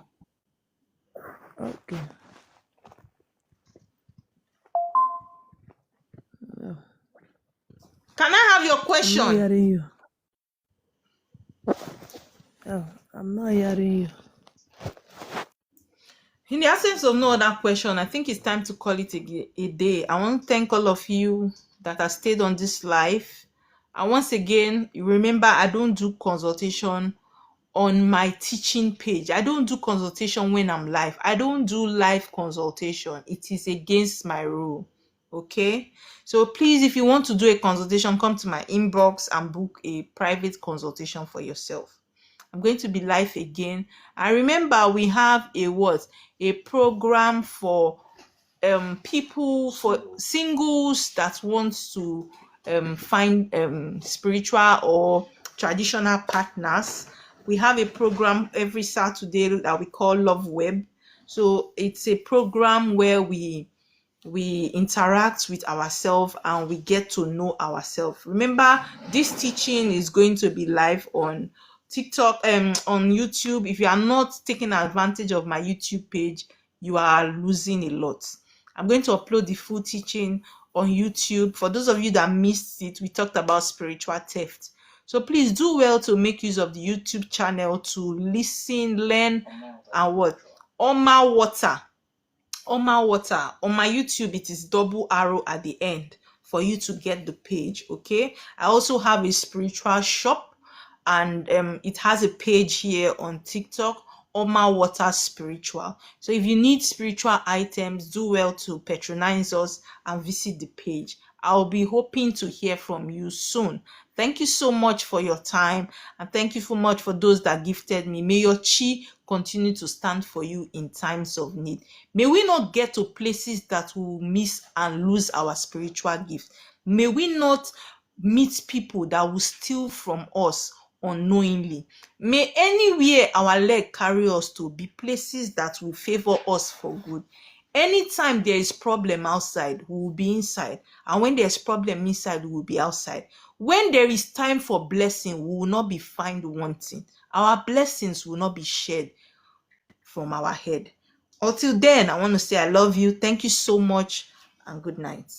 Speaker 16: Okay. No,
Speaker 1: Can I have your
Speaker 16: I'm not
Speaker 1: question?
Speaker 16: hearing you. Oh, I'm not hearing you.
Speaker 1: In the absence of no other question, I think it's time to call it a day. I want to thank all of you that have stayed on this live. And once again, remember, I don't do consultation on my teaching page. I don't do consultation when I'm live. I don't do live consultation. It is against my rule. Okay? So please, if you want to do a consultation, come to my inbox and book a private consultation for yourself. I'm going to be live again. And remember, we have a program for people, for singles that want to find spiritual or traditional partners. We have a program every Saturday that we call Love Web. So it's a program where we interact with ourselves and we get to know ourselves. Remember, this teaching is going to be live on TikTok, on YouTube. If you are not taking advantage of my YouTube page, you are losing a lot. I'm going to upload the full teaching on YouTube. For those of you that missed it, we talked about spiritual theft. So please do well to make use of the YouTube channel to listen, learn, and what? Oma Water. On my YouTube, it is double arrow at the end for you to get the page. Okay, I also have a spiritual shop, and it has a page here on TikTok, Oma Water Spiritual. So if you need spiritual items, do well to patronize us and visit the page. I'll be hoping to hear from you soon. Thank you so much for your time, and thank you so much for those that gifted me. May your chi continue to stand for you in times of need. May we not get to places that we will miss and lose our spiritual gift. May we not meet people that will steal from us unknowingly. May anywhere our leg carry us to be places that will favor us for good. Anytime there is problem outside, we will be inside. And when there's problem inside, we will be outside. When there is time for blessing, we will not be found wanting. Our blessings will not be shared from our head. Until then, I want to say I love you. Thank you so much, and good night.